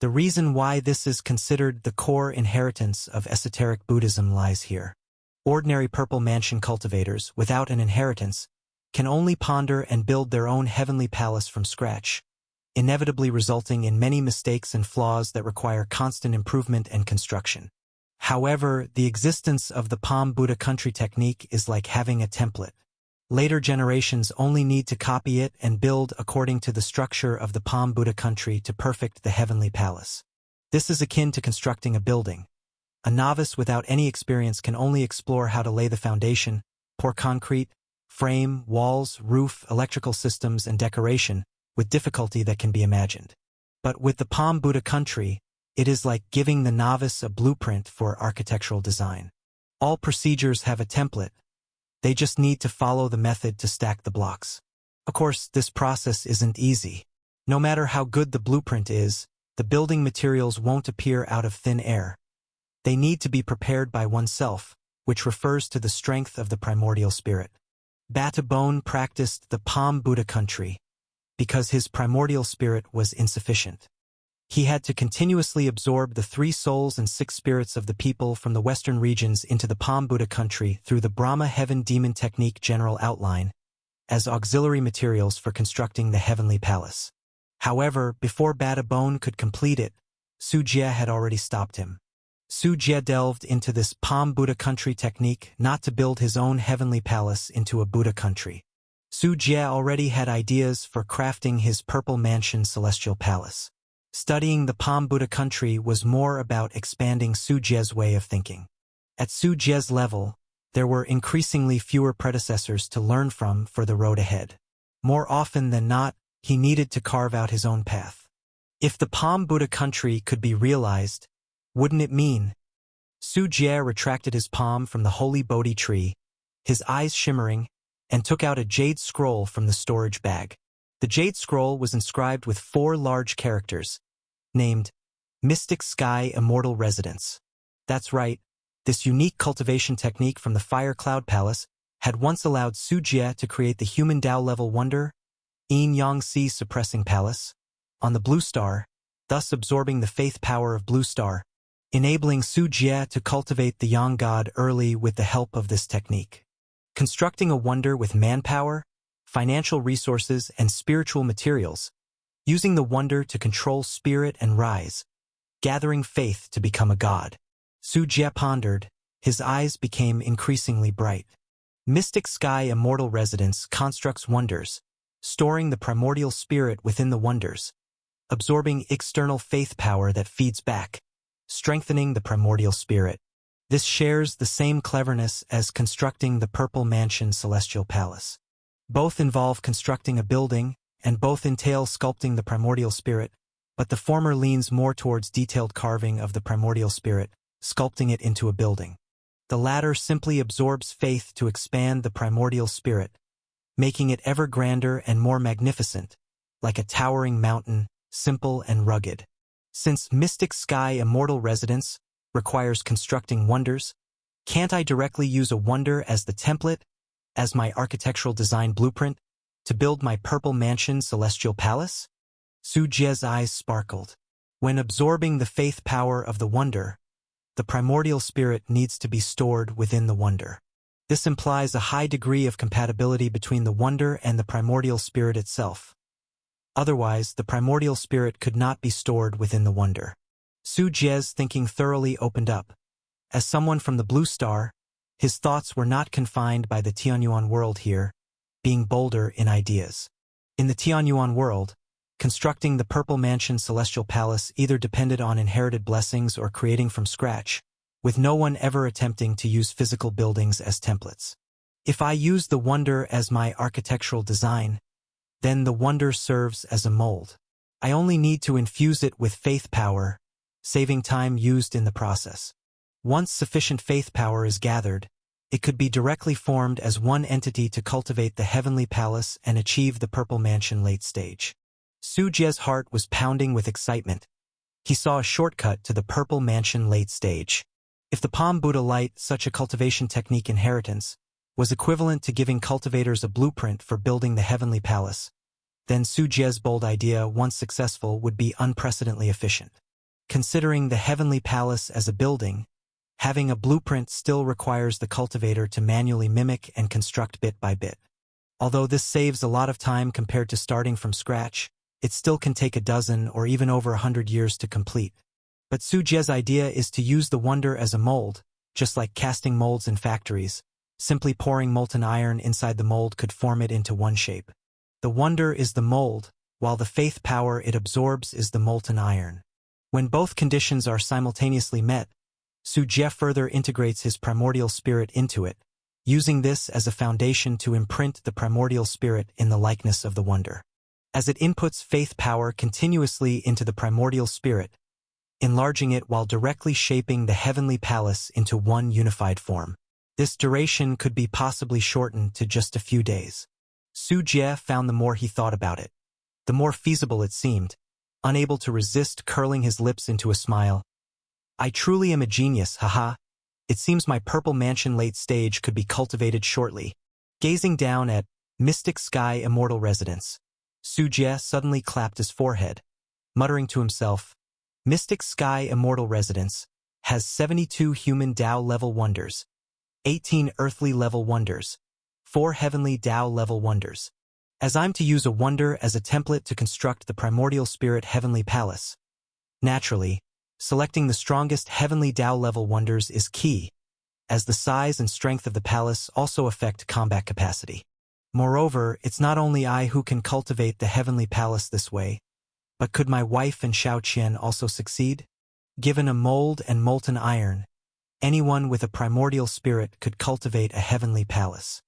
The reason why this is considered the core inheritance of esoteric Buddhism lies here. Ordinary purple mansion cultivators, without an inheritance, can only ponder and build their own heavenly palace from scratch, inevitably resulting in many mistakes and flaws that require constant improvement and construction. However, the existence of the Palm Buddha country technique is like having a template. Later generations only need to copy it and build according to the structure of the Palm Buddha country to perfect the heavenly palace. This is akin to constructing a building. A novice without any experience can only explore how to lay the foundation, pour concrete, frame, walls, roof, electrical systems, and decoration, with difficulty that can be imagined. But with the Palm Buddha country, it is like giving the novice a blueprint for architectural design. All procedures have a template. They just need to follow the method to stack the blocks. Of course, this process isn't easy. No matter how good the blueprint is, the building materials won't appear out of thin air. They need to be prepared by oneself, which refers to the strength of the primordial spirit. Batabone practiced the Palm Buddha country because his primordial spirit was insufficient. He had to continuously absorb the 3 souls and 6 spirits of the people from the western regions into the Palm Buddha country through the Brahma Heaven Demon Technique general outline as auxiliary materials for constructing the heavenly palace. However, before Batabone could complete it, Su Jie had already stopped him. Su Jie delved into this Palm Buddha country technique not to build his own heavenly palace into a Buddha country. Su Jie already had ideas for crafting his purple mansion celestial palace. Studying the Palm Buddha country was more about expanding Su Jie's way of thinking. At Su Jie's level, there were increasingly fewer predecessors to learn from for the road ahead. More often than not, he needed to carve out his own path. If the Palm Buddha country could be realized, wouldn't it mean? Su Jie retracted his palm from the holy Bodhi tree, his eyes shimmering, and took out a jade scroll from the storage bag. The jade scroll was inscribed with 4 large characters, named Mystic Sky Immortal Residence. That's right, this unique cultivation technique from the Fire Cloud Palace had once allowed Su Jie to create the human Tao level wonder, Yin Yang Si Suppressing Palace, on the Blue Star, thus absorbing the faith power of Blue Star, enabling Su Jie to cultivate the Yang God early with the help of this technique. Constructing a wonder with manpower, financial resources, and spiritual materials, using the wonder to control spirit and rise, gathering faith to become a god. Su Jie pondered, his eyes became increasingly bright. Mystic Sky Immortal Residence constructs wonders, storing the primordial spirit within the wonders, absorbing external faith power that feeds back, strengthening the primordial spirit. This shares the same cleverness as constructing the Purple Mansion Celestial Palace. Both involve constructing a building, and both entail sculpting the primordial spirit, but the former leans more towards detailed carving of the primordial spirit, sculpting it into a building. The latter simply absorbs faith to expand the primordial spirit, making it ever grander and more magnificent, like a towering mountain, simple and rugged. Since Mystic Sky Immortal Residence requires constructing wonders, can't I directly use a wonder as the template, as my architectural design blueprint, to build my Purple Mansion Celestial Palace? Su Jie's eyes sparkled. When absorbing the faith power of the wonder, the primordial spirit needs to be stored within the wonder. This implies a high degree of compatibility between the wonder and the primordial spirit itself. Otherwise, the primordial spirit could not be stored within the wonder. Su Jie's thinking thoroughly opened up. As someone from the Blue Star, his thoughts were not confined by the Tianyuan world here, being bolder in ideas. In the Tianyuan world, constructing the Purple Mansion Celestial Palace either depended on inherited blessings or creating from scratch, with no one ever attempting to use physical buildings as templates. If I use the wonder as my architectural design, then the wonder serves as a mold. I only need to infuse it with faith power, saving time used in the process. Once sufficient faith power is gathered, it could be directly formed as one entity to cultivate the heavenly palace and achieve the Purple Mansion late stage. Su Jie's heart was pounding with excitement. He saw a shortcut to the Purple Mansion late stage. If the Palm Buddha Light, such a cultivation technique inheritance, was equivalent to giving cultivators a blueprint for building the heavenly palace, then Su Jie's bold idea, once successful, would be unprecedentedly efficient. Considering the heavenly palace as a building, having a blueprint still requires the cultivator to manually mimic and construct bit by bit. Although this saves a lot of time compared to starting from scratch, it still can take a dozen or even over 100 years to complete. But Su Jie's idea is to use the wonder as a mold, just like casting molds in factories. Simply pouring molten iron inside the mold could form it into one shape. The wonder is the mold, while the faith power it absorbs is the molten iron. When both conditions are simultaneously met, Su Jie further integrates his primordial spirit into it, using this as a foundation to imprint the primordial spirit in the likeness of the wonder. As it inputs faith power continuously into the primordial spirit, enlarging it while directly shaping the heavenly palace into one unified form. This duration could be possibly shortened to just a few days. Su Jie found the more he thought about it, the more feasible it seemed, unable to resist curling his lips into a smile. I truly am a genius, haha. It seems my purple mansion late stage could be cultivated shortly. Gazing down at Mystic Sky Immortal Residence, Su Jie suddenly clapped his forehead, muttering to himself, Mystic Sky Immortal Residence has 72 human Dao level wonders, 18 earthly level wonders, 4 heavenly Dao level wonders. As I'm to use a wonder as a template to construct the primordial spirit heavenly palace. Naturally, selecting the strongest heavenly Dao level wonders is key, as the size and strength of the palace also affect combat capacity. Moreover, it's not only I who can cultivate the heavenly palace this way, but could my wife and Xiao Qian also succeed? Given a mold and molten iron, anyone with a primordial spirit could cultivate a heavenly palace.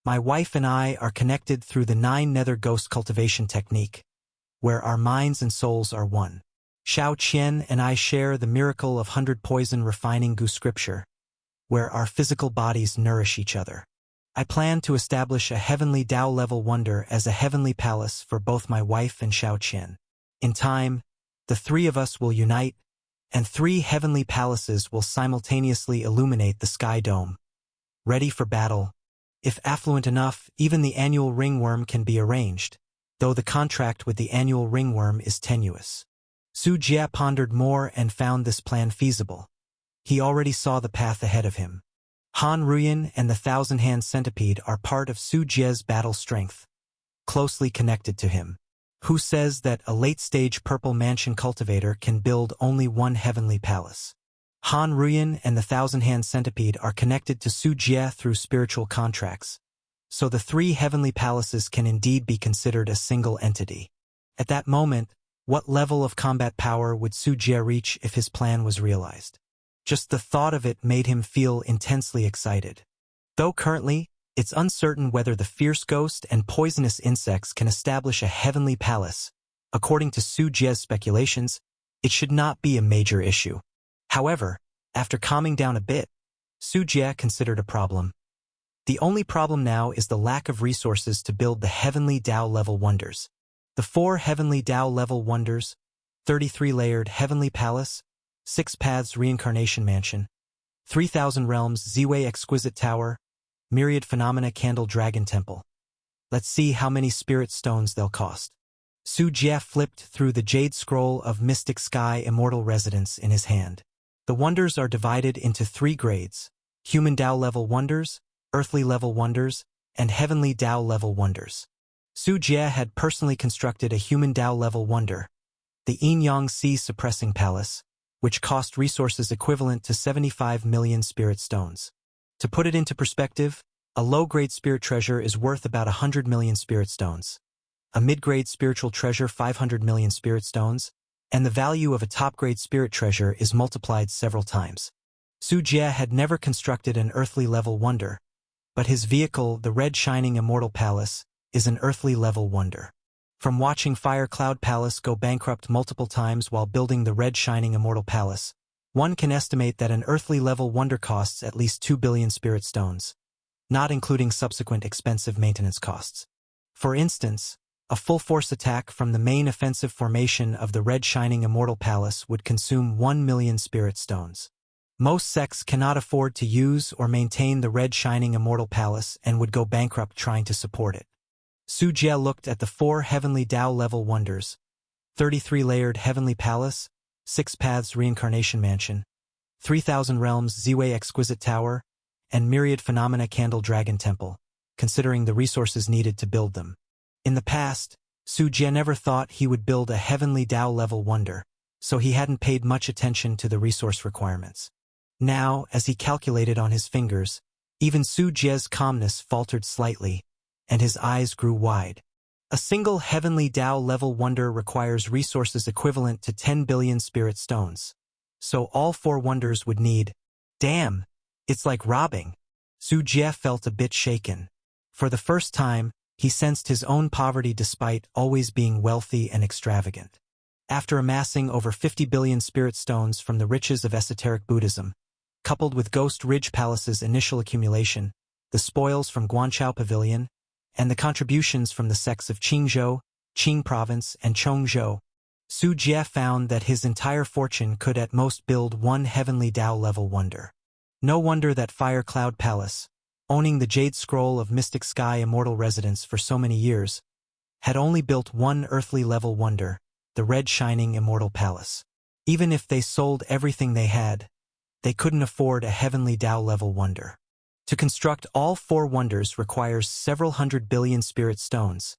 My wife and I are connected through the 9 nether ghost cultivation technique, where our minds and souls are one. Xiao Qian and I share the miracle of 100 poison refining gu scripture, where our physical bodies nourish each other. I plan to establish a heavenly Dao level wonder as a heavenly palace for both my wife and Xiao Qian. In time, the 3 of us will unite, and 3 heavenly palaces will simultaneously illuminate the sky dome. Ready for battle. If affluent enough, even the annual ringworm can be arranged, though the contract with the annual ringworm is tenuous. Su Jie pondered more and found this plan feasible. He already saw the path ahead of him. Han Ruyan and the Thousand-Hand Centipede are part of Su Jie's battle strength, closely connected to him. Who says that a late-stage purple mansion cultivator can build only one heavenly palace? Han Ruyan and the Thousand-Hand Centipede are connected to Su Jie through spiritual contracts, so the 3 heavenly palaces can indeed be considered a single entity. At that moment, what level of combat power would Su Jie reach if his plan was realized? Just the thought of it made him feel intensely excited. Though currently, it's uncertain whether the fierce ghost and poisonous insects can establish a heavenly palace. According to Su Jie's speculations, it should not be a major issue. However, after calming down a bit, Su Jie considered a problem. The only problem now is the lack of resources to build the heavenly Dao level wonders. The 4 heavenly Dao level wonders, 33-layered heavenly palace, 6 paths reincarnation mansion, 3,000 realms Ziwei exquisite tower, myriad phenomena candle dragon temple. Let's see how many spirit stones they'll cost. Su Jie flipped through the jade scroll of Mystic Sky Immortal Residence in his hand. The wonders are divided into 3 grades: human Dao level wonders, earthly level wonders, and heavenly Dao level wonders. Su Jie had personally constructed a human Dao level wonder, the Yin-Yang Sea Suppressing Palace, which cost resources equivalent to 75 million spirit stones. To put it into perspective, a low-grade spirit treasure is worth about 100 million spirit stones, a mid-grade spiritual treasure 500 million spirit stones, and the value of a top-grade spirit treasure is multiplied several times. Su Jie had never constructed an earthly level wonder, but his vehicle, the Red Shining Immortal Palace, is an earthly level wonder. From watching Fire Cloud Palace go bankrupt multiple times while building the Red Shining Immortal Palace, one can estimate that an earthly level wonder costs at least 2 billion spirit stones, not including subsequent expensive maintenance costs. For instance, a full-force attack from the main offensive formation of the Red Shining Immortal Palace would consume 1 million spirit stones. Most sects cannot afford to use or maintain the Red Shining Immortal Palace and would go bankrupt trying to support it. Su Jie looked at the 4 heavenly Dao level wonders, 33-layered heavenly palace, Six Paths Reincarnation Mansion, 3,000 Realms Ziwei Exquisite Tower, and myriad phenomena Candle Dragon Temple, considering the resources needed to build them. In the past, Su Jie never thought he would build a heavenly Tao-level wonder, so he hadn't paid much attention to the resource requirements. Now, as he calculated on his fingers, even Su Jie's calmness faltered slightly, and his eyes grew wide. A single heavenly Tao-level wonder requires resources equivalent to 10 billion spirit stones. So all 4 wonders would need. Damn! It's like robbing. Su Jie felt a bit shaken. For the first time, he sensed his own poverty despite always being wealthy and extravagant. After amassing over 50 billion spirit stones from the riches of esoteric Buddhism, coupled with Ghost Ridge Palace's initial accumulation, the spoils from Guanchao Pavilion, and the contributions from the sects of Qingzhou, Qing Province, and Chongzhou, Su Jie found that his entire fortune could at most build one heavenly Tao-level wonder. No wonder that Fire Cloud Palace, owning the Jade Scroll of Mystic Sky Immortal Residence for so many years, had only built one earthly-level wonder, the Red Shining Immortal Palace. Even if they sold everything they had, they couldn't afford a heavenly Tao-level wonder. To construct all 4 wonders requires several hundred billion spirit stones,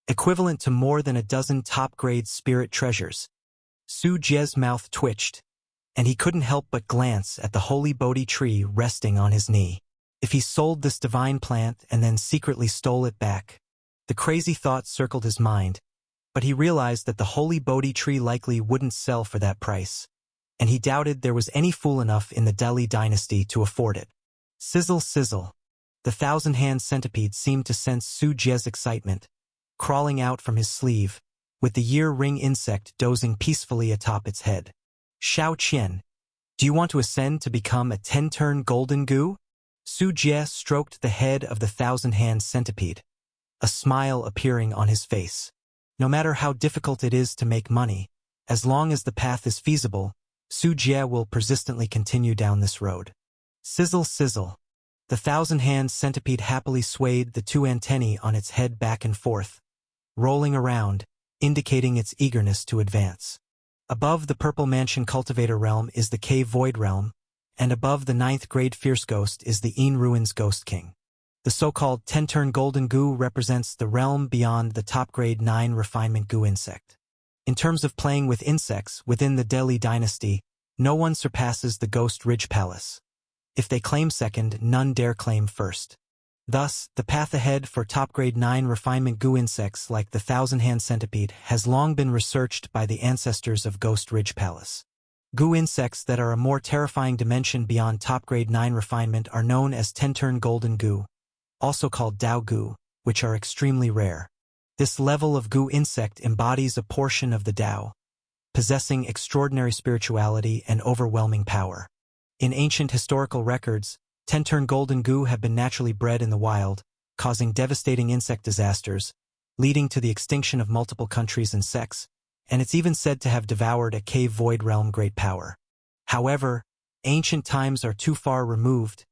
equivalent to more than a dozen top-grade spirit treasures. Su Jie's mouth twitched, and he couldn't help but glance at the holy Bodhi tree resting on his knee. If he sold this divine plant and then secretly stole it back, the crazy thought circled his mind, but he realized that the holy Bodhi tree likely wouldn't sell for that price, and he doubted there was any fool enough in the Delhi dynasty to afford it. Sizzle, sizzle. The thousand-hand centipede seemed to sense Su Jie's excitement, crawling out from his sleeve, with the year ring insect dozing peacefully atop its head. Shao Qian, do you want to ascend to become a 10-turn golden goo? Su Jie stroked the head of the thousand-hand centipede, a smile appearing on his face. No matter how difficult it is to make money, as long as the path is feasible, Su Jie will persistently continue down this road. Sizzle, sizzle. The thousand-hand centipede happily swayed the 2 antennae on its head back and forth, rolling around, indicating its eagerness to advance. Above the Purple Mansion Cultivator Realm is the Cave Void Realm, and above the 9th grade Fierce Ghost is the Een Ruins Ghost King. The so-called 10-turn golden goo represents the realm beyond the top grade 9 refinement goo insect. In terms of playing with insects within the Delhi dynasty, no one surpasses the Ghost Ridge Palace. If they claim second, none dare claim first. Thus, the path ahead for top-grade 9 refinement goo insects like the thousand-hand centipede has long been researched by the ancestors of Ghost Ridge Palace. Goo insects that are a more terrifying dimension beyond top-grade 9 refinement are known as 10-turn golden goo, also called Dao goo, which are extremely rare. This level of goo insect embodies a portion of the Dao, possessing extraordinary spirituality and overwhelming power. In ancient historical records, 10-turn golden goo have been naturally bred in the wild, causing devastating insect disasters, leading to the extinction of multiple countries and sects, and it's even said to have devoured a cave void realm great power. However, ancient times are too far removed,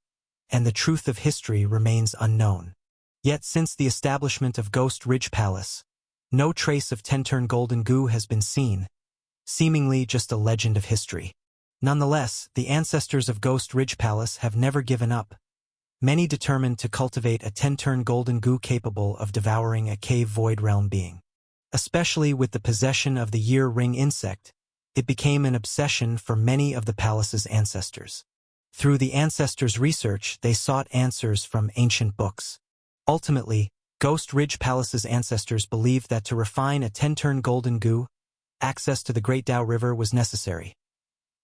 and the truth of history remains unknown. Yet since the establishment of Ghost Ridge Palace, no trace of 10-turn golden goo has been seen, seemingly just a legend of history. Nonetheless, the ancestors of Ghost Ridge Palace have never given up, many determined to cultivate a 10-turn golden goo capable of devouring a cave void realm being. Especially with the possession of the year ring insect, it became an obsession for many of the palace's ancestors. Through the ancestors' research, they sought answers from ancient books. Ultimately, Ghost Ridge Palace's ancestors believed that to refine a 10-turn golden goo, access to the Great Tao River was necessary.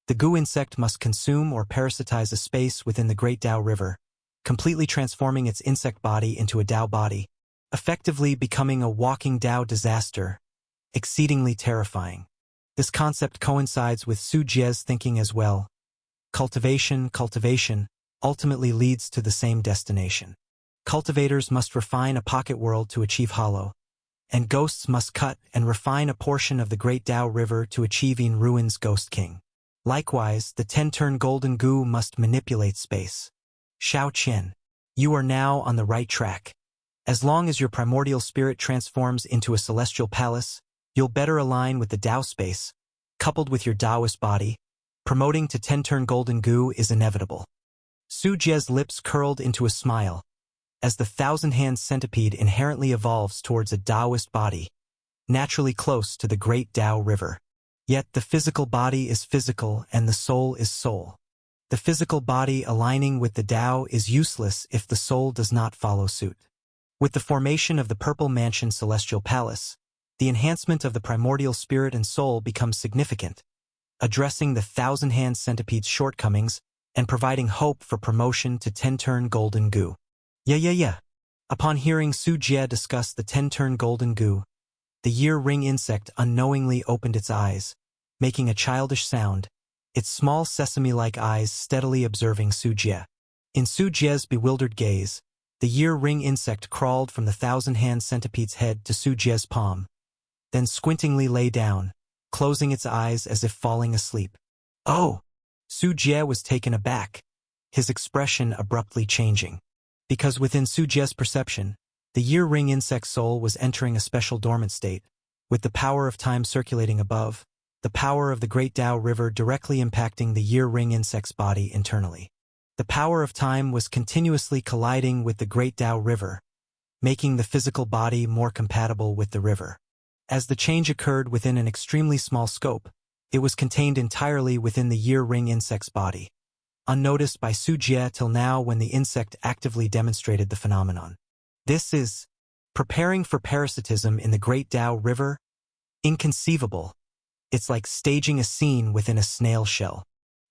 The goo insect must consume or parasitize a space within the Great Tao River, completely transforming its insect body into a Tao body, effectively becoming a walking Tao disaster, exceedingly terrifying. This concept coincides with Su Jie's thinking as well. Cultivation ultimately leads to the same destination. Cultivators must refine a pocket world to achieve hollow, and ghosts must cut and refine a portion of the Great Tao River to achieve Een Ruins Ghost King. Likewise, the 10-turn golden goo must manipulate space. Shao Qian, you are now on the right track. As long as your primordial spirit transforms into a celestial palace, you'll better align with the Tao space, coupled with your Taoist body, promoting to 10-turn golden goo is inevitable. Su Jie's lips curled into a smile, as the thousand-hand centipede inherently evolves towards a Taoist body, naturally close to the great Tao river. Yet the physical body is physical and the soul is soul. The physical body aligning with the Tao is useless if the soul does not follow suit. With the formation of the Purple Mansion Celestial Palace, the enhancement of the primordial spirit and soul becomes significant, addressing the thousand-hand centipede's shortcomings and providing hope for promotion to 10-turn golden goo. Yeah. Upon hearing Su Jie discuss the 10-turn golden goo, the year ring insect unknowingly opened its eyes, making a childish sound, its small sesame-like eyes steadily observing Su Jie. In Su Jie's bewildered gaze, the year ring insect crawled from the thousand-hand centipede's head to Su Jie's palm, then squintingly lay down, closing its eyes as if falling asleep. Oh! Su Jie was taken aback, his expression abruptly changing. Because within Su Jie's perception, the year ring insect's soul was entering a special dormant state, with the power of time circulating above, the power of the great Tao river directly impacting the year ring insect's body internally. The power of time was continuously colliding with the great Tao river, making the physical body more compatible with the river. As the change occurred within an extremely small scope, it was contained entirely within the year ring insect's body, unnoticed by Su Jie till now when the insect actively demonstrated the phenomenon. This is preparing for parasitism in the great Tao river? Inconceivable. It's like staging a scene within a snail shell.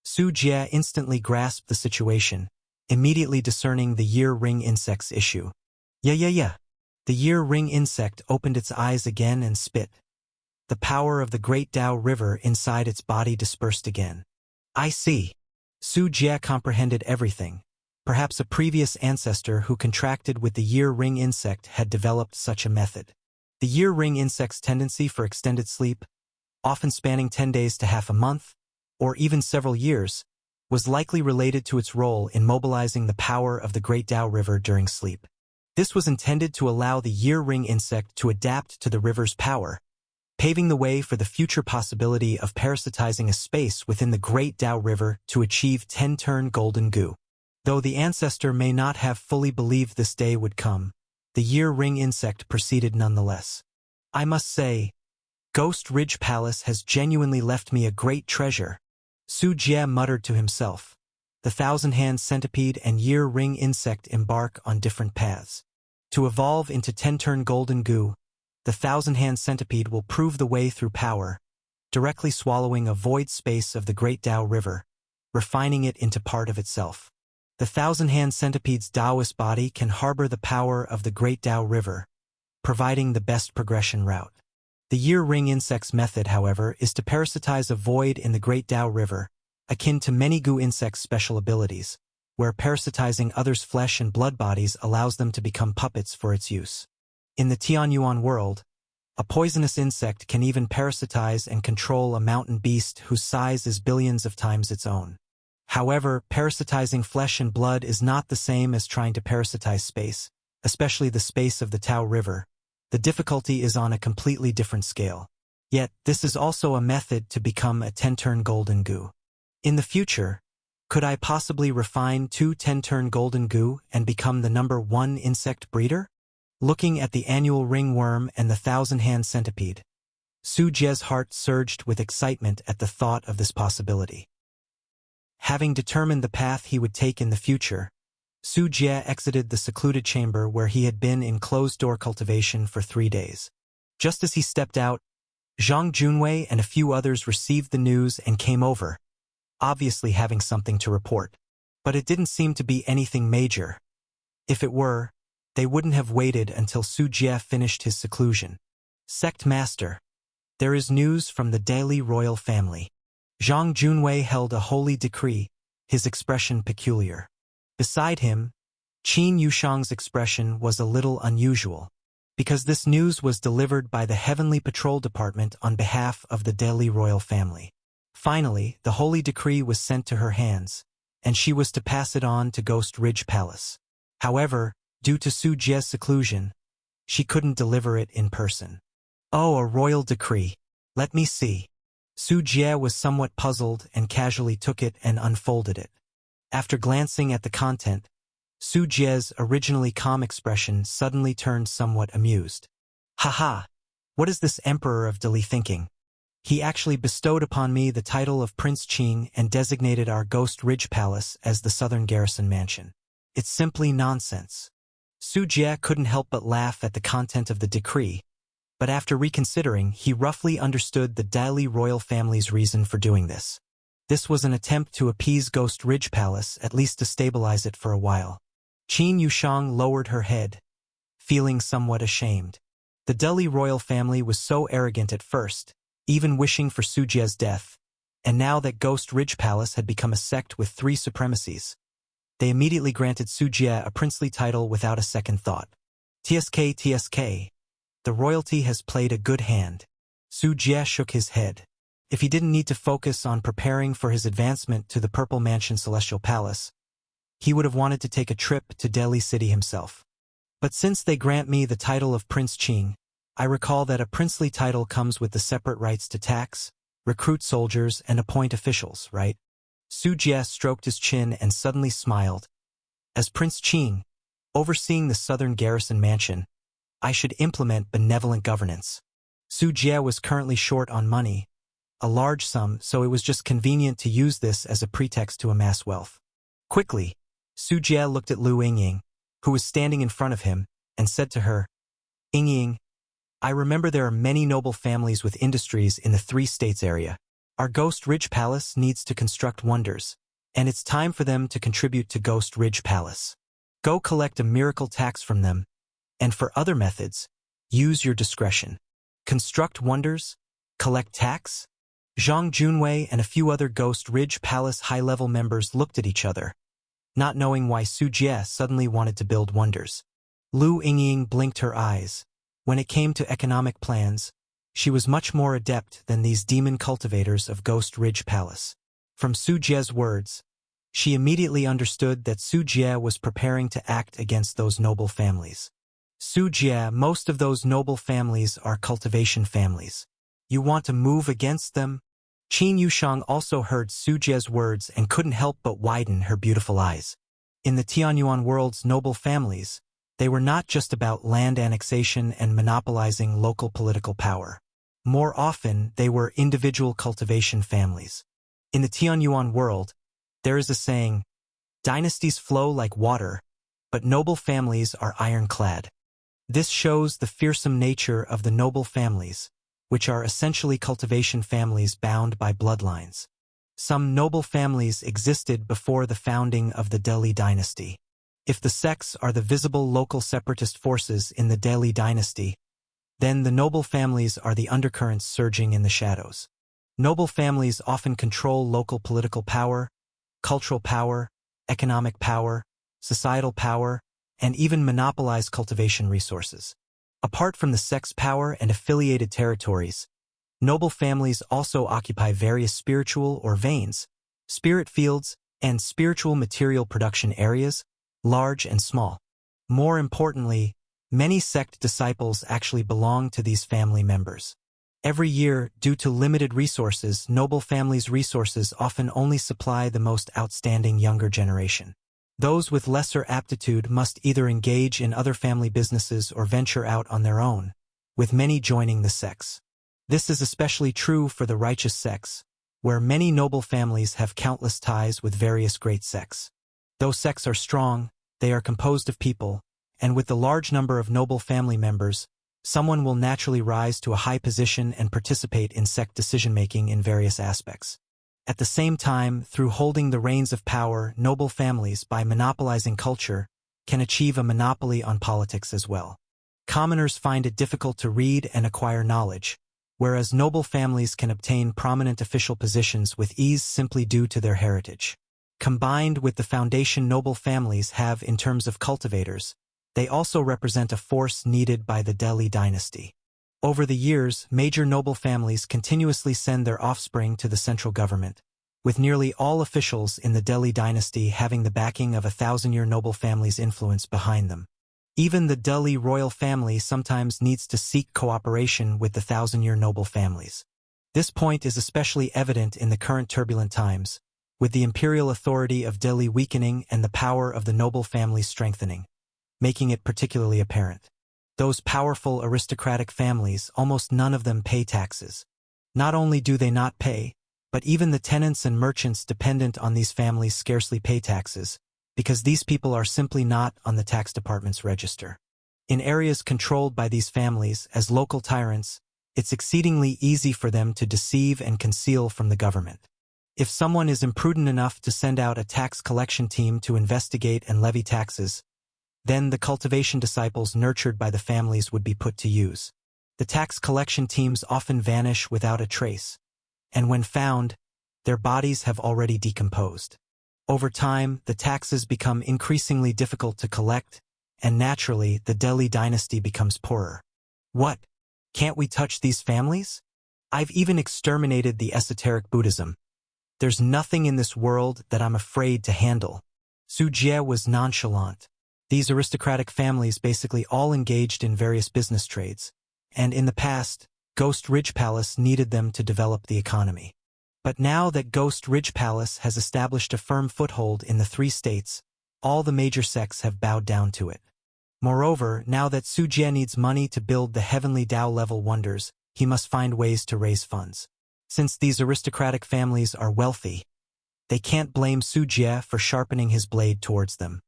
Su Jie instantly grasped the situation, immediately discerning the year ring insect's issue. Yeah. The year ring insect opened its eyes again and spit. The power of the great Tao river inside its body dispersed again. I see. Su Jie comprehended everything. Perhaps a previous ancestor who contracted with the year ring insect had developed such a method. The year ring insect's tendency for extended sleep, often spanning 10 days to half a month, or even several years, was likely related to its role in mobilizing the power of the great Tao river during sleep. This was intended to allow the year ring insect to adapt to the river's power, paving the way for the future possibility of parasitizing a space within the great Tao river to achieve 10-turn golden goo. Though the ancestor may not have fully believed this day would come, the year ring insect proceeded nonetheless. I must say, Ghost Ridge Palace has genuinely left me a great treasure, Su Jie muttered to himself. The thousand-hand centipede and year ring insect embark on different paths. To evolve into 10-turn golden goo, the thousand-hand centipede will prove the way through power, directly swallowing a void space of the great Tao river, refining it into part of itself. The thousand-hand centipede's Taoist body can harbor the power of the great Tao river, providing the best progression route. The year ring insect's method, however, is to parasitize a void in the great Tao river, akin to many goo insects' special abilities, where parasitizing others' flesh and blood bodies allows them to become puppets for its use. In the Tianyuan world, a poisonous insect can even parasitize and control a mountain beast whose size is billions of times its own. However, parasitizing flesh and blood is not the same as trying to parasitize space, especially the space of the Tao river. The difficulty is on a completely different scale. Yet, this is also a method to become a 10-turn golden goo. In the future, could I possibly refine 2 10-turn golden goo and become the #1 insect breeder? Looking at the annual ringworm and the thousand-hand centipede, Su Jie's heart surged with excitement at the thought of this possibility. Having determined the path he would take in the future, Su Jie exited the secluded chamber where he had been in closed-door cultivation for 3 days. Just as he stepped out, Zhang Junwei and a few others received the news and came over, obviously having something to report. But it didn't seem to be anything major. If it were, they wouldn't have waited until Su Jie finished his seclusion. Sect Master, there is news from the Daily Royal Family. Zhang Junwei held a holy decree, his expression peculiar. Beside him, Qin Yushang's expression was a little unusual, because this news was delivered by the Heavenly Patrol Department on behalf of the Daily Royal Family. Finally, the holy decree was sent to her hands, and she was to pass it on to Ghost Ridge Palace. However, due to Su Jie's seclusion, she couldn't deliver it in person. Oh, a royal decree. Let me see. Su Jie was somewhat puzzled and casually took it and unfolded it. After glancing at the content, Su Jie's originally calm expression suddenly turned somewhat amused. Haha! What is this Emperor of Dali thinking? He actually bestowed upon me the title of Prince Qing and designated our Ghost Ridge Palace as the Southern Garrison Mansion. It's simply nonsense. Su Jie couldn't help but laugh at the content of the decree, but after reconsidering, he roughly understood the Dali royal family's reason for doing this. This was an attempt to appease Ghost Ridge Palace, at least to stabilize it for a while. Qin Yushang lowered her head, feeling somewhat ashamed. The Dali royal family was so arrogant at first, even wishing for Su Jie's death, and now that Ghost Ridge Palace had become a sect with 3 supremacies, they immediately granted Su Jie a princely title without a second thought. TSK. The royalty has played a good hand. Su Jie shook his head. If he didn't need to focus on preparing for his advancement to the Purple Mansion Celestial Palace, he would have wanted to take a trip to Delhi City himself. But since they grant me the title of Prince Qing, I recall that a princely title comes with the separate rights to tax, recruit soldiers, and appoint officials, right? Su Jie stroked his chin and suddenly smiled. As Prince Qing, overseeing the Southern Garrison Mansion, I should implement benevolent governance. Su Jie was currently short on money, a large sum, so it was just convenient to use this as a pretext to amass wealth. Quickly, Su Jie looked at Lu Yingying, who was standing in front of him, and said to her, Yingying, I remember there are many noble families with industries in the 3 states area. Our Ghost Ridge Palace needs to construct wonders, and it's time for them to contribute to Ghost Ridge Palace. Go collect a miracle tax from them, and for other methods, use your discretion. Construct wonders? Collect tax? Zhang Junwei and a few other Ghost Ridge Palace high-level members looked at each other, not knowing why Su Jie suddenly wanted to build wonders. Lu Yingying blinked her eyes. When it came to economic plans, she was much more adept than these demon cultivators of Ghost Ridge Palace. From Su Jie's words, she immediately understood that Su Jie was preparing to act against those noble families. Su Jie, most of those noble families are cultivation families. You want to move against them? Qin Yushang also heard Su Jie's words and couldn't help but widen her beautiful eyes. In the Tianyuan world's noble families, they were not just about land annexation and monopolizing local political power. More often, they were individual cultivation families. In the Tianyuan world, there is a saying, dynasties flow like water, but noble families are ironclad. This shows the fearsome nature of the noble families, which are essentially cultivation families bound by bloodlines. Some noble families existed before the founding of the Dali dynasty. If the sects are the visible local separatist forces in the Dali dynasty, then the noble families are the undercurrents surging in the shadows. Noble families often control local political power, cultural power, economic power, societal power, and even monopolize cultivation resources. Apart from the sect's power and affiliated territories, noble families also occupy various spiritual or veins, spirit fields, and spiritual material production areas, large and small. More importantly, many sect disciples actually belong to these family members. Every year, due to limited resources, noble families' resources often only supply the most outstanding younger generation. Those with lesser aptitude must either engage in other family businesses or venture out on their own, with many joining the sects. This is especially true for the righteous sects, where many noble families have countless ties with various great sects. Though sects are strong, they are composed of people, and with the large number of noble family members, someone will naturally rise to a high position and participate in sect decision-making in various aspects. At the same time, through holding the reins of power, noble families, by monopolizing culture, can achieve a monopoly on politics as well. Commoners find it difficult to read and acquire knowledge, whereas noble families can obtain prominent official positions with ease simply due to their heritage. Combined with the foundation noble families have in terms of cultivators, they also represent a force needed by the Dali dynasty. Over the years, major noble families continuously send their offspring to the central government, with nearly all officials in the Dali dynasty having the backing of a 1,000-year noble family's influence behind them. Even the Dali royal family sometimes needs to seek cooperation with the 1,000-year noble families. This point is especially evident in the current turbulent times, with the imperial authority of Delhi weakening and the power of the noble families strengthening, making it particularly apparent. Those powerful aristocratic families, almost none of them pay taxes. Not only do they not pay, but even the tenants and merchants dependent on these families scarcely pay taxes, because these people are simply not on the tax department's register. In areas controlled by these families as local tyrants, it's exceedingly easy for them to deceive and conceal from the government. If someone is imprudent enough to send out a tax collection team to investigate and levy taxes, then the cultivation disciples nurtured by the families would be put to use. The tax collection teams often vanish without a trace, and when found, their bodies have already decomposed. Over time, the taxes become increasingly difficult to collect, and naturally, the Delhi dynasty becomes poorer. What? Can't we touch these families? I've even exterminated the esoteric Buddhism. There's nothing in this world that I'm afraid to handle. Su Jie was nonchalant. These aristocratic families basically all engaged in various business trades, and in the past, Ghost Ridge Palace needed them to develop the economy. But now that Ghost Ridge Palace has established a firm foothold in the 3 states, all the major sects have bowed down to it. Moreover, now that Su Jie needs money to build the heavenly Tao-level wonders, he must find ways to raise funds. Since these aristocratic families are wealthy, they can't blame Su Jie for sharpening his blade towards them.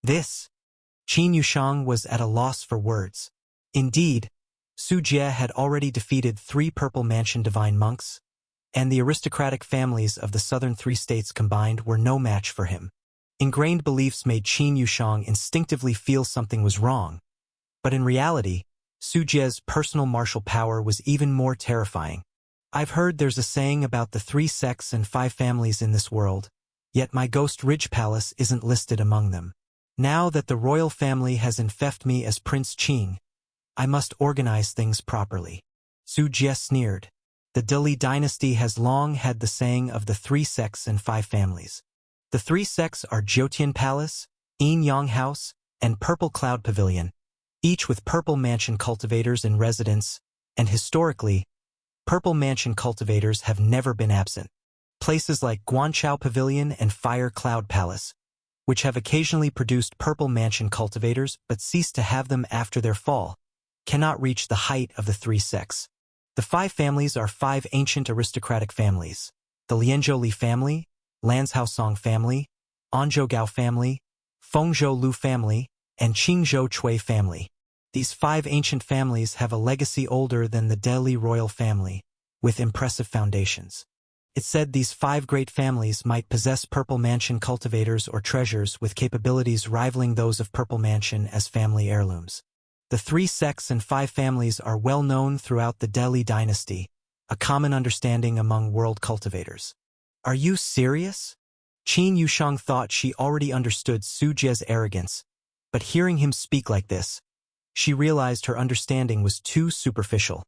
Qin Yushang was at a loss for words. Indeed, Su Jie had already defeated 3 Purple Mansion divine monks, and the aristocratic families of the southern 3 states combined were no match for him. Ingrained beliefs made Qin Yushang instinctively feel something was wrong, but in reality, Su Jie's personal martial power was even more terrifying. I've heard there's a saying about the 3 sects and 5 families in this world, yet my Ghost Ridge Palace isn't listed among them. Now that the royal family has infected me as Prince Qing, I must organize things properly. Su Jie sneered. The Delhi dynasty has long had the saying of the 3 sects and 5 families. The 3 sects are Jyotian Palace, Yin Yang House, and Purple Cloud Pavilion, each with Purple Mansion cultivators in residence, and historically, Purple Mansion cultivators have never been absent. Places like Guanchao Pavilion and Fire Cloud Palace, which have occasionally produced Purple Mansion cultivators but ceased to have them after their fall, cannot reach the height of the 3 sects. The 5 families are 5 ancient aristocratic families: the Lianzhou Li family, Lanzhou Song family, Anzhou Gao family, Fengzhou Lu family, and Qingzhou Chui family. These 5 ancient families have a legacy older than the Delhi royal family, with impressive foundations. It's said these 5 great families might possess Purple Mansion cultivators or treasures with capabilities rivaling those of Purple Mansion as family heirlooms. The 3 sects and 5 families are well known throughout the Delhi dynasty, a common understanding among world cultivators. Are you serious? Qin Yushang thought she already understood Su Jie's arrogance, but hearing him speak like this, she realized her understanding was too superficial.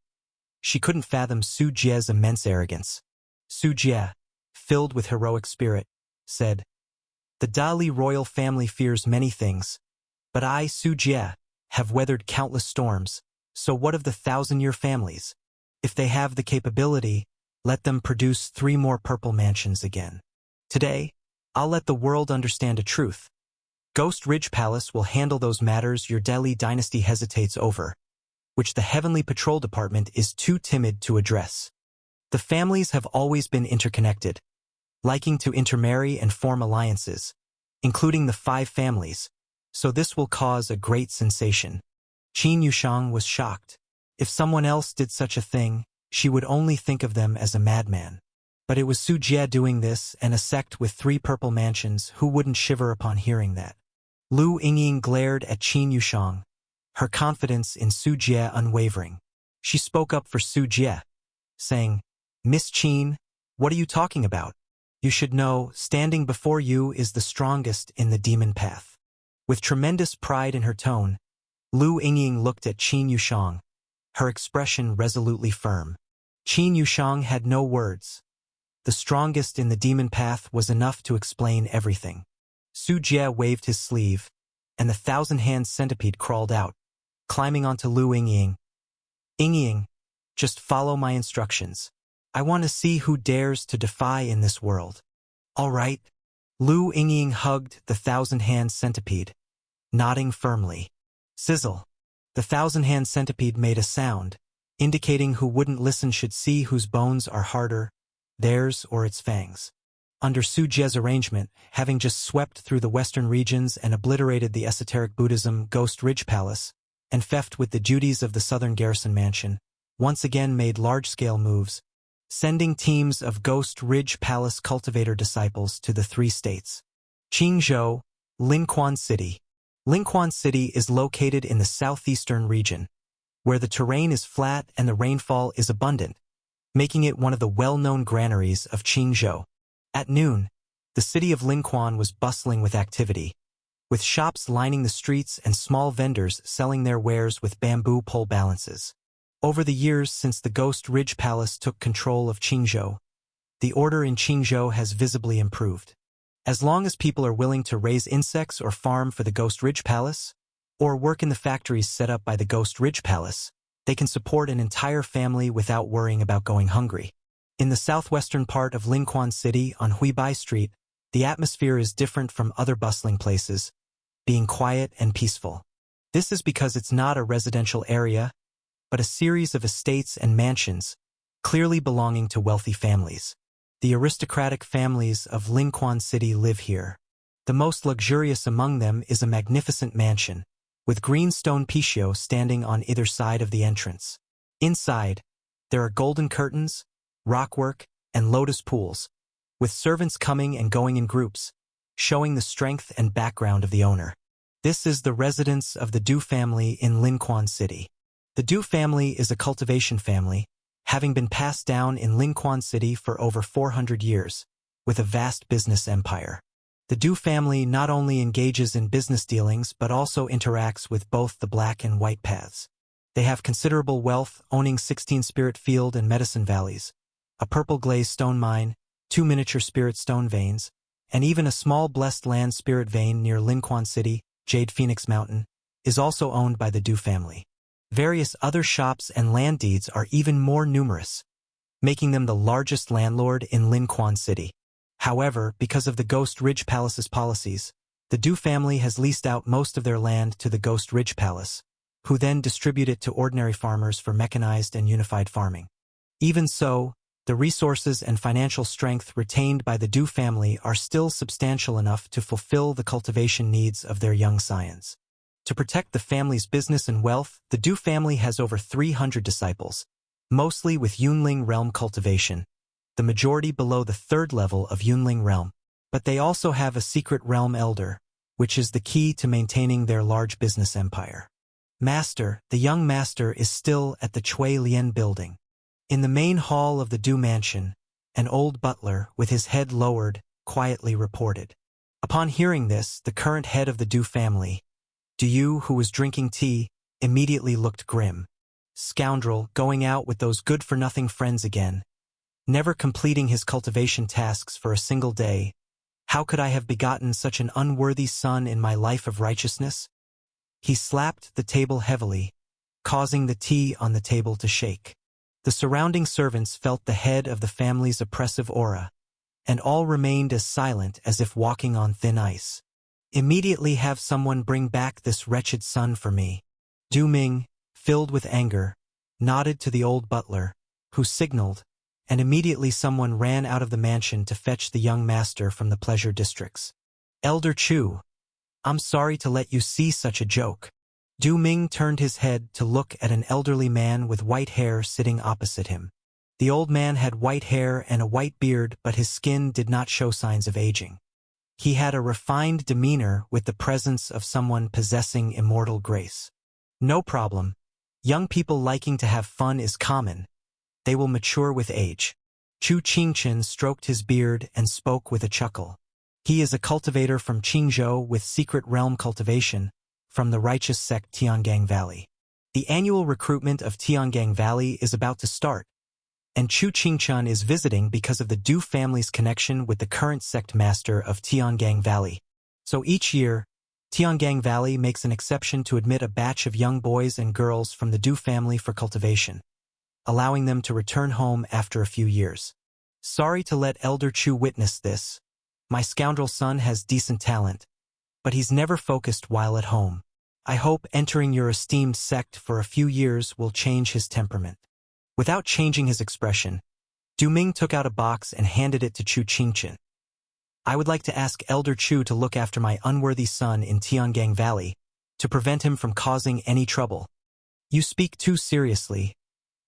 She couldn't fathom Su Jie's immense arrogance. Su Jie, filled with heroic spirit, said, "The Dali royal family fears many things, but I, Su Jie, have weathered countless storms, so what of the 1,000-year families? If they have the capability, let them produce 3 more Purple Mansions again. Today, I'll let the world understand a truth. Ghost Ridge Palace will handle those matters your Delhi dynasty hesitates over, which the Heavenly Patrol Department is too timid to address. The families have always been interconnected, liking to intermarry and form alliances, including the 5 families, so this will cause a great sensation." Qin Yushang was shocked. If someone else did such a thing, she would only think of them as a madman. But it was Su Jie doing this, and a sect with 3 Purple Mansions who wouldn't shiver upon hearing that. Lu Yingying glared at Qin Yushang, her confidence in Su Jie unwavering. She spoke up for Su Jie, saying, "Miss Qin, what are you talking about? You should know, standing before you is the strongest in the demon path." With tremendous pride in her tone, Lu Yingying looked at Qin Yushang, her expression resolutely firm. Qin Yushang had no words. The strongest in the demon path was enough to explain everything. Su Jie waved his sleeve, and the 1,000-hand centipede crawled out, climbing onto Lu Yingying. "Yingying, just follow my instructions. I want to see who dares to defy in this world. All right. Lu Yingying hugged the thousand-hand centipede, nodding firmly. Sizzle. The thousand-hand centipede made a sound, indicating who wouldn't listen should see whose bones are harder, theirs or its fangs. Under Su Jie's arrangement, having just swept through the western regions and obliterated the esoteric Buddhism Ghost Ridge Palace, and feft with the duties of the southern garrison mansion, once again made large-scale moves, sending teams of Ghost Ridge Palace cultivator disciples to the 3 states. Qingzhou, Linquan City. Linquan City is located in the southeastern region, where the terrain is flat and the rainfall is abundant, making it one of the well-known granaries of Qingzhou. At noon, the city of Linquan was bustling with activity, with shops lining the streets and small vendors selling their wares with bamboo pole balances. Over the years since the Ghost Ridge Palace took control of Qingzhou, the order in Qingzhou has visibly improved. As long as people are willing to raise insects or farm for the Ghost Ridge Palace, or work in the factories set up by the Ghost Ridge Palace, they can support an entire family without worrying about going hungry. In the southwestern part of Linquan City on Huibai Street, the atmosphere is different from other bustling places, being quiet and peaceful. This is because it's not a residential area, but a series of estates and mansions, clearly belonging to wealthy families. The aristocratic families of Linquan City live here. The most luxurious among them is a magnificent mansion, with green stone patio standing on either side of the entrance. Inside, there are golden curtains, rockwork, and lotus pools, with servants coming and going in groups, showing the strength and background of the owner. This is the residence of the Du family in Linquan City. The Du family is a cultivation family, having been passed down in Linquan City for over 400 years, with a vast business empire. The Du family not only engages in business dealings but also interacts with both the black and white paths. They have considerable wealth, owning 16 spirit field and medicine valleys, a purple glaze stone mine, 2 miniature spirit stone veins, and even a small blessed land spirit vein near Linquan City, Jade Phoenix Mountain, is also owned by the Du family. Various other shops and land deeds are even more numerous, making them the largest landlord in Linquan City. However, because of the Ghost Ridge Palace's policies, the Du family has leased out most of their land to the Ghost Ridge Palace, who then distribute it to ordinary farmers for mechanized and unified farming. Even so, the resources and financial strength retained by the Du family are still substantial enough to fulfill the cultivation needs of their young scions. To protect the family's business and wealth, the Du family has over 300 disciples, mostly with Yunling realm cultivation, the majority below the 3rd level of Yunling realm. But they also have a secret realm elder, which is the key to maintaining their large business empire. Master, the young master, is still at the Chui Lian building. In the main hall of the Du mansion, an old butler, with his head lowered, quietly reported. Upon hearing this, the current head of the Du family, Du, who was drinking tea, immediately looked grim. Scoundrel, going out with those good-for-nothing friends again, never completing his cultivation tasks for a single day. How could I have begotten such an unworthy son in my life of righteousness? He slapped the table heavily, causing the tea on the table to shake. The surrounding servants felt the head of the family's oppressive aura, and all remained as silent as if walking on thin ice. Immediately have someone bring back this wretched son for me. Du Ming, filled with anger, nodded to the old butler, who signaled, and immediately someone ran out of the mansion to fetch the young master from the pleasure districts. Elder Chu, I'm sorry to let you see such a joke. Du Ming turned his head to look at an elderly man with white hair sitting opposite him. The old man had white hair and a white beard, but his skin did not show signs of aging. He had a refined demeanor with the presence of someone possessing immortal grace. No problem. Young people liking to have fun is common. They will mature with age. Chu Qingchen stroked his beard and spoke with a chuckle. He is a cultivator from Qingzhou with secret realm cultivation, from the righteous sect Tiangang Valley. The annual recruitment of Tiangang Valley is about to start, and Chu Qingchen is visiting because of the Du family's connection with the current sect master of Tiangang Valley. So each year, Tiangang Valley makes an exception to admit a batch of young boys and girls from the Du family for cultivation. allowing them to return home after a few years. Sorry to let Elder Chu witness this. My scoundrel son has decent talent, but he's never focused while at home. I hope entering your esteemed sect for a few years will change his temperament. Without changing his expression, Du Ming took out a box and handed it to Chu Qingchen. I would like to ask Elder Chu to look after my unworthy son in Tiangang Valley, to prevent him from causing any trouble. You speak too seriously.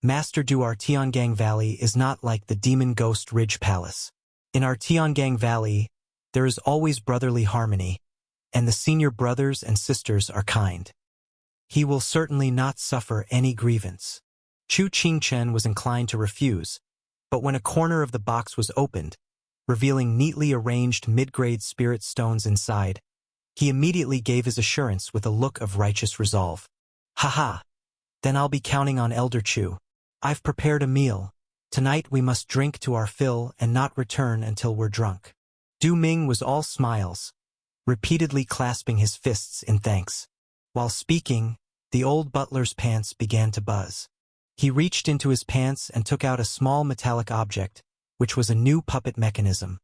Master Du, our Tiangang Valley is not like the Demon Ghost Ridge Palace. In our Tiangang Valley, there is always brotherly harmony, and the senior brothers and sisters are kind. He will certainly not suffer any grievance. Chu Qingchen was inclined to refuse, but when a corner of the box was opened, revealing neatly arranged mid-grade spirit stones inside, he immediately gave his assurance with a look of righteous resolve. "Ha! Then I'll be counting on Elder Chu. I've prepared a meal. Tonight we must drink to our fill and not return until we're drunk." Du Ming was all smiles, repeatedly clasping his fists in thanks. While speaking, the old butler's pants began to buzz. He reached into his pants and took out a small metallic object, which was a new puppet mechanism,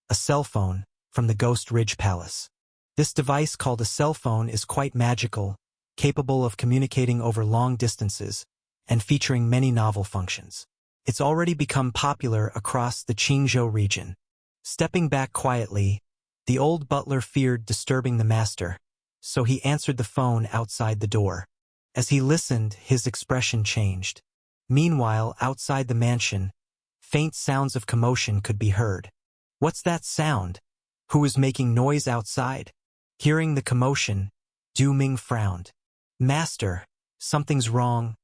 a cell phone, from the Ghost Ridge Palace. This device, called a cell phone, is quite magical, capable of communicating over long distances, and featuring many novel functions. It's already become popular across the Qingzhou region. Stepping back quietly, the old butler feared disturbing the master, so he answered the phone outside the door. As he listened, his expression changed. Meanwhile, outside the mansion, faint sounds of commotion could be heard. "What's that sound? Who is making noise outside?" Hearing the commotion, Du Ming frowned. "Master, something's wrong.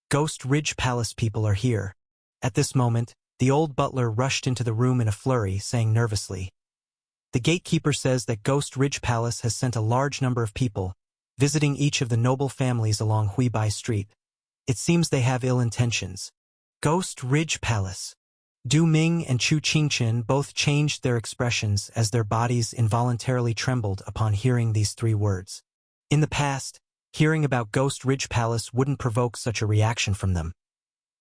Ghost Ridge Palace people are here." At this moment, the old butler rushed into the room in a flurry, saying nervously, "The gatekeeper says that Ghost Ridge Palace has sent a large number of people, visiting each of the noble families along Huibai Street. It seems they have ill intentions." Ghost Ridge Palace. Du Ming and Chu Qingchen both changed their expressions as their bodies involuntarily trembled upon hearing these three words. In the past, hearing about Ghost Ridge Palace wouldn't provoke such a reaction from them.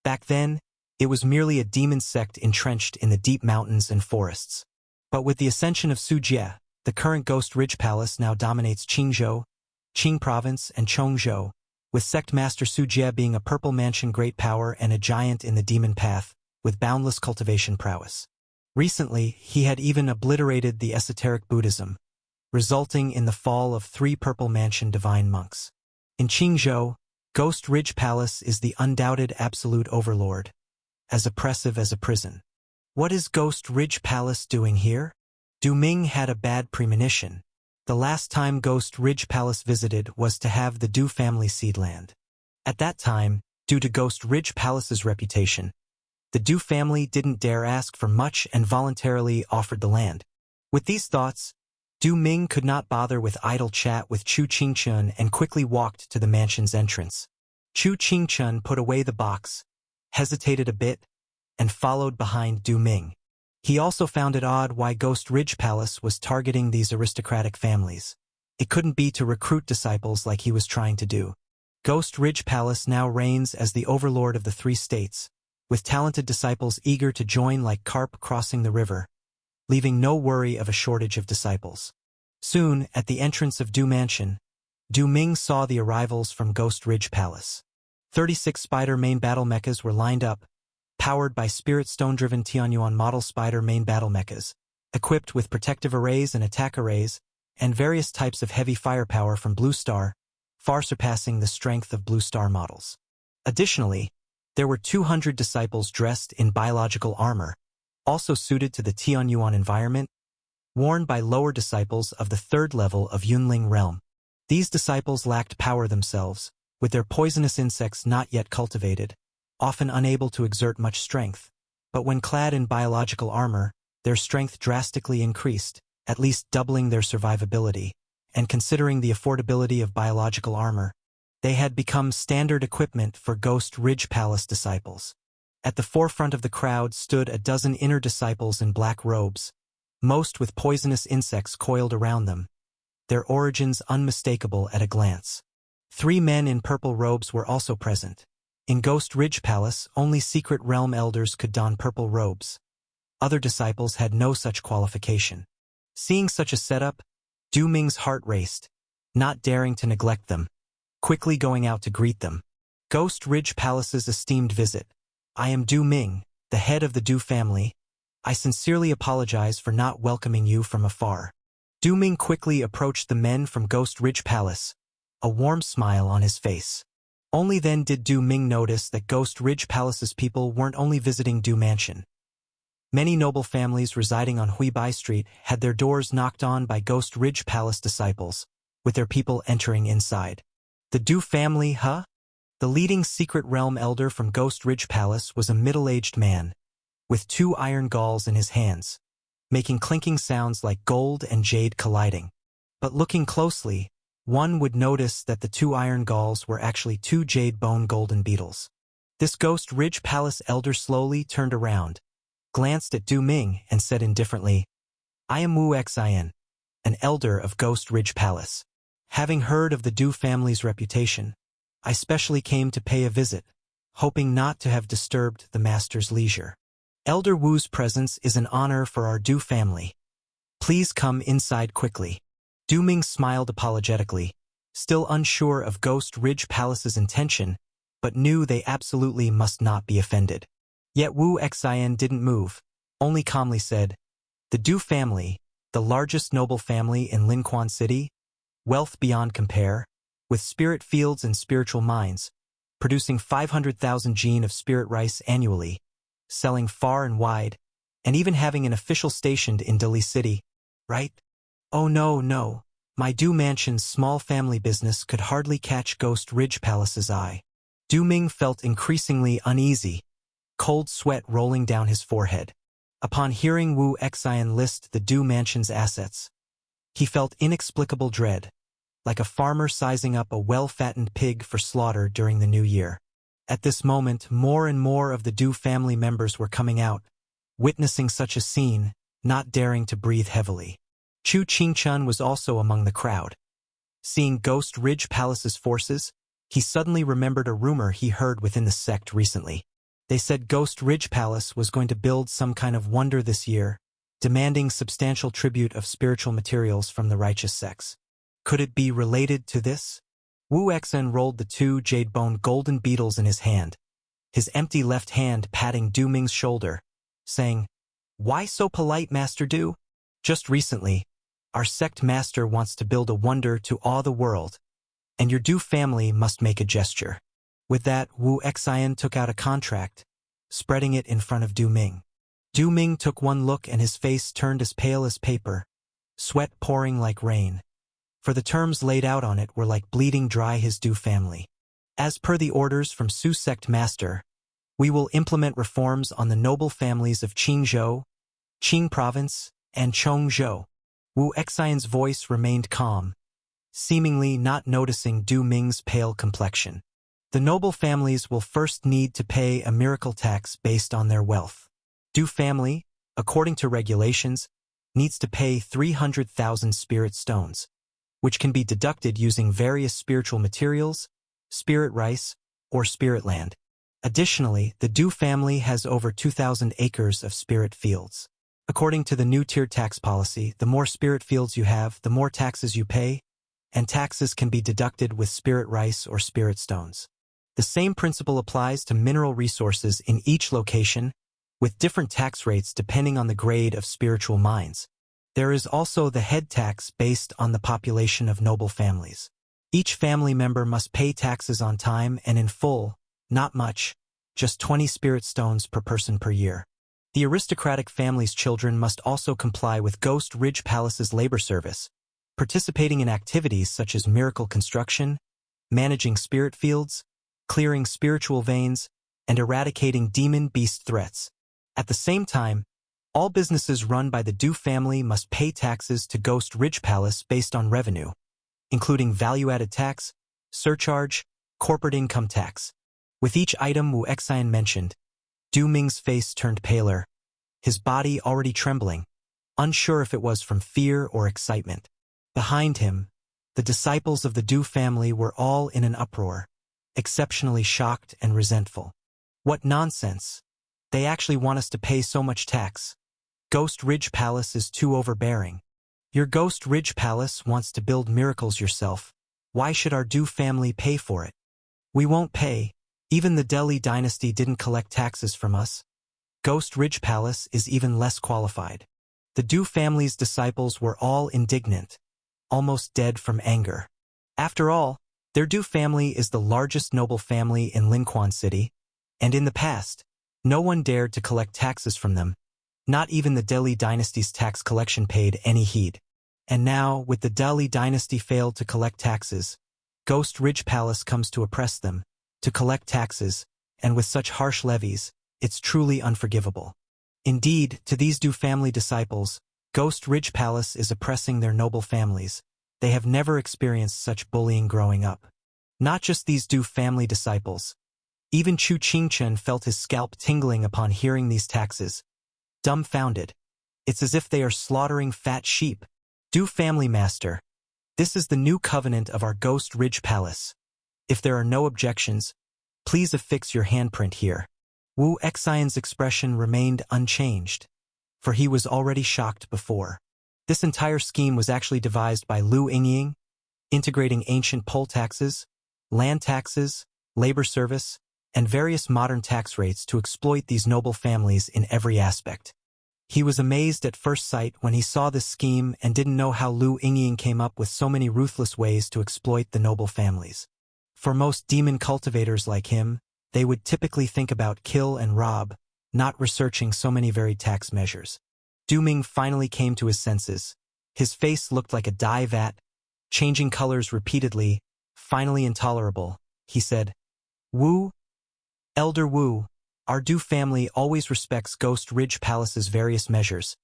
Back then, it was merely a demon sect entrenched in the deep mountains and forests. But with the ascension of Su Jie, the current Ghost Ridge Palace now dominates Qingzhou, Qing Province, and Chongzhou, with Sect Master Su Jie being a purple mansion great power and a giant in the demon path, with boundless cultivation prowess. Recently, he had even obliterated the esoteric Buddhism, resulting in the fall of 3 purple mansion divine monks. In Qingzhou, Ghost Ridge Palace is the undoubted absolute overlord, as oppressive as a prison. What is Ghost Ridge Palace doing here? Du Ming had a bad premonition. The last time Ghost Ridge Palace visited was to have the Du family seed land. At that time, due to Ghost Ridge Palace's reputation, the Du family didn't dare ask for much and voluntarily offered the land. With these thoughts, Du Ming could not bother with idle chat with Chu Qingchen and quickly walked to the mansion's entrance. Chu Qingchen put away the box, hesitated a bit, and followed behind Du Ming. He also found it odd why Ghost Ridge Palace was targeting these aristocratic families. It couldn't be to recruit disciples like he was trying to do. Ghost Ridge Palace now reigns as the overlord of the 3 states, with talented disciples eager to join like carp crossing the river, leaving no worry of a shortage of disciples. Soon, at the entrance of Du Mansion, Du Ming saw the arrivals from Ghost Ridge Palace. 36 spider main battle mechas were lined up, powered by Spirit Stone-driven Tianyuan model spider main battle mechas, equipped with protective arrays and attack arrays, and various types of heavy firepower from Blue Star, far surpassing the strength of Blue Star models. Additionally, there were 200 disciples dressed in biological armor, also suited to the Tianyuan environment, worn by lower disciples of the 3rd level of Yunling realm. These disciples lacked power themselves, with their poisonous insects not yet cultivated, often unable to exert much strength, but when clad in biological armor, their strength drastically increased, at least doubling their survivability, and considering the affordability of biological armor, they had become standard equipment for Ghost Ridge Palace disciples. At the forefront of the crowd stood a dozen inner disciples in black robes, most with poisonous insects coiled around them, their origins unmistakable at a glance. 3 men in purple robes were also present, In Ghost Ridge Palace, only Secret Realm elders could don purple robes. Other disciples had no such qualification. Seeing such a setup, Du Ming's heart raced, not daring to neglect them, quickly going out to greet them. Ghost Ridge Palace's esteemed visit. I am Du Ming, the head of the Du family. I sincerely apologize for not welcoming you from afar. Du Ming quickly approached the men from Ghost Ridge Palace, a warm smile on his face. Only then did Du Ming notice that Ghost Ridge Palace's people weren't only visiting Du Mansion. Many noble families residing on Huibai Street had their doors knocked on by Ghost Ridge Palace disciples, with their people entering inside. The Du family, huh? The leading Secret Realm elder from Ghost Ridge Palace was a middle-aged man, with 2 iron galls in his hands, making clinking sounds like gold and jade colliding. But looking closely, one would notice that the 2 iron galls were actually 2 jade bone golden beetles. This Ghost Ridge Palace elder slowly turned around, glanced at Du Ming, and said indifferently, I am Wu Xin, an elder of Ghost Ridge Palace. Having heard of the Du family's reputation, I specially came to pay a visit, hoping not to have disturbed the master's leisure. Elder Wu's presence is an honor for our Du family. Please come inside quickly. Du Ming smiled apologetically, still unsure of Ghost Ridge Palace's intention, but knew they absolutely must not be offended. Yet Wu Xin didn't move, only calmly said, the Du family, the largest noble family in Linquan City, wealth beyond compare, with spirit fields and spiritual mines, producing 500,000 gene of spirit rice annually, selling far and wide, and even having an official stationed in Dili City, right? Oh no, my Du Mansion's small family business could hardly catch Ghost Ridge Palace's eye. Du Ming felt increasingly uneasy, cold sweat rolling down his forehead. Upon hearing Wu Xin list the Du Mansion's assets, he felt inexplicable dread, like a farmer sizing up a well-fattened pig for slaughter during the new year. At this moment, more and more of the Du family members were coming out, witnessing such a scene, not daring to breathe heavily. Chu Qingchun was also among the crowd. Seeing Ghost Ridge Palace's forces, he suddenly remembered a rumor he heard within the sect recently. They said Ghost Ridge Palace was going to build some kind of wonder this year, demanding substantial tribute of spiritual materials from the righteous sects. Could it be related to this? Wu Xin rolled the 2 jade bone golden beetles in his hand, his empty left hand patting Du Ming's shoulder, saying, Why so polite, Master Du? Just recently, our sect master wants to build a wonder to awe the world, and your Du family must make a gesture. With that, Wu Xin took out a contract, spreading it in front of Du Ming. Du Ming took one look and his face turned as pale as paper, sweat pouring like rain. For the terms laid out on it were like bleeding dry his Du family. As per the orders from Su sect master, we will implement reforms on the noble families of Qingzhou, Qing province, and Chongzhou. Wu Xion's voice remained calm, seemingly not noticing Du Ming's pale complexion. The noble families will first need to pay a miracle tax based on their wealth. Du family, according to regulations, needs to pay 300,000 spirit stones, which can be deducted using various spiritual materials, spirit rice, or spirit land. Additionally, the Du family has over 2,000 acres of spirit fields. According to the new tiered tax policy, the more spirit fields you have, the more taxes you pay, and taxes can be deducted with spirit rice or spirit stones. The same principle applies to mineral resources in each location, with different tax rates depending on the grade of spiritual mines. There is also the head tax based on the population of noble families. Each family member must pay taxes on time and in full, not much, just 20 spirit stones per person per year. The aristocratic family's children must also comply with Ghost Ridge Palace's labor service, participating in activities such as miracle construction, managing spirit fields, clearing spiritual veins, and eradicating demon beast threats. At the same time, all businesses run by the Du family must pay taxes to Ghost Ridge Palace based on revenue, including value-added tax, surcharge, corporate income tax. With each item Wu Xian mentioned, Du Ming's face turned paler, his body already trembling, unsure if it was from fear or excitement. Behind him, the disciples of the Du family were all in an uproar. exceptionally shocked and resentful. What nonsense! They actually want us to pay so much tax. Ghost Ridge Palace is too overbearing. Your Ghost Ridge Palace wants to build miracles yourself. Why should our Du family pay for it? We won't pay. Even the Delhi dynasty didn't collect taxes from us. Ghost Ridge Palace is even less qualified. The Du family's disciples were all indignant, almost dead from anger. After all, their Du family is the largest noble family in Linquan City, and in the past, no one dared to collect taxes from them. Not even the Delhi dynasty's tax collection paid any heed. And now, with the Delhi dynasty failed to collect taxes, Ghost Ridge Palace comes to oppress them, to collect taxes, and with such harsh levies, it's truly unforgivable. Indeed, to these Du family disciples, Ghost Ridge Palace is oppressing their noble families. They have never experienced such bullying growing up. Not just these Du family disciples. Even Chu Qingchen felt his scalp tingling upon hearing these taxes. Dumbfounded. It's as if they are slaughtering fat sheep. Du family master. This is the new covenant of our Ghost Ridge Palace. If there are no objections, please affix your handprint here. Wu Exion's expression remained unchanged, for he was already shocked before. This entire scheme was actually devised by Lu Yingying, integrating ancient poll taxes, land taxes, labor service, and various modern tax rates to exploit these noble families in every aspect. He was amazed at first sight when he saw this scheme and didn't know how Lu Yingying came up with so many ruthless ways to exploit the noble families. For most demon cultivators like him, they would typically think about kill and rob, not researching so many varied tax measures. Du Ming finally came to his senses. His face looked like a dye vat, changing colors repeatedly, finally intolerable. He said, "Wu, Elder Wu, our Du family always respects Ghost Ridge Palace's various measures,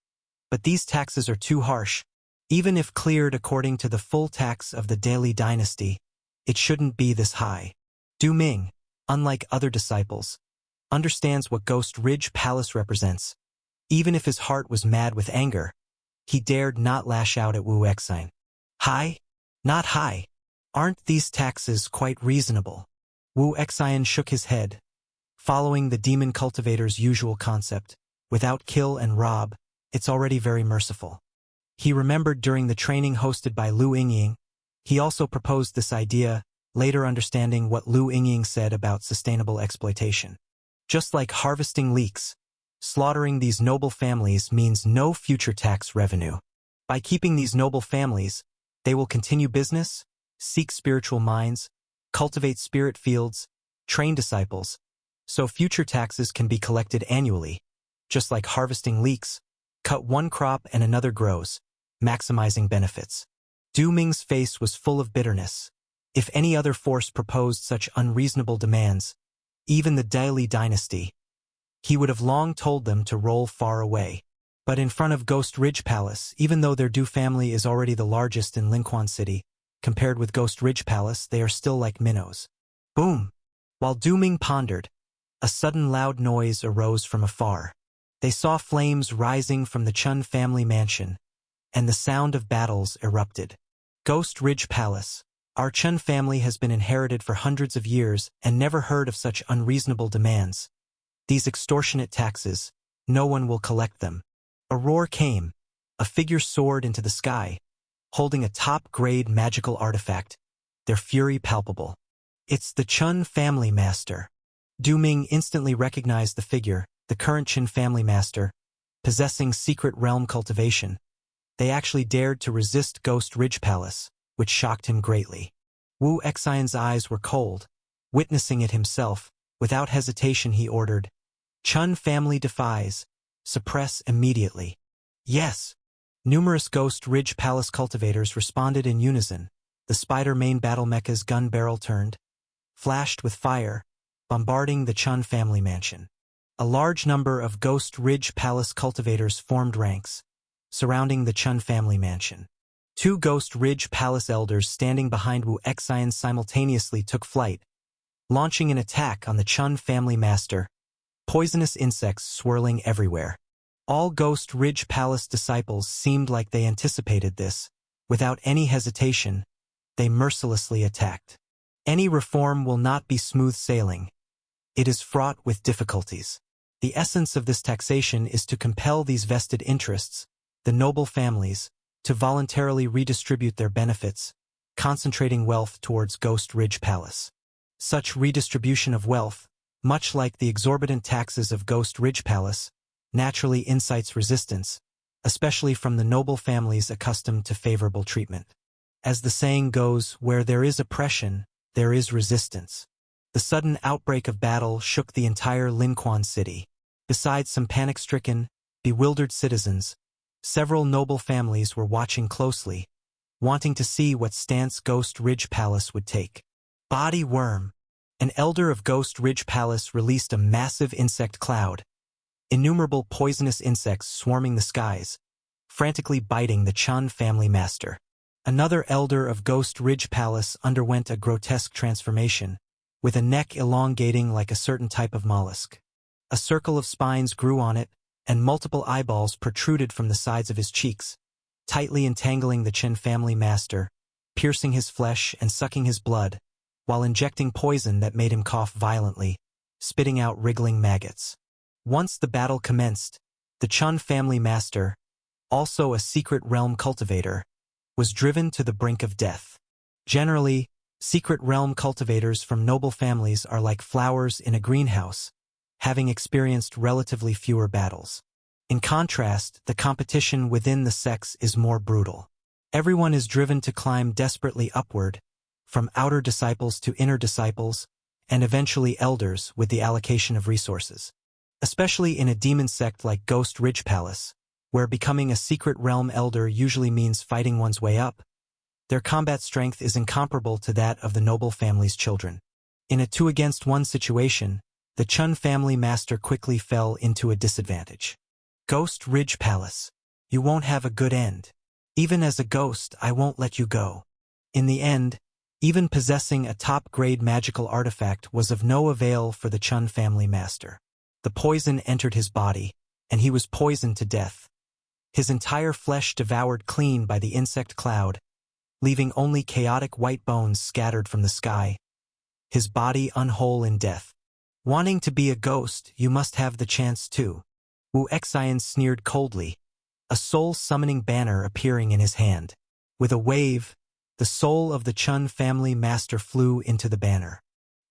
but these taxes are too harsh. Even if cleared according to the full tax of the Delhi dynasty, it shouldn't be this high." Du Ming, unlike other disciples, understands what Ghost Ridge Palace represents. Even if his heart was mad with anger, he dared not lash out at Wu Exion. "High? Not high. Aren't these taxes quite reasonable?" Wu Exion shook his head, following the demon cultivator's usual concept. Without kill and rob, it's already very merciful. He remembered during the training hosted by Lu Yingying, he also proposed this idea, later understanding what Lu Yingying said about sustainable exploitation. Just like harvesting leeks, slaughtering these noble families means no future tax revenue. By keeping these noble families, they will continue business, seek spiritual minds, cultivate spirit fields, train disciples, so future taxes can be collected annually. Just like harvesting leeks, cut one crop and another grows, maximizing benefits. Du Ming's face was full of bitterness. If any other force proposed such unreasonable demands, even the Delhi dynasty, he would have long told them to roll far away. But in front of Ghost Ridge Palace, even though their Du family is already the largest in Linquan City, compared with Ghost Ridge Palace, they are still like minnows. Boom! While Du Ming pondered, a sudden loud noise arose from afar. They saw flames rising from the Chun family mansion, and the sound of battles erupted. Ghost Ridge Palace. Our Chun family has been inherited for hundreds of years and never heard of such unreasonable demands. These extortionate taxes, no one will collect them. A roar came. A figure soared into the sky, holding a top-grade magical artifact, their fury palpable. It's the Chun family master. Du Ming instantly recognized the figure, the current Chun family master, possessing secret realm cultivation. They actually dared to resist Ghost Ridge Palace, which shocked him greatly. Wu Exion's eyes were cold. Witnessing it himself, without hesitation he ordered, "Chun family defies. Suppress immediately." Yes. Numerous Ghost Ridge Palace cultivators responded in unison. The Spider main battle mecha's gun barrel turned, flashed with fire, bombarding the Chun family mansion. A large number of Ghost Ridge Palace cultivators formed ranks, surrounding the Chun family mansion. Two Ghost Ridge Palace elders standing behind Wu Exion simultaneously took flight, launching an attack on the Chun family master, poisonous insects swirling everywhere. All Ghost Ridge Palace disciples seemed like they anticipated this. Without any hesitation, they mercilessly attacked. Any reform will not be smooth sailing. It is fraught with difficulties. The essence of this taxation is to compel these vested interests, the noble families, to voluntarily redistribute their benefits, concentrating wealth towards Ghost Ridge Palace. Such redistribution of wealth, much like the exorbitant taxes of Ghost Ridge Palace, naturally incites resistance, especially from the noble families accustomed to favorable treatment. As the saying goes, where there is oppression, there is resistance. The sudden outbreak of battle shook the entire Lin Quan city. Besides some panic-stricken, bewildered citizens, several noble families were watching closely, wanting to see what stance Ghost Ridge Palace would take. Body Worm. An elder of Ghost Ridge Palace released a massive insect cloud, innumerable poisonous insects swarming the skies, frantically biting the Chun family master. Another elder of Ghost Ridge Palace underwent a grotesque transformation, with a neck elongating like a certain type of mollusk. A circle of spines grew on it, and multiple eyeballs protruded from the sides of his cheeks, tightly entangling the Chen family master, piercing his flesh and sucking his blood, while injecting poison that made him cough violently, spitting out wriggling maggots. Once the battle commenced, the Chun family master, also a secret realm cultivator, was driven to the brink of death. Generally, secret realm cultivators from noble families are like flowers in a greenhouse, having experienced relatively fewer battles. In contrast, the competition within the sects is more brutal. Everyone is driven to climb desperately upward, from outer disciples to inner disciples, and eventually elders with the allocation of resources. Especially in a demon sect like Ghost Ridge Palace, where becoming a secret realm elder usually means fighting one's way up, their combat strength is incomparable to that of the noble family's children. In a 2-against-1 situation, the Chun family master quickly fell into a disadvantage. Ghost Ridge Palace. You won't have a good end. Even as a ghost, I won't let you go. In the end, even possessing a top-grade magical artifact was of no avail for the Chun family master. The poison entered his body, and he was poisoned to death. His entire flesh devoured clean by the insect cloud, leaving only chaotic white bones scattered from the sky, his body unwhole in death. Wanting to be a ghost, you must have the chance too. Wu Xian sneered coldly, a soul-summoning banner appearing in his hand. With a wave, the soul of the Chun family master flew into the banner.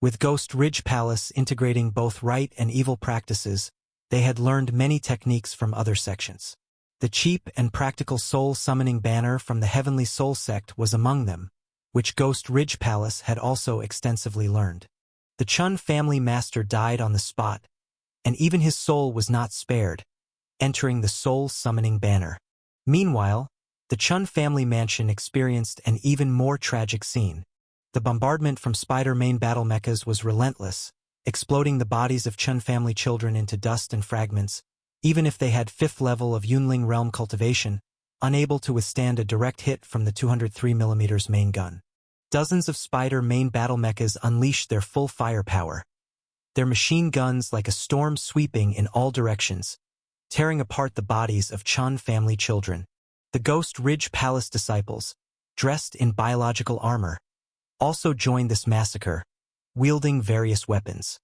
With Ghost Ridge Palace integrating both right and evil practices, they had learned many techniques from other sections. The cheap and practical soul-summoning banner from the Heavenly Soul Sect was among them, which Ghost Ridge Palace had also extensively learned. The Chun family master died on the spot, and even his soul was not spared, entering the soul-summoning banner. Meanwhile, the Chun family mansion experienced an even more tragic scene. The bombardment from Spider main battle mechas was relentless, exploding the bodies of Chun family children into dust and fragments, even if they had 5th level of Yunling realm cultivation, unable to withstand a direct hit from the 203mm main gun. Dozens of Spider main battle mechas unleashed their full firepower, their machine guns like a storm sweeping in all directions, tearing apart the bodies of Chun family children. The Ghost Ridge Palace disciples, dressed in biological armor, also joined this massacre, wielding various weapons.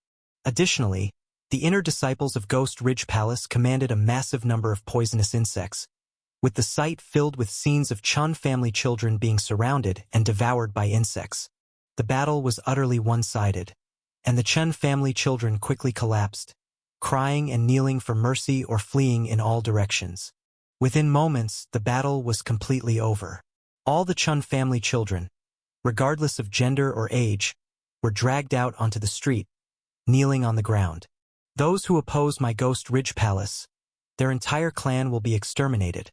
Additionally, the inner disciples of Ghost Ridge Palace commanded a massive number of poisonous insects, with the site filled with scenes of Chun family children being surrounded and devoured by insects. The battle was utterly one-sided, and the Chun family children quickly collapsed, crying and kneeling for mercy or fleeing in all directions. Within moments, the battle was completely over. All the Chun family children, regardless of gender or age, were dragged out onto the street, kneeling on the ground. Those who oppose my Ghost Ridge Palace, their entire clan will be exterminated,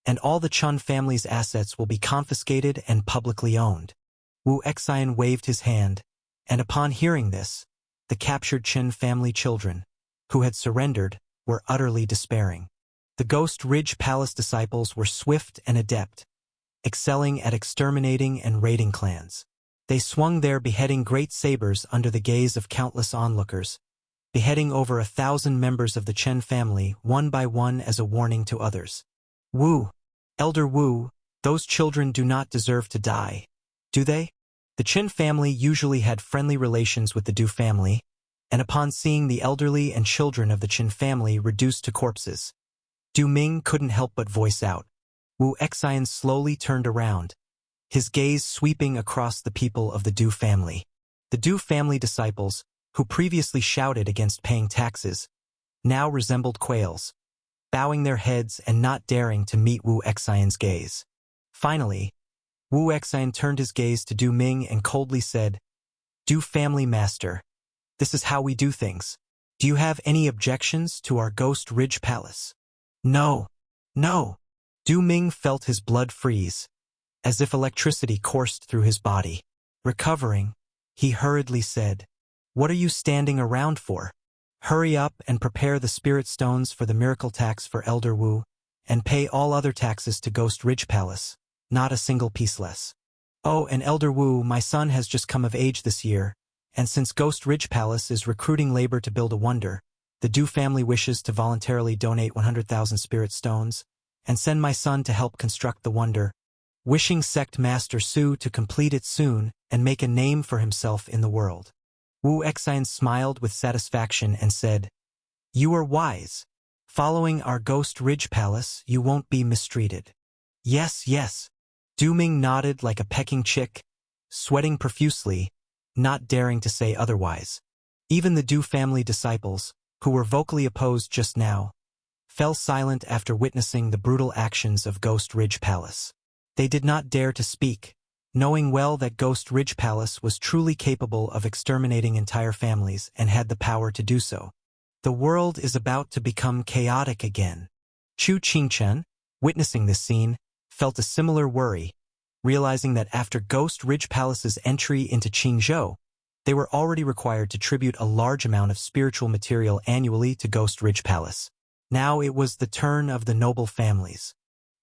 and all the Chun family's assets will be confiscated and publicly owned. Wu Xian waved his hand, and upon hearing this, the captured Chen family children, who had surrendered, were utterly despairing. The Ghost Ridge Palace disciples were swift and adept, excelling at exterminating and raiding clans. They swung their beheading great sabers under the gaze of countless onlookers, beheading over 1,000 members of the Chen family one by one as a warning to others. Wu, Elder Wu, those children do not deserve to die, do they? The The Qin family usually had friendly relations with the Du family, and upon seeing the elderly and children of the Qin family reduced to corpses, Du Ming couldn't help but voice out. Wu Exine slowly turned around, his gaze sweeping across the people of the Du family. The Du family disciples, who previously shouted against paying taxes, now resembled quails, bowing their heads and not daring to meet Wu Exine's gaze. Finally, Wu Exine turned his gaze to Du Ming and coldly said, Du family master, this is how we do things. Do you have any objections to our Ghost Ridge Palace? No, no. Du Ming felt his blood freeze, as if electricity coursed through his body. Recovering, he hurriedly said, What are you standing around for? Hurry up and prepare the spirit stones for the miracle tax for Elder Wu, and pay all other taxes to Ghost Ridge Palace, not a single piece less. Oh, and Elder Wu, my son has just come of age this year, and since Ghost Ridge Palace is recruiting labor to build a wonder, the Du family wishes to voluntarily donate 100,000 spirit stones, and send my son to help construct the wonder, wishing Sect Master Su to complete it soon and make a name for himself in the world. Wu Exine smiled with satisfaction and said, You are wise. Following our Ghost Ridge Palace, you won't be mistreated. Yes, yes. Du Ming nodded like a pecking chick, sweating profusely, not daring to say otherwise. Even the Du family disciples, who were vocally opposed just now, fell silent after witnessing the brutal actions of Ghost Ridge Palace. They did not dare to speak, knowing well that Ghost Ridge Palace was truly capable of exterminating entire families and had the power to do so. The world is about to become chaotic again. Chu Qingchen, witnessing this scene, felt a similar worry, realizing that after Ghost Ridge Palace's entry into Qingzhou, they were already required to tribute a large amount of spiritual material annually to Ghost Ridge Palace. Now it was the turn of the noble families.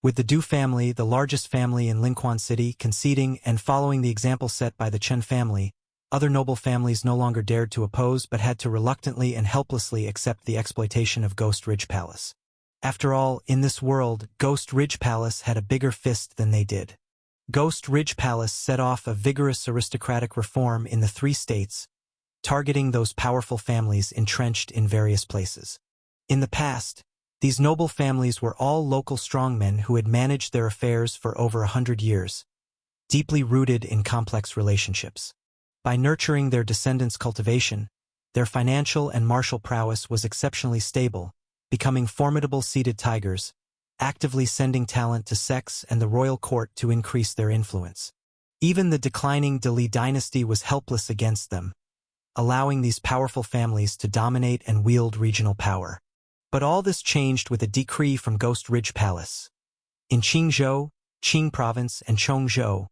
With the Du family, the largest family in Linquan City, conceding and following the example set by the Chen family, other noble families no longer dared to oppose but had to reluctantly and helplessly accept the exploitation of Ghost Ridge Palace. After all, in this world, Ghost Ridge Palace had a bigger fist than they did. Ghost Ridge Palace set off a vigorous aristocratic reform in the 3 states, targeting those powerful families entrenched in various places. In the past, these noble families were all local strongmen who had managed their affairs for over 100 years, deeply rooted in complex relationships. By nurturing their descendants' cultivation, their financial and martial prowess was exceptionally stable, becoming formidable seated tigers, actively sending talent to sects and the royal court to increase their influence. Even the declining Dali dynasty was helpless against them, allowing these powerful families to dominate and wield regional power. But all this changed with a decree from Ghost Ridge Palace. In Qingzhou, Qing Province, and Chongzhou,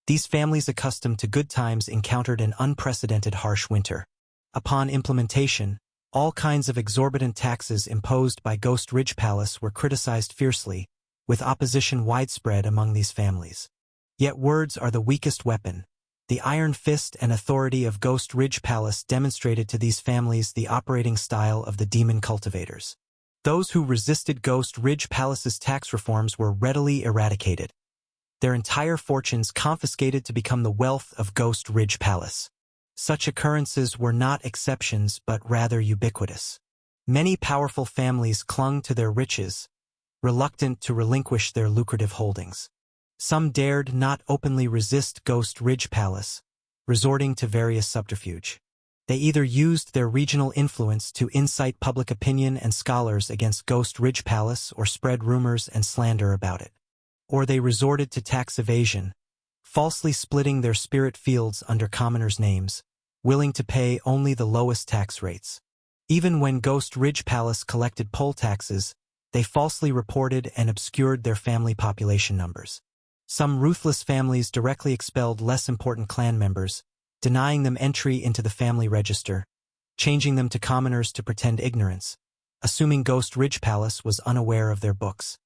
these families accustomed to good times encountered an unprecedented harsh winter. Upon implementation, all kinds of exorbitant taxes imposed by Ghost Ridge Palace were criticized fiercely, with opposition widespread among these families. Yet words are the weakest weapon. The iron fist and authority of Ghost Ridge Palace demonstrated to these families the operating style of the demon cultivators. Those who resisted Ghost Ridge Palace's tax reforms were readily eradicated, their entire fortunes confiscated to become the wealth of Ghost Ridge Palace. Such occurrences were not exceptions but rather ubiquitous. Many powerful families clung to their riches, reluctant to relinquish their lucrative holdings. Some dared not openly resist Ghost Ridge Palace, resorting to various subterfuge. They either used their regional influence to incite public opinion and scholars against Ghost Ridge Palace or spread rumors and slander about it. Or they resorted to tax evasion, falsely splitting their spirit fields under commoners' names, willing to pay only the lowest tax rates. Even when Ghost Ridge Palace collected poll taxes, they falsely reported and obscured their family population numbers. Some ruthless families directly expelled less important clan members, denying them entry into the family register, changing them to commoners to pretend ignorance, assuming Ghost Ridge Palace was unaware of their books.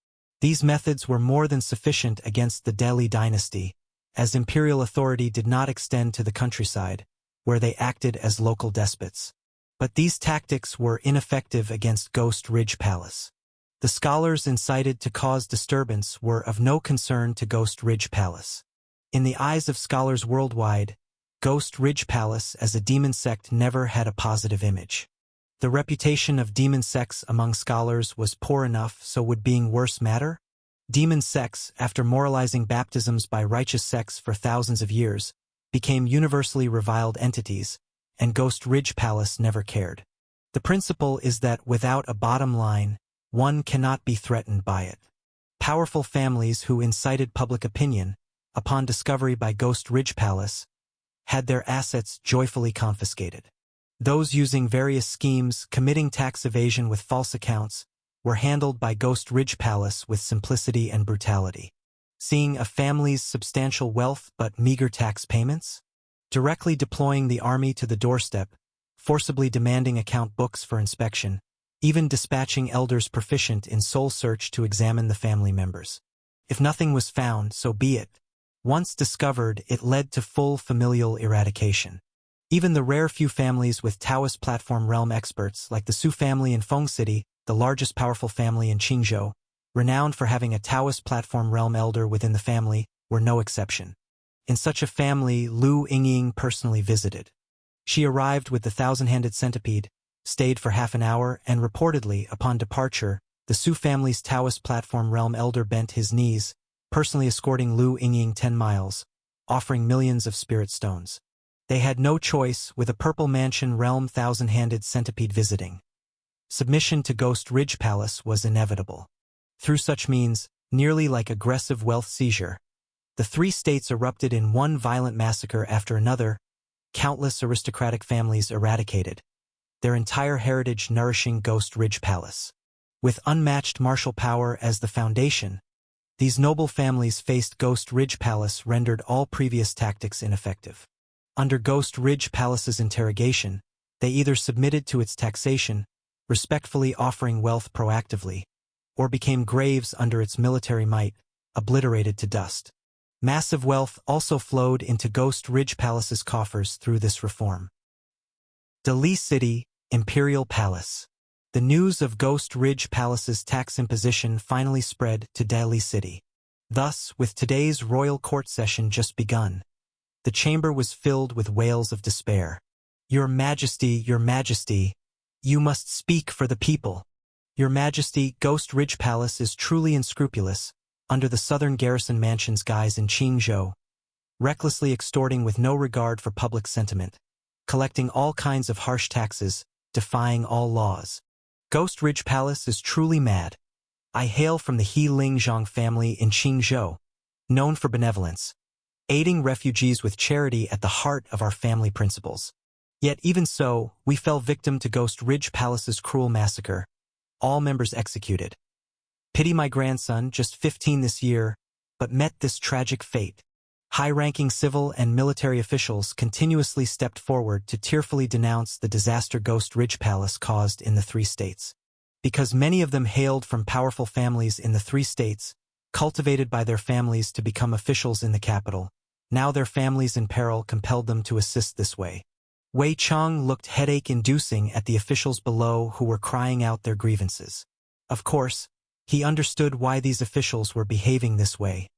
These methods were more than sufficient against the Dali dynasty, as imperial authority did not extend to the countryside, where they acted as local despots. But these tactics were ineffective against Ghost Ridge Palace. The scholars incited to cause disturbance were of no concern to Ghost Ridge Palace. In the eyes of scholars worldwide, Ghost Ridge Palace as a demon sect never had a positive image. The reputation of demon sects among scholars was poor enough, so would being worse matter? Demon sects, after moralizing baptisms by righteous sects for thousands of years, became universally reviled entities, and Ghost Ridge Palace never cared. The principle is that without a bottom line, one cannot be threatened by it. Powerful families who incited public opinion, upon discovery by Ghost Ridge Palace, had their assets joyfully confiscated. Those using various schemes, committing tax evasion with false accounts, were handled by Ghost Ridge Palace with simplicity and brutality. Seeing a family's substantial wealth but meager tax payments? Directly deploying the army to the doorstep, forcibly demanding account books for inspection, even dispatching elders proficient in soul search to examine the family members. If nothing was found, so be it. Once discovered, it led to full familial eradication. Even the rare few families with Taoist platform realm experts, like the Su family in Feng City, the largest powerful family in Qingzhou, renowned for having a Taoist platform realm elder within the family, were no exception. In such a family, Lu Yingying personally visited. She arrived with the thousand-handed centipede, stayed for half an hour, and reportedly, upon departure, the Su family's Taoist platform realm elder bent his knees, personally escorting Lu Yingying 10 miles, offering millions of spirit stones. They had no choice, with a Purple Mansion realm thousand-handed centipede visiting. Submission to Ghost Ridge Palace was inevitable. Through such means, nearly like aggressive wealth seizure, the three states erupted in one violent massacre after another, countless aristocratic families eradicated, their entire heritage nourishing Ghost Ridge Palace. With unmatched martial power as the foundation, these noble families faced Ghost Ridge Palace, rendered all previous tactics ineffective. Under Ghost Ridge Palace's interrogation, they either submitted to its taxation, respectfully offering wealth proactively, or became graves under its military might, obliterated to dust. Massive wealth also flowed into Ghost Ridge Palace's coffers through this reform. Dali City, Imperial Palace. The news of Ghost Ridge Palace's tax imposition finally spread to Dali City. Thus, with today's royal court session just begun, the chamber was filled with wails of despair. Your Majesty, you must speak for the people. Your Majesty, Ghost Ridge Palace is truly unscrupulous, under the Southern Garrison Mansion's guise in Qingzhou, recklessly extorting with no regard for public sentiment, collecting all kinds of harsh taxes, defying all laws. Ghost Ridge Palace is truly mad. I hail from the He Lingzhang family in Qingzhou, known for benevolence, aiding refugees with charity at the heart of our family principles. Yet even so, we fell victim to Ghost Ridge Palace's cruel massacre, all members executed. Pity my grandson, just 15 this year, but met this tragic fate. High-ranking civil and military officials continuously stepped forward to tearfully denounce the disaster Ghost Ridge Palace caused in the three states. Because many of them hailed from powerful families in the three states, cultivated by their families to become officials in the capital, now their families in peril compelled them to assist this way. Wei Chang looked headache-inducing at the officials below who were crying out their grievances. Of course, he understood why these officials were behaving this way.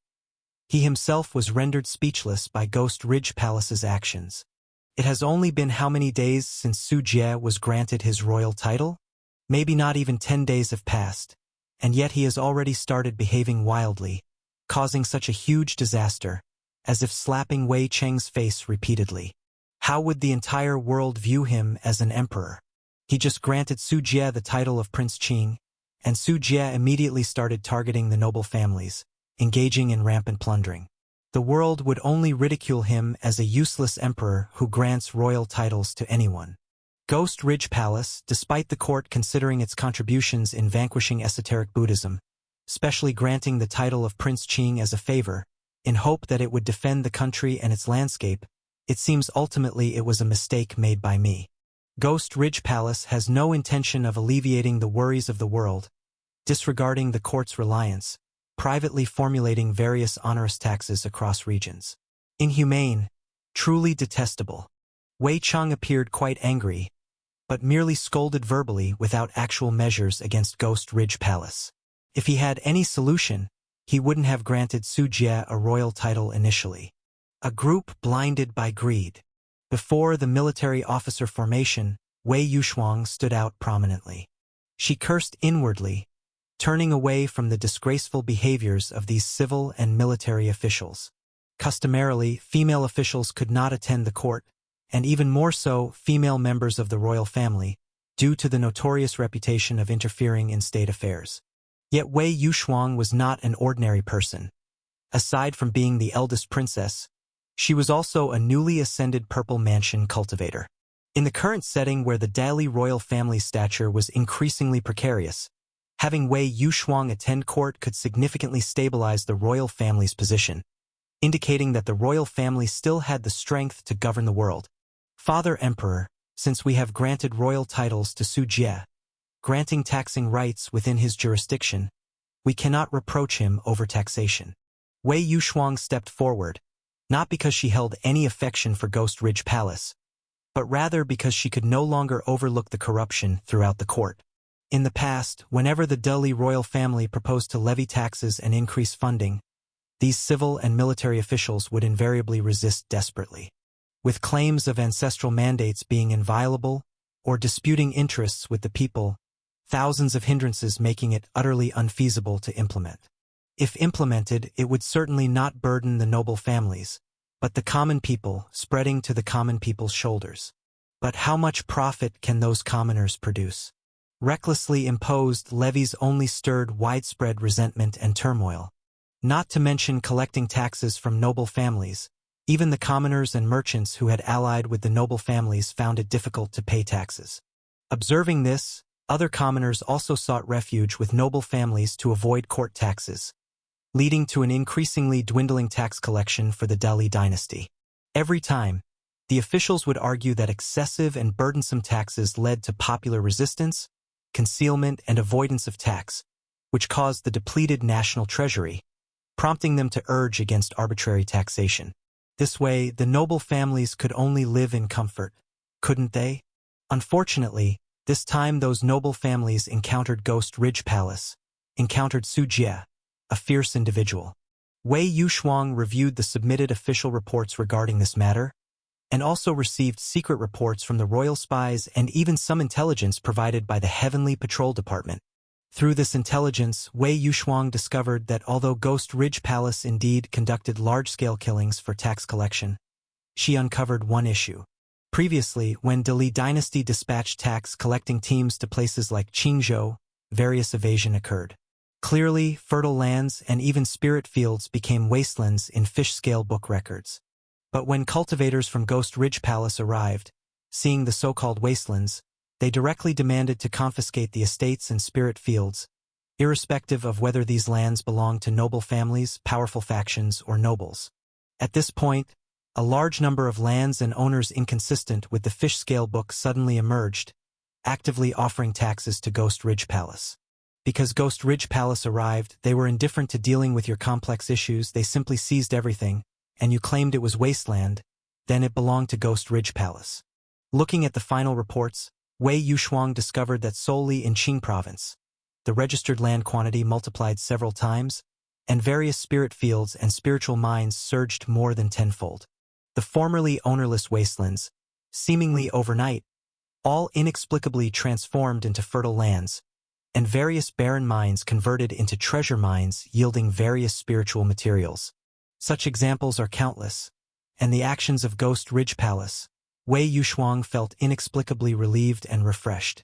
He himself was rendered speechless by Ghost Ridge Palace's actions. It has only been how many days since Su Jie was granted his royal title? Maybe not even 10 days have passed, and yet he has already started behaving wildly, causing such a huge disaster, as if slapping Wei Cheng's face repeatedly. How would the entire world view him as an emperor? He just granted Su Jie the title of Prince Qing, and Su Jie immediately started targeting the noble families, engaging in rampant plundering. The world would only ridicule him as a useless emperor who grants royal titles to anyone. Ghost Ridge Palace, despite the court considering its contributions in vanquishing esoteric Buddhism, specially granting the title of Prince Qing as a favor, in hope that it would defend the country and its landscape, it seems ultimately it was a mistake made by me. Ghost Ridge Palace has no intention of alleviating the worries of the world, disregarding the court's reliance, privately formulating various onerous taxes across regions. Inhumane, truly detestable. Wei Chang appeared quite angry, but merely scolded verbally without actual measures against Ghost Ridge Palace. If he had any solution, he wouldn't have granted Su Jie a royal title initially. A group blinded by greed. Before the military officer formation, Wei Yuxuang stood out prominently. She cursed inwardly, turning away from the disgraceful behaviors of these civil and military officials. Customarily, female officials could not attend the court, and even more so, female members of the royal family, due to the notorious reputation of interfering in state affairs. Yet Wei Yuxuang was not an ordinary person. Aside from being the eldest princess, she was also a newly ascended Purple Mansion cultivator. In the current setting where the Dali royal family's stature was increasingly precarious, having Wei Yuxuang attend court could significantly stabilize the royal family's position, indicating that the royal family still had the strength to govern the world. Father Emperor, since we have granted royal titles to Su Jie, granting taxing rights within his jurisdiction, we cannot reproach him over taxation. Wei Yuxuang stepped forward, not because she held any affection for Ghost Ridge Palace, but rather because she could no longer overlook the corruption throughout the court. In the past, whenever the Dali royal family proposed to levy taxes and increase funding, these civil and military officials would invariably resist desperately, with claims of ancestral mandates being inviolable or disputing interests with the people, thousands of hindrances making it utterly unfeasible to implement. If implemented, it would certainly not burden the noble families, but the common people, spreading to the common people's shoulders. But how much profit can those commoners produce? Recklessly imposed levies only stirred widespread resentment and turmoil. Not to mention collecting taxes from noble families, even the commoners and merchants who had allied with the noble families found it difficult to pay taxes. Observing this, other commoners also sought refuge with noble families to avoid court taxes, leading to an increasingly dwindling tax collection for the Dali dynasty. Every time, the officials would argue that excessive and burdensome taxes led to popular resistance, concealment, and avoidance of tax, which caused the depleted national treasury, prompting them to urge against arbitrary taxation. This way, the noble families could only live in comfort, couldn't they? Unfortunately, this time those noble families encountered Ghost Ridge Palace, encountered Su Jie, a fierce individual. Wei Yuxuang reviewed the submitted official reports regarding this matter, and also received secret reports from the royal spies and even some intelligence provided by the Heavenly Patrol Department. Through this intelligence, Wei Yuxuang discovered that although Ghost Ridge Palace indeed conducted large-scale killings for tax collection, she uncovered one issue. Previously, when Dali dynasty dispatched tax-collecting teams to places like Qingzhou, various evasion occurred. Clearly, fertile lands and even spirit fields became wastelands in fish-scale book records. But when cultivators from Ghost Ridge Palace arrived, seeing the so-called wastelands, they directly demanded to confiscate the estates and spirit fields, irrespective of whether these lands belonged to noble families, powerful factions, or nobles. At this point, a large number of lands and owners inconsistent with the fish-scale book suddenly emerged, actively offering taxes to Ghost Ridge Palace. Because Ghost Ridge Palace arrived, they were indifferent to dealing with your complex issues, they simply seized everything, and you claimed it was wasteland, then it belonged to Ghost Ridge Palace. Looking at the final reports, Wei Yuxuang discovered that solely in Qing province, the registered land quantity multiplied several times, and various spirit fields and spiritual mines surged more than tenfold. The formerly ownerless wastelands, seemingly overnight, all inexplicably transformed into fertile lands, and various barren mines converted into treasure mines yielding various spiritual materials. Such examples are countless, and the actions of Ghost Ridge Palace, Wei Yuxuang felt inexplicably relieved and refreshed.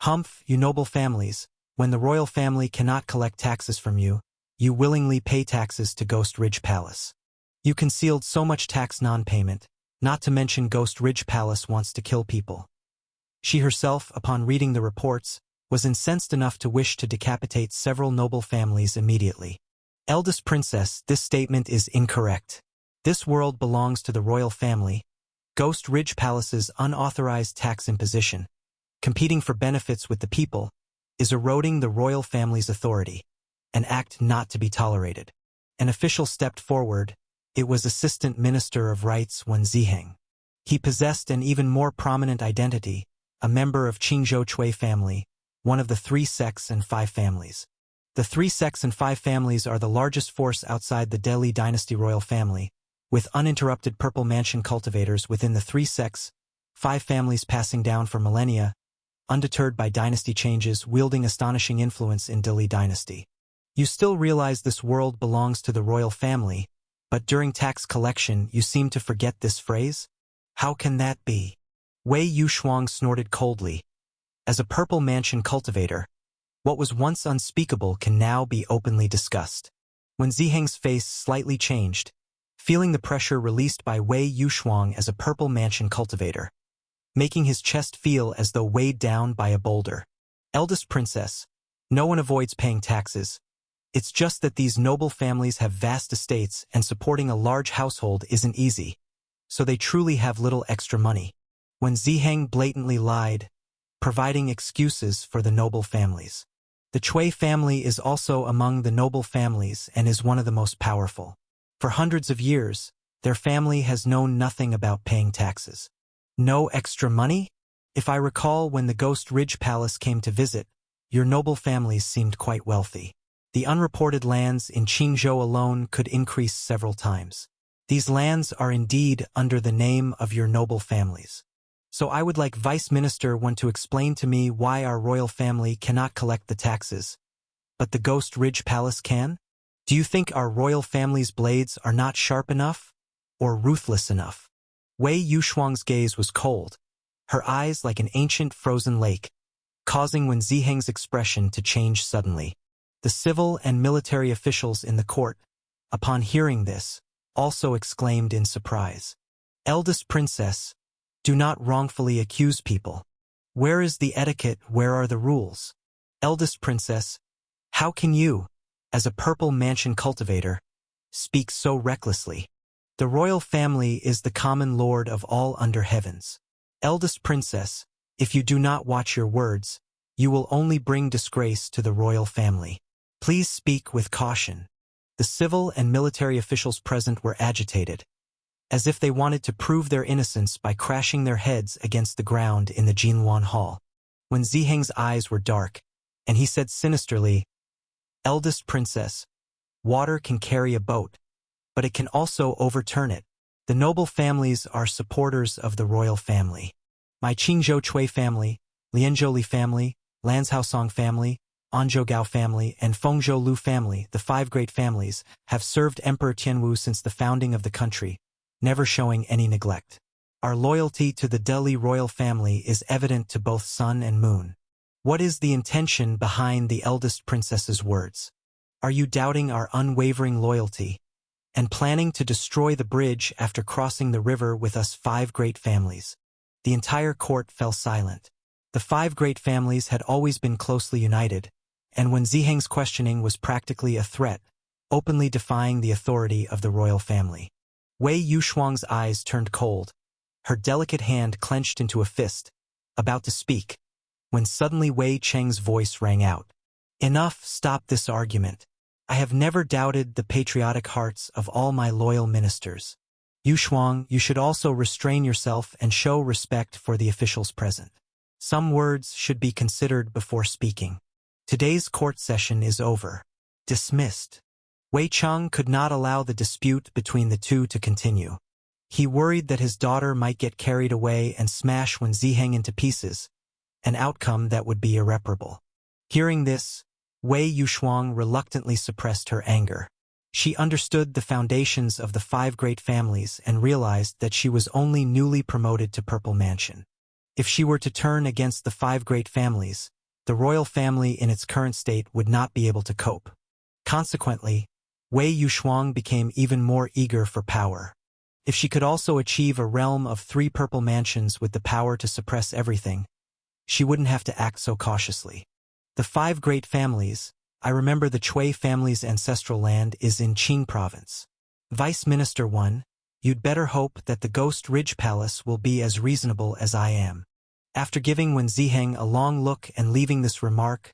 Humph, you noble families, when the royal family cannot collect taxes from you, you willingly pay taxes to Ghost Ridge Palace. You concealed so much tax non-payment, not to mention Ghost Ridge Palace wants to kill people. She herself, upon reading the reports, was incensed enough to wish to decapitate several noble families immediately. Eldest princess, this statement is incorrect. This world belongs to the royal family. Ghost Ridge Palace's unauthorized tax imposition, competing for benefits with the people, is eroding the royal family's authority, an act not to be tolerated. An official stepped forward. It was Assistant Minister of Rights Wen Ziheng. He possessed an even more prominent identity, a member of Qingzhou Chui family, one of the 3 sects and 5 families. The 3 sects and 5 families are the largest force outside the Dali dynasty royal family, with uninterrupted Purple Mansion cultivators within the 3 sects, 5 families passing down for millennia, undeterred by dynasty changes, wielding astonishing influence in Dili dynasty. You still realize this world belongs to the royal family, but during tax collection you seem to forget this phrase? How can that be? Wei Yushuang snorted coldly. As a Purple Mansion cultivator, what was once unspeakable can now be openly discussed. When Ziheng's face slightly changed, feeling the pressure released by Wei Yushuang as a Purple Mansion cultivator, making his chest feel as though weighed down by a boulder. Eldest princess, no one avoids paying taxes. It's just that these noble families have vast estates and supporting a large household isn't easy, so they truly have little extra money. When Ziheng blatantly lied, providing excuses for the noble families. The Cui family is also among the noble families and is one of the most powerful. For hundreds of years, their family has known nothing about paying taxes. No extra money? If I recall, when the Ghost Ridge Palace came to visit, your noble families seemed quite wealthy. The unreported lands in Qingzhou alone could increase several times. These lands are indeed under the name of your noble families. So I would like Vice Minister Wen to explain to me why our royal family cannot collect the taxes, but the Ghost Ridge Palace can? Do you think our royal family's blades are not sharp enough or ruthless enough? Wei Yushuang's gaze was cold, her eyes like an ancient frozen lake, causing Wen Ziheng's expression to change suddenly. The civil and military officials in the court, upon hearing this, also exclaimed in surprise. Eldest princess, do not wrongfully accuse people. Where is the etiquette? Where are the rules? Eldest princess, how can you, as a Purple Mansion cultivator, speak so recklessly? The royal family is the common lord of all under heavens. Eldest princess, if you do not watch your words, you will only bring disgrace to the royal family. Please speak with caution. The civil and military officials present were agitated, as if they wanted to prove their innocence by crashing their heads against the ground in the Jinluan Hall. When Ziheng's eyes were dark, and he said sinisterly, Eldest princess, water can carry a boat, but it can also overturn it. The noble families are supporters of the royal family. My Qingzhou Cui family, Lianzhou Li family, Lanzhaosong family, Anzhou Gao family, and Fengzhou Lu family, the 5 great families, have served Emperor Tianwu since the founding of the country, never showing any neglect. Our loyalty to the Dili royal family is evident to both sun and moon. What is the intention behind the eldest princess's words? Are you doubting our unwavering loyalty and planning to destroy the bridge after crossing the river with us 5 great families? The entire court fell silent. The 5 great families had always been closely united, and when Ziheng's questioning was practically a threat, openly defying the authority of the royal family. Wei Yushuang's eyes turned cold, her delicate hand clenched into a fist, about to speak, when suddenly Wei Cheng's voice rang out. Enough, stop this argument. I have never doubted the patriotic hearts of all my loyal ministers. Yushuang, you should also restrain yourself and show respect for the officials present. Some words should be considered before speaking. Today's court session is over. Dismissed. Wei Cheng could not allow the dispute between the two to continue. He worried that his daughter might get carried away and smash Wen Ziheng into pieces, an outcome that would be irreparable. Hearing this, Wei Yushuang reluctantly suppressed her anger. She understood the foundations of the 5 great families and realized that she was only newly promoted to Purple Mansion. If she were to turn against the 5 great families, the royal family in its current state would not be able to cope. Consequently, Wei Yushuang became even more eager for power. If she could also achieve a realm of 3 Purple Mansions with the power to suppress everything, she wouldn't have to act so cautiously. The 5 great families, I remember the Cui family's ancestral land is in Qing province. Vice Minister Wen, you'd better hope that the Ghost Ridge Palace will be as reasonable as I am. After giving Wen Ziheng a long look and leaving this remark,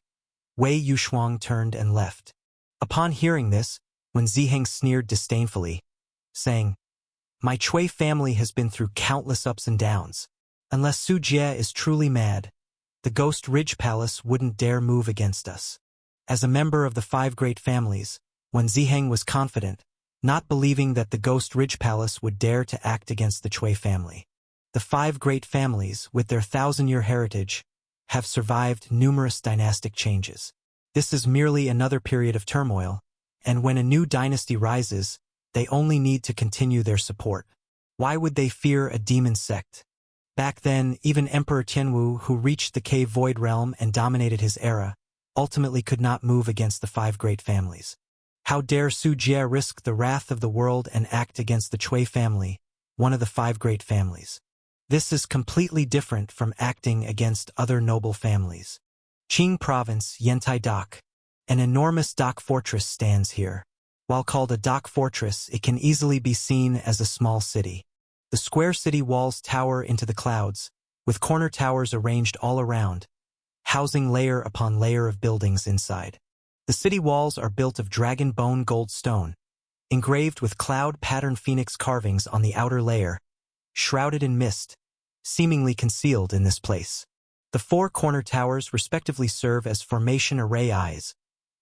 Wei Yushuang turned and left. Upon hearing this, Wen Ziheng sneered disdainfully, saying, My Cui family has been through countless ups and downs. Unless Su Jie is truly mad, the Ghost Ridge Palace wouldn't dare move against us. As a member of the 5 great families, Wen Ziheng was confident not believing that the Ghost Ridge Palace would dare to act against the Chui family. The 5 great families, with their 1,000-year heritage, have survived numerous dynastic changes. This is merely another period of turmoil, and when a new dynasty rises, they only need to continue their support. Why would they fear a demon sect? Back then, even Emperor Tianwu, who reached the Cave Void Realm and dominated his era, ultimately could not move against the 5 great families. How dare Su Jie risk the wrath of the world and act against the Chui family, one of the 5 great families? This is completely different from acting against other noble families. Qing Province, Yantai Dock. An enormous dock fortress stands here. While called a dock fortress, it can easily be seen as a small city. The square city walls tower into the clouds, with corner towers arranged all around, housing layer upon layer of buildings inside. The city walls are built of dragon bone gold stone, engraved with cloud pattern phoenix carvings on the outer layer, shrouded in mist, seemingly concealed in this place. The 4 corner towers respectively serve as formation array eyes,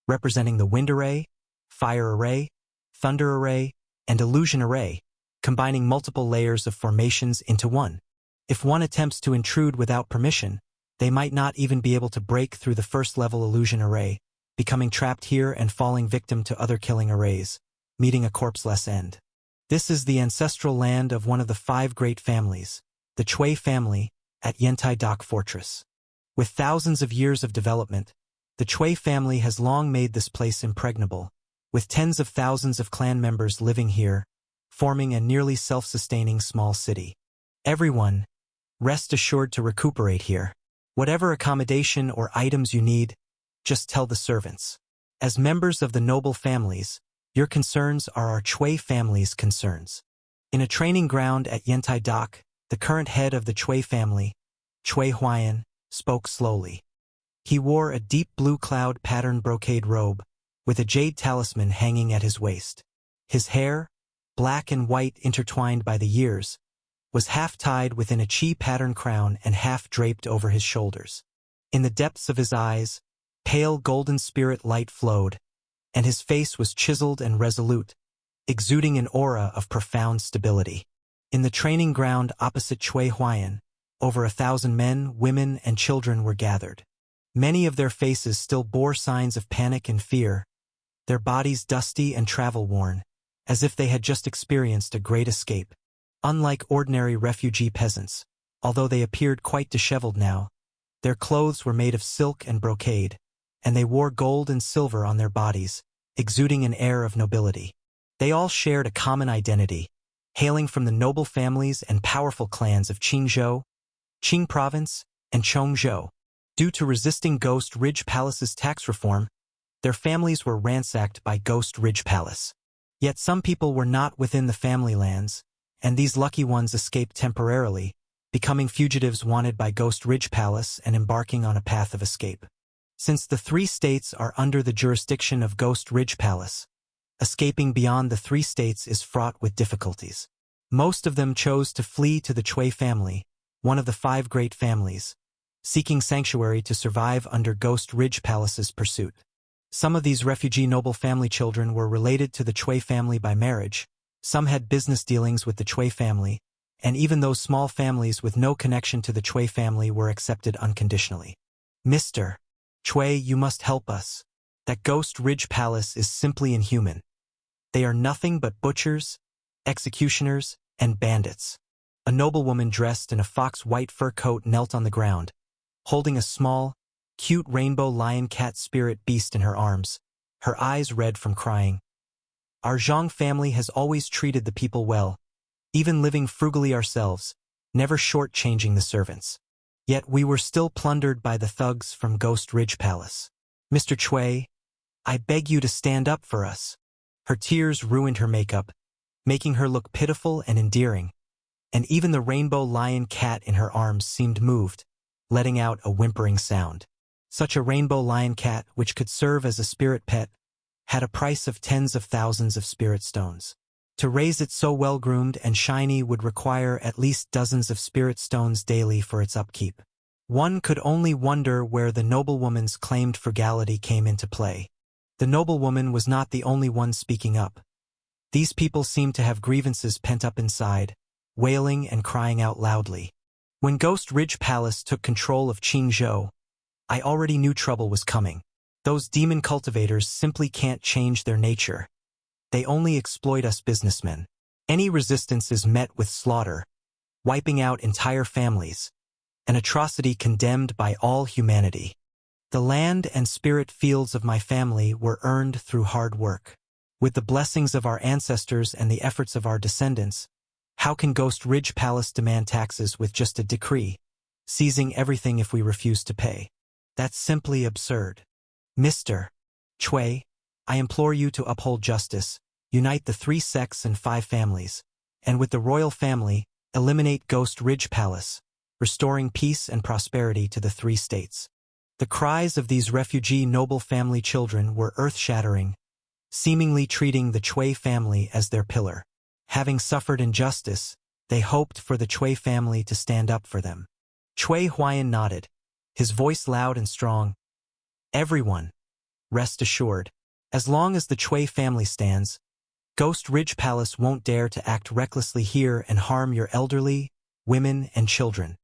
representing the wind array, fire array, thunder array, and illusion array, combining multiple layers of formations into one. If one attempts to intrude without permission, they might not even be able to break through the first-level illusion array, becoming trapped here and falling victim to other killing arrays, meeting a corpseless end. This is the ancestral land of one of the 5 great families, the Chui family, at Yantai Dock Fortress. With thousands of years of development, the Chui family has long made this place impregnable, with tens of thousands of clan members living here, forming a nearly self-sustaining small city. Everyone, rest assured to recuperate here. Whatever accommodation or items you need, just tell the servants. As members of the noble families, your concerns are our Chui family's concerns. In a training ground at Yantai Dock, the current head of the Chui family, Chui Huayan, spoke slowly. He wore a deep blue cloud pattern brocade robe, with a jade talisman hanging at his waist. His hair, black and white intertwined by the years, was half tied within a chi pattern crown and half draped over his shoulders. In the depths of his eyes, pale golden spirit light flowed, and his face was chiseled and resolute, exuding an aura of profound stability. In the training ground opposite Chui Huayan, over 1,000 men, women, and children were gathered. Many of their faces still bore signs of panic and fear, their bodies dusty and travel-worn, as if they had just experienced a great escape. Unlike ordinary refugee peasants, although they appeared quite disheveled now, their clothes were made of silk and brocade, and they wore gold and silver on their bodies, exuding an air of nobility. They all shared a common identity, hailing from the noble families and powerful clans of Qingzhou, Qing Province, and Chongzhou. Due to resisting Ghost Ridge Palace's tax reform, their families were ransacked by Ghost Ridge Palace. Yet some people were not within the family lands, and these lucky ones escaped temporarily, becoming fugitives wanted by Ghost Ridge Palace and embarking on a path of escape. Since the 3 states are under the jurisdiction of Ghost Ridge Palace, escaping beyond the 3 states is fraught with difficulties. Most of them chose to flee to the Chui family, one of the 5 great families, seeking sanctuary to survive under Ghost Ridge Palace's pursuit. Some of these refugee noble family children were related to the Chui family by marriage, some had business dealings with the Chui family, and even those small families with no connection to the Chui family were accepted unconditionally. Mr. Chui, you must help us. That Ghost Ridge Palace is simply inhuman. They are nothing but butchers, executioners, and bandits. A noblewoman dressed in a fox-white fur coat knelt on the ground, holding a small, cute rainbow lion cat spirit beast in her arms, her eyes red from crying. Our Zhang family has always treated the people well, even living frugally ourselves, never short-changing the servants. Yet we were still plundered by the thugs from Ghost Ridge Palace. Mr. Chui, I beg you to stand up for us. Her tears ruined her makeup, making her look pitiful and endearing, and even the rainbow lion cat in her arms seemed moved, letting out a whimpering sound. Such a rainbow lion cat, which could serve as a spirit pet, had a price of tens of thousands of spirit stones. To raise it so well-groomed and shiny would require at least dozens of spirit stones daily for its upkeep. One could only wonder where the noblewoman's claimed frugality came into play. The noblewoman was not the only one speaking up. These people seemed to have grievances pent up inside, wailing and crying out loudly. When Ghost Ridge Palace took control of Qingzhou, I already knew trouble was coming. Those demon cultivators simply can't change their nature. They only exploit us businessmen. Any resistance is met with slaughter, wiping out entire families, an atrocity condemned by all humanity. The land and spirit fields of my family were earned through hard work. With the blessings of our ancestors and the efforts of our descendants, how can Ghost Ridge Palace demand taxes with just a decree, seizing everything if we refuse to pay? That's simply absurd. Mr. Cui, I implore you to uphold justice, unite the 3 sects and 5 families, and with the royal family, eliminate Ghost Ridge Palace, restoring peace and prosperity to the 3 states. The cries of these refugee noble family children were earth-shattering, seemingly treating the Cui family as their pillar. Having suffered injustice, they hoped for the Cui family to stand up for them. Cui Huayan nodded, his voice loud and strong. Everyone, rest assured, as long as the Cui family stands, Ghost Ridge Palace won't dare to act recklessly here and harm your elderly, women, and children.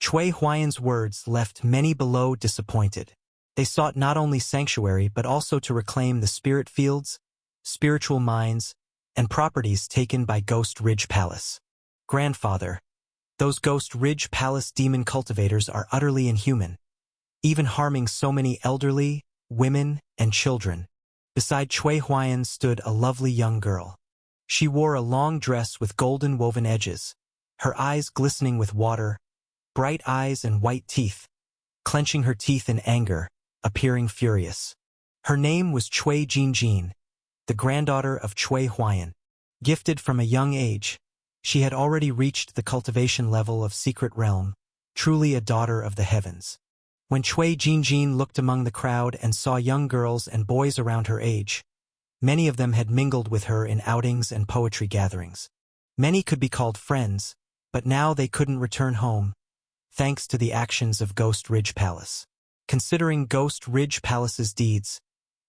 Cui Huayan's words left many below disappointed. They sought not only sanctuary but also to reclaim the spirit fields, spiritual mines, and properties taken by Ghost Ridge Palace. Grandfather, those Ghost Ridge Palace demon cultivators are utterly inhuman, even harming so many elderly, women, and children. Beside Cui Huayan stood a lovely young girl. She wore a long dress with golden woven edges, her eyes glistening with water, bright eyes and white teeth, clenching her teeth in anger, appearing furious. Her name was Cui Jingjin, the granddaughter of Cui Huayan. Gifted from a young age, she had already reached the cultivation level of Secret Realm, truly a daughter of the heavens. When Cui Jingjin looked among the crowd and saw young girls and boys around her age, many of them had mingled with her in outings and poetry gatherings. Many could be called friends, but now they couldn't return home, thanks to the actions of Ghost Ridge Palace. Considering Ghost Ridge Palace's deeds,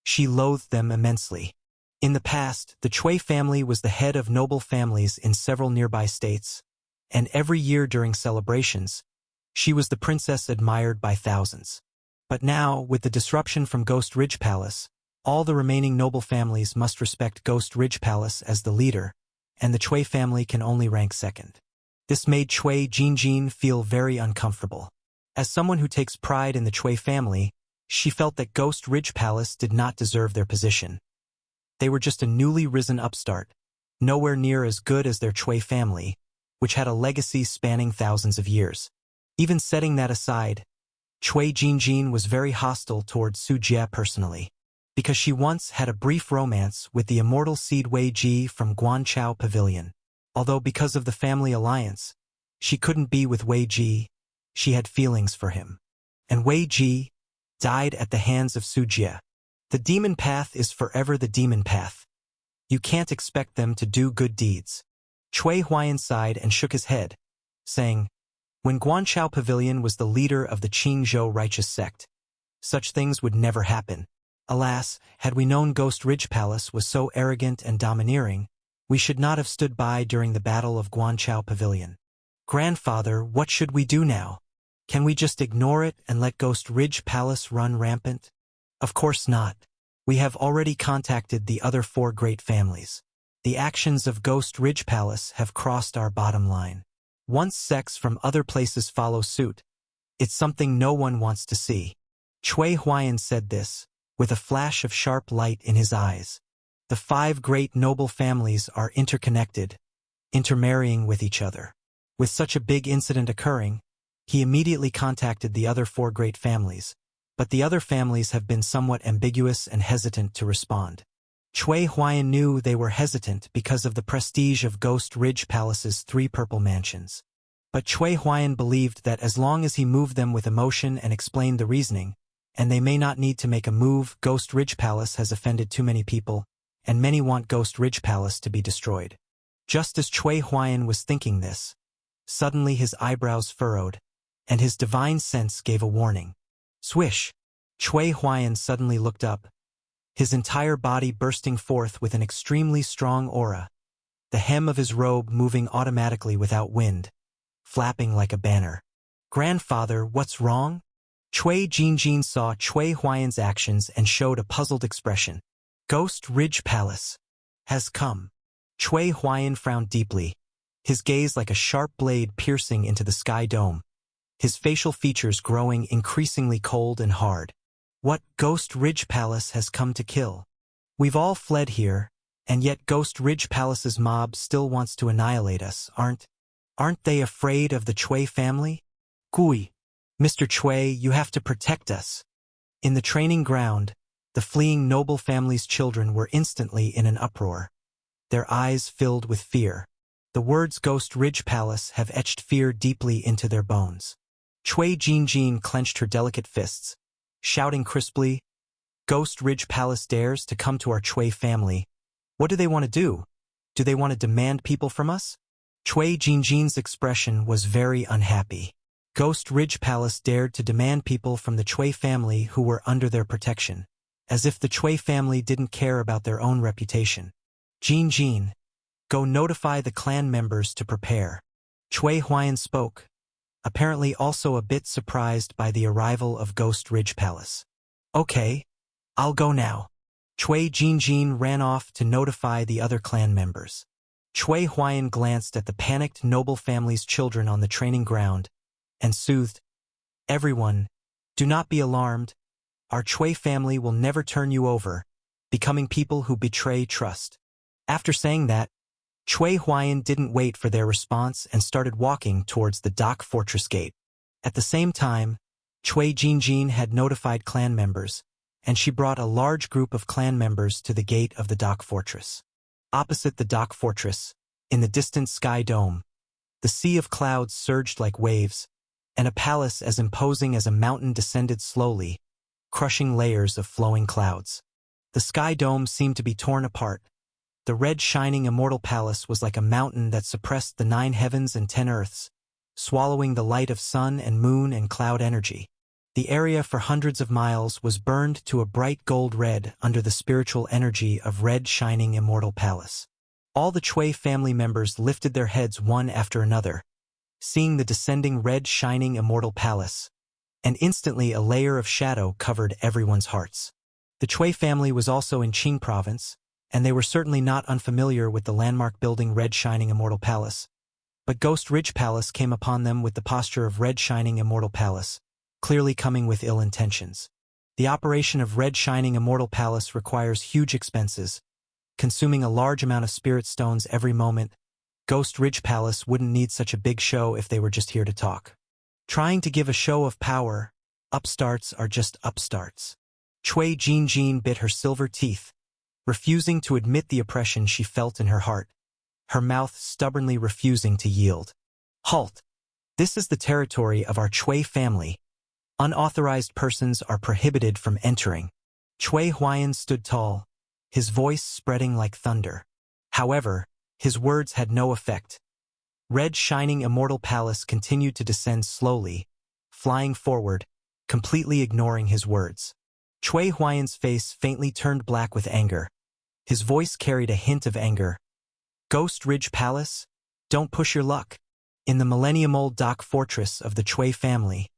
she loathed them immensely. In the past, the Cui family was the head of noble families in several nearby states, and every year during celebrations, she was the princess admired by thousands. But now, with the disruption from Ghost Ridge Palace, all the remaining noble families must respect Ghost Ridge Palace as the leader, and the Cui family can only rank second. This made Cui Jingjin feel very uncomfortable. As someone who takes pride in the Cui family, she felt that Ghost Ridge Palace did not deserve their position. They were just a newly risen upstart, nowhere near as good as their Cui family, which had a legacy spanning thousands of years. Even setting that aside, Cui Jingjin was very hostile toward Su Jie personally, because she once had a brief romance with the immortal seed Wei Ji from Guanchao Pavilion. Although because of the family alliance, she couldn't be with Wei Ji, she had feelings for him. And Wei Ji died at the hands of Su Jie. The demon path is forever the demon path. You can't expect them to do good deeds. Cui Huayan sighed and shook his head, saying, when Guanchao Pavilion was the leader of the Qingzhou righteous sect, such things would never happen. Alas, had we known Ghost Ridge Palace was so arrogant and domineering, we should not have stood by during the Battle of Guanchao Pavilion. Grandfather, what should we do now? Can we just ignore it and let Ghost Ridge Palace run rampant? Of course not. We have already contacted the other 4 great families. The actions of Ghost Ridge Palace have crossed our bottom line. Once sects from other places follow suit, it's something no one wants to see. Cui Huayan said this, with a flash of sharp light in his eyes. The 5 great noble families are interconnected, intermarrying with each other. With such a big incident occurring, he immediately contacted the other 4 great families, but the other families have been somewhat ambiguous and hesitant to respond. Cui Huayan knew they were hesitant because of the prestige of Ghost Ridge Palace's 3 purple mansions. But Cui Huayan believed that as long as he moved them with emotion and explained the reasoning, and they may not need to make a move, Ghost Ridge Palace has offended too many people, and many want Ghost Ridge Palace to be destroyed. Just as Cui Huayan was thinking this, suddenly his eyebrows furrowed, and his divine sense gave a warning. Swish! Cui Huayan suddenly looked up, his entire body bursting forth with an extremely strong aura, the hem of his robe moving automatically without wind, flapping like a banner. "Grandfather, what's wrong?" Cui Jinjin saw Cui Huayan's actions and showed a puzzled expression. "Ghost Ridge Palace has come." Cui Huayan frowned deeply, his gaze like a sharp blade piercing into the sky dome, his facial features growing increasingly cold and hard. "What Ghost Ridge Palace has come to kill? We've all fled here, and yet Ghost Ridge Palace's mob still wants to annihilate us, aren't they afraid of the Cui family?" "Gui, Mr. Cui, you have to protect us." In the training ground, the fleeing noble family's children were instantly in an uproar, their eyes filled with fear. The words Ghost Ridge Palace have etched fear deeply into their bones. Cui Jinjin clenched her delicate fists, shouting crisply, "Ghost Ridge Palace dares to come to our Cui family. What do they want to do? Do they want to demand people from us?" Cui Jinjin's expression was very unhappy. Ghost Ridge Palace dared to demand people from the Cui family who were under their protection, as if the Cui family didn't care about their own reputation. "Jinjin, go notify the clan members to prepare." Cui Huayan spoke, apparently also a bit surprised by the arrival of Ghost Ridge Palace. "Okay, I'll go now." Cui Jinjin ran off to notify the other clan members. Cui Huayan glanced at the panicked noble family's children on the training ground and soothed, "Everyone, do not be alarmed. Our Cui family will never turn you over, becoming people who betray trust." After saying that, Cui Huayan didn't wait for their response and started walking towards the Dock Fortress gate. At the same time, Cui Jinjin had notified clan members, and she brought a large group of clan members to the gate of the Dock Fortress. Opposite the Dock Fortress, in the distant sky dome, the sea of clouds surged like waves, and a palace as imposing as a mountain descended slowly, crushing layers of flowing clouds. The sky dome seemed to be torn apart. The red shining immortal palace was like a mountain that suppressed the 9 heavens and 10 earths, swallowing the light of sun and moon and cloud energy. The area for hundreds of miles was burned to a bright gold red under the spiritual energy of red shining immortal palace. All the Cui family members lifted their heads one after another, seeing the descending red shining immortal palace, and instantly a layer of shadow covered everyone's hearts. The Cui family was also in Qing province, and they were certainly not unfamiliar with the landmark building Red Shining Immortal Palace. But Ghost Ridge Palace came upon them with the posture of Red Shining Immortal Palace, clearly coming with ill intentions. The operation of Red Shining Immortal Palace requires huge expenses, consuming a large amount of spirit stones every moment. Ghost Ridge Palace wouldn't need such a big show if they were just here to talk. Trying to give a show of power, upstarts are just upstarts. Cui Jinjin bit her silver teeth, refusing to admit the oppression she felt in her heart, her mouth stubbornly refusing to yield. "Halt! This is the territory of our Cui family. Unauthorized persons are prohibited from entering." Cui Huayan stood tall, his voice spreading like thunder. However, his words had no effect. Red Shining Immortal Palace continued to descend slowly, flying forward, completely ignoring his words. Cui Huayan's face faintly turned black with anger. His voice carried a hint of anger. "Ghost Ridge Palace? Don't push your luck." In the millennium-old Dock Fortress of the Cui family,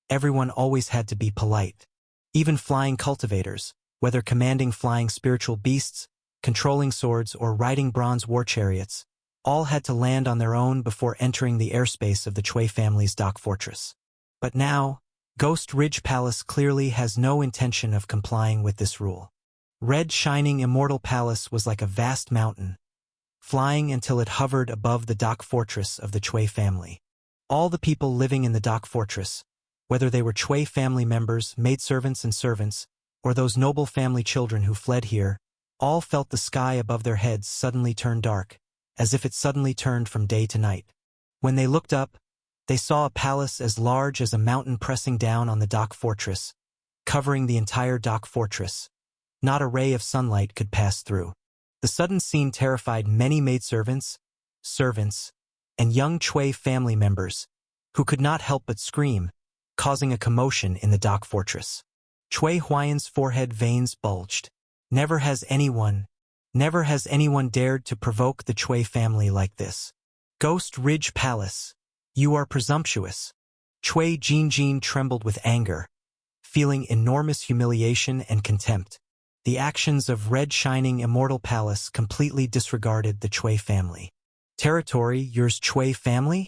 everyone always had to be polite. Even flying cultivators, whether commanding flying spiritual beasts, controlling swords, or riding bronze war chariots, all had to land on their own before entering the airspace of the Cui family's Dock Fortress. But now, Ghost Ridge Palace clearly has no intention of complying with this rule. Red Shining Immortal Palace was like a vast mountain, flying until it hovered above the Dock Fortress of the Cui family. All the people living in the Dock Fortress, whether they were Cui family members, maidservants and servants, or those noble family children who fled here, all felt the sky above their heads suddenly turn dark, as if it suddenly turned from day to night. When they looked up, they saw a palace as large as a mountain pressing down on the Dock Fortress, covering the entire Dock Fortress. Not a ray of sunlight could pass through. The sudden scene terrified many maidservants, servants, and young Cui family members, who could not help but scream, causing a commotion in the Dock Fortress. Cui Huayan's forehead veins bulged. Never has anyone, never has anyone dared to provoke the Chui family like this. Ghost Ridge Palace. You are presumptuous. Chui Jinjin trembled with anger, feeling enormous humiliation and contempt. The actions of Red Shining Immortal Palace completely disregarded the Chui family. Territory, yours Chui family?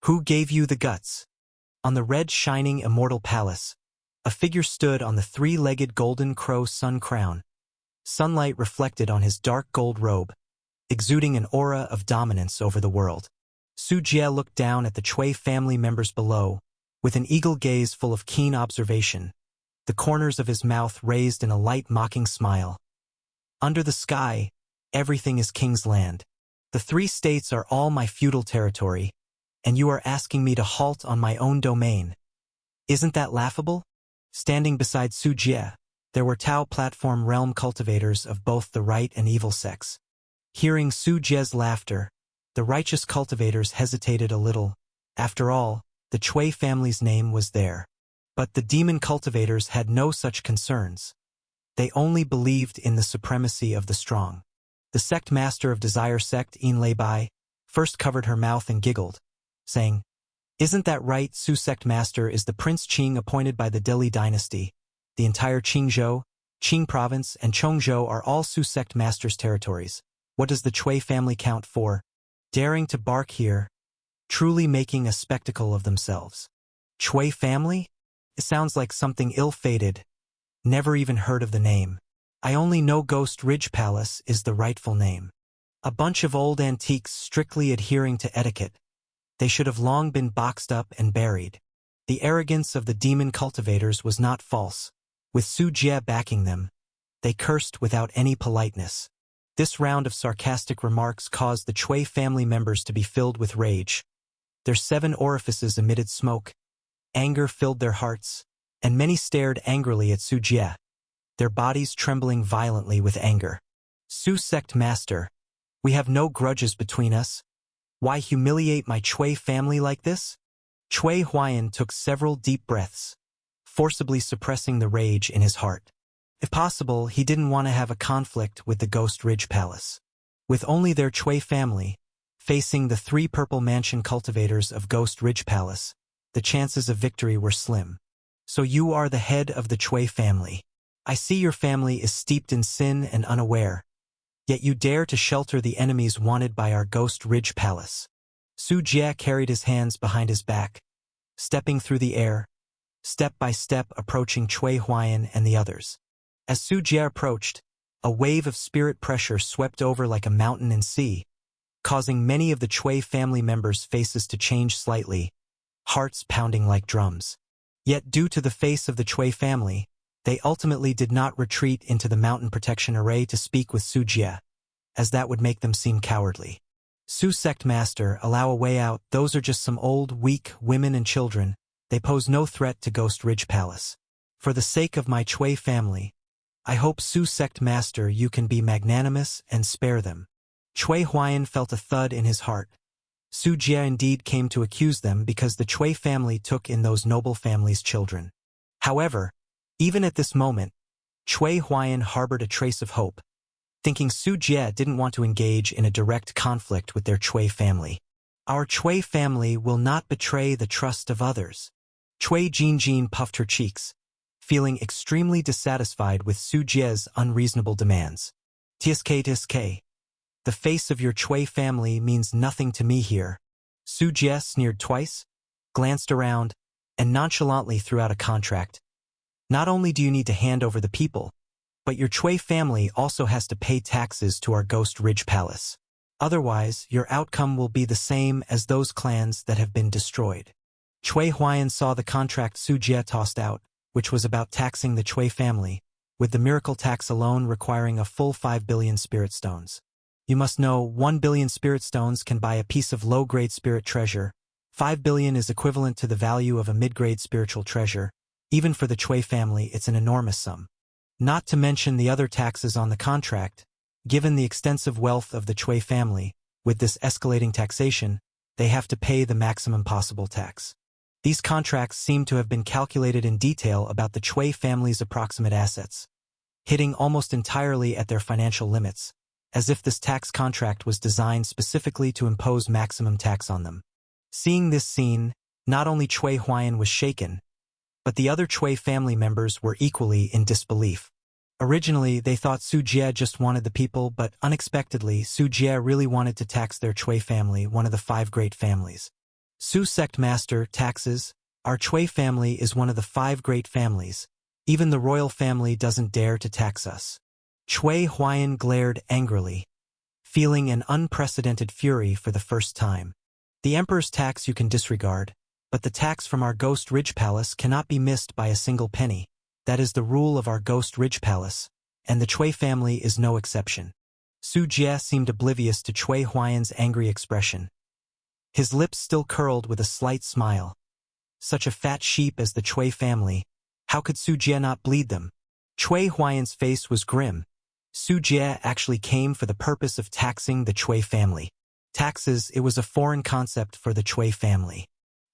Who gave you the guts? On the Red Shining Immortal Palace, a figure stood on the three-legged golden crow sun crown. Sunlight reflected on his dark gold robe, exuding an aura of dominance over the world. Su Jie looked down at the Chui family members below, with an eagle gaze full of keen observation, the corners of his mouth raised in a light mocking smile. Under the sky, everything is King's land. The 3 states are all my feudal territory, and you are asking me to halt on my own domain. Isn't that laughable? Standing beside Su Jie, there were Tao platform realm cultivators of both the right and evil sex. Hearing Su Jie's laughter, the righteous cultivators hesitated a little. After all, the Chui family's name was there. But the demon cultivators had no such concerns. They only believed in the supremacy of the strong. The sect master of Desire Sect, Yin Lei Bai, first covered her mouth and giggled, saying, "Isn't that right? Su sect master is the Prince Qing appointed by the Deli dynasty. The entire Qingzhou, Qing province, and Chongzhou are all Su sect master's territories. What does the Chui family count for? Daring to bark here, truly making a spectacle of themselves. Chui family? It sounds like something ill-fated. Never even heard of the name. I only know Ghost Ridge Palace is the rightful name. A bunch of old antiques strictly adhering to etiquette. They should have long been boxed up and buried." The arrogance of the demon cultivators was not false. With Su Jie backing them, they cursed without any politeness. This round of sarcastic remarks caused the Chui family members to be filled with rage. Their 7 orifices emitted smoke. Anger filled their hearts, and many stared angrily at Su Jie, their bodies trembling violently with anger. "Su sect master, we have no grudges between us. Why humiliate my Chui family like this?" Chui Huayan took several deep breaths, forcibly suppressing the rage in his heart. If possible, he didn't want to have a conflict with the Ghost Ridge Palace. With only their Chui family facing the 3 purple mansion cultivators of Ghost Ridge Palace, the chances of victory were slim. "So you are the head of the Chui family. I see your family is steeped in sin and unaware, yet you dare to shelter the enemies wanted by our Ghost Ridge Palace." Su Jie carried his hands behind his back, stepping through the air, step by step approaching Chui Huayan and the others. As Su Jie approached, a wave of spirit pressure swept over like a mountain and sea, causing many of the Chui family members' faces to change slightly, hearts pounding like drums. Yet due to the face of the Chui family, they ultimately did not retreat into the mountain protection array to speak with Su Jie, as that would make them seem cowardly. "Su sect master, allow a way out. Those are just some old, weak women and children. They pose no threat to Ghost Ridge Palace. For the sake of my Chui family, I hope Su sect master you can be magnanimous and spare them." Chui Huayan felt a thud in his heart. Su Jie indeed came to accuse them because the Chui family took in those noble families' children. However, even at this moment, Chui Huayan harbored a trace of hope, thinking Su Jie didn't want to engage in a direct conflict with their Chui family. "Our Chui family will not betray the trust of others." Chui Jinjin puffed her cheeks, feeling extremely dissatisfied with Su Jie's unreasonable demands. "Tsk. The face of your Chui family means nothing to me here." Su Jie sneered twice, glanced around, and nonchalantly threw out a contract. "Not only do you need to hand over the people, but your Chui family also has to pay taxes to our Ghost Ridge Palace. Otherwise, your outcome will be the same as those clans that have been destroyed." Chui Huayan saw the contract Su Jie tossed out, which was about taxing the Chui family, with the miracle tax alone requiring a full 5 billion spirit stones. You must know, 1 billion spirit stones can buy a piece of low-grade spirit treasure. 5 billion is equivalent to the value of a mid-grade spiritual treasure. Even for the Chui family, it's an enormous sum. Not to mention the other taxes on the contract. Given the extensive wealth of the Chui family, with this escalating taxation, they have to pay the maximum possible tax. These contracts seem to have been calculated in detail about the Chui family's approximate assets. hitting almost entirely at their financial limits, as if this tax contract was designed specifically to impose maximum tax on them. Seeing this scene, not only Cui Huayan was shaken, but the other Cui family members were equally in disbelief. Originally, they thought Su Jie just wanted the people, but unexpectedly, Su Jie really wanted to tax their Cui family, one of the 5 great families. Su Sect Master, taxes. Our Cui family is one of the 5 great families. Even the royal family doesn't dare to tax us. Cui Huayan glared angrily, feeling an unprecedented fury for the first time. The emperor's tax you can disregard, but the tax from our Ghost Ridge Palace cannot be missed by a single penny. That is the rule of our Ghost Ridge Palace, and the Cui family is no exception. Su Jie seemed oblivious to Cui Huayan's angry expression. His lips still curled with a slight smile. Such a fat sheep as the Cui family, how could Su Jie not bleed them? Cui Huayan's face was grim. Su Jie actually came for the purpose of taxing the Cui family. Taxes, it was a foreign concept for the Cui family.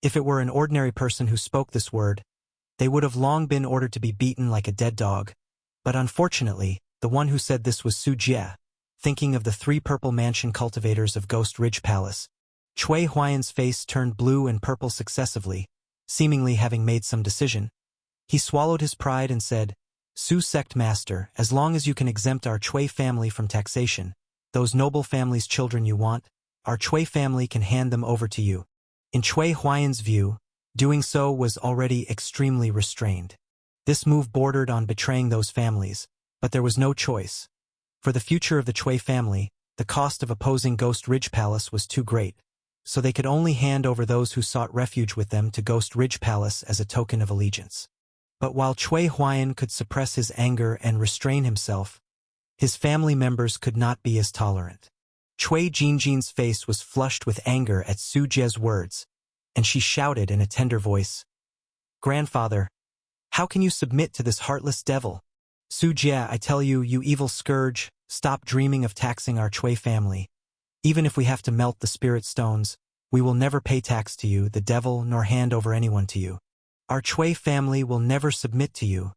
If it were an ordinary person who spoke this word, they would have long been ordered to be beaten like a dead dog. But unfortunately, the one who said this was Su Jie. Thinking of the 3 purple mansion cultivators of Ghost Ridge Palace, Cui Huayan's face turned blue and purple successively, seemingly having made some decision. He swallowed his pride and said, Su Sect Master, as long as you can exempt our Cui family from taxation, those noble family's children you want, our Cui family can hand them over to you. In Cui Huayan's view, doing so was already extremely restrained. This move bordered on betraying those families, but there was no choice. For the future of the Cui family, the cost of opposing Ghost Ridge Palace was too great, so they could only hand over those who sought refuge with them to Ghost Ridge Palace as a token of allegiance. But while Cui Huayan could suppress his anger and restrain himself, his family members could not be as tolerant. Cui Jinjin's face was flushed with anger at Su Jie's words, and she shouted in a tender voice, Grandfather, how can you submit to this heartless devil? Su Jie, I tell you, you evil scourge, stop dreaming of taxing our Cui family. Even if we have to melt the spirit stones, we will never pay tax to you, the devil, nor hand over anyone to you. Our Cui family will never submit to you.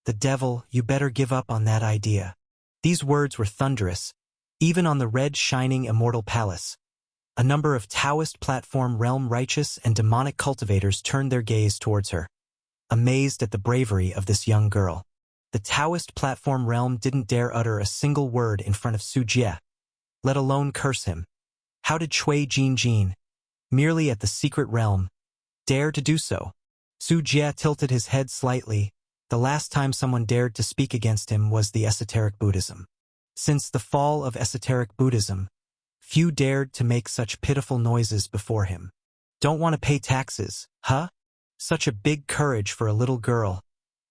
The devil, you better give up on that idea. These words were thunderous, even on the red shining immortal palace. A number of Taoist platform realm righteous and demonic cultivators turned their gaze towards her, amazed at the bravery of this young girl. The Taoist platform realm didn't dare utter a single word in front of Su Jie, let alone curse him. How did Cui Jinjin, merely at the secret realm, dare to do so? Su Jie tilted his head slightly. The last time someone dared to speak against him was the esoteric Buddhism. Since the fall of esoteric Buddhism, few dared to make such pitiful noises before him. Don't want to pay taxes, huh? Such a big courage for a little girl.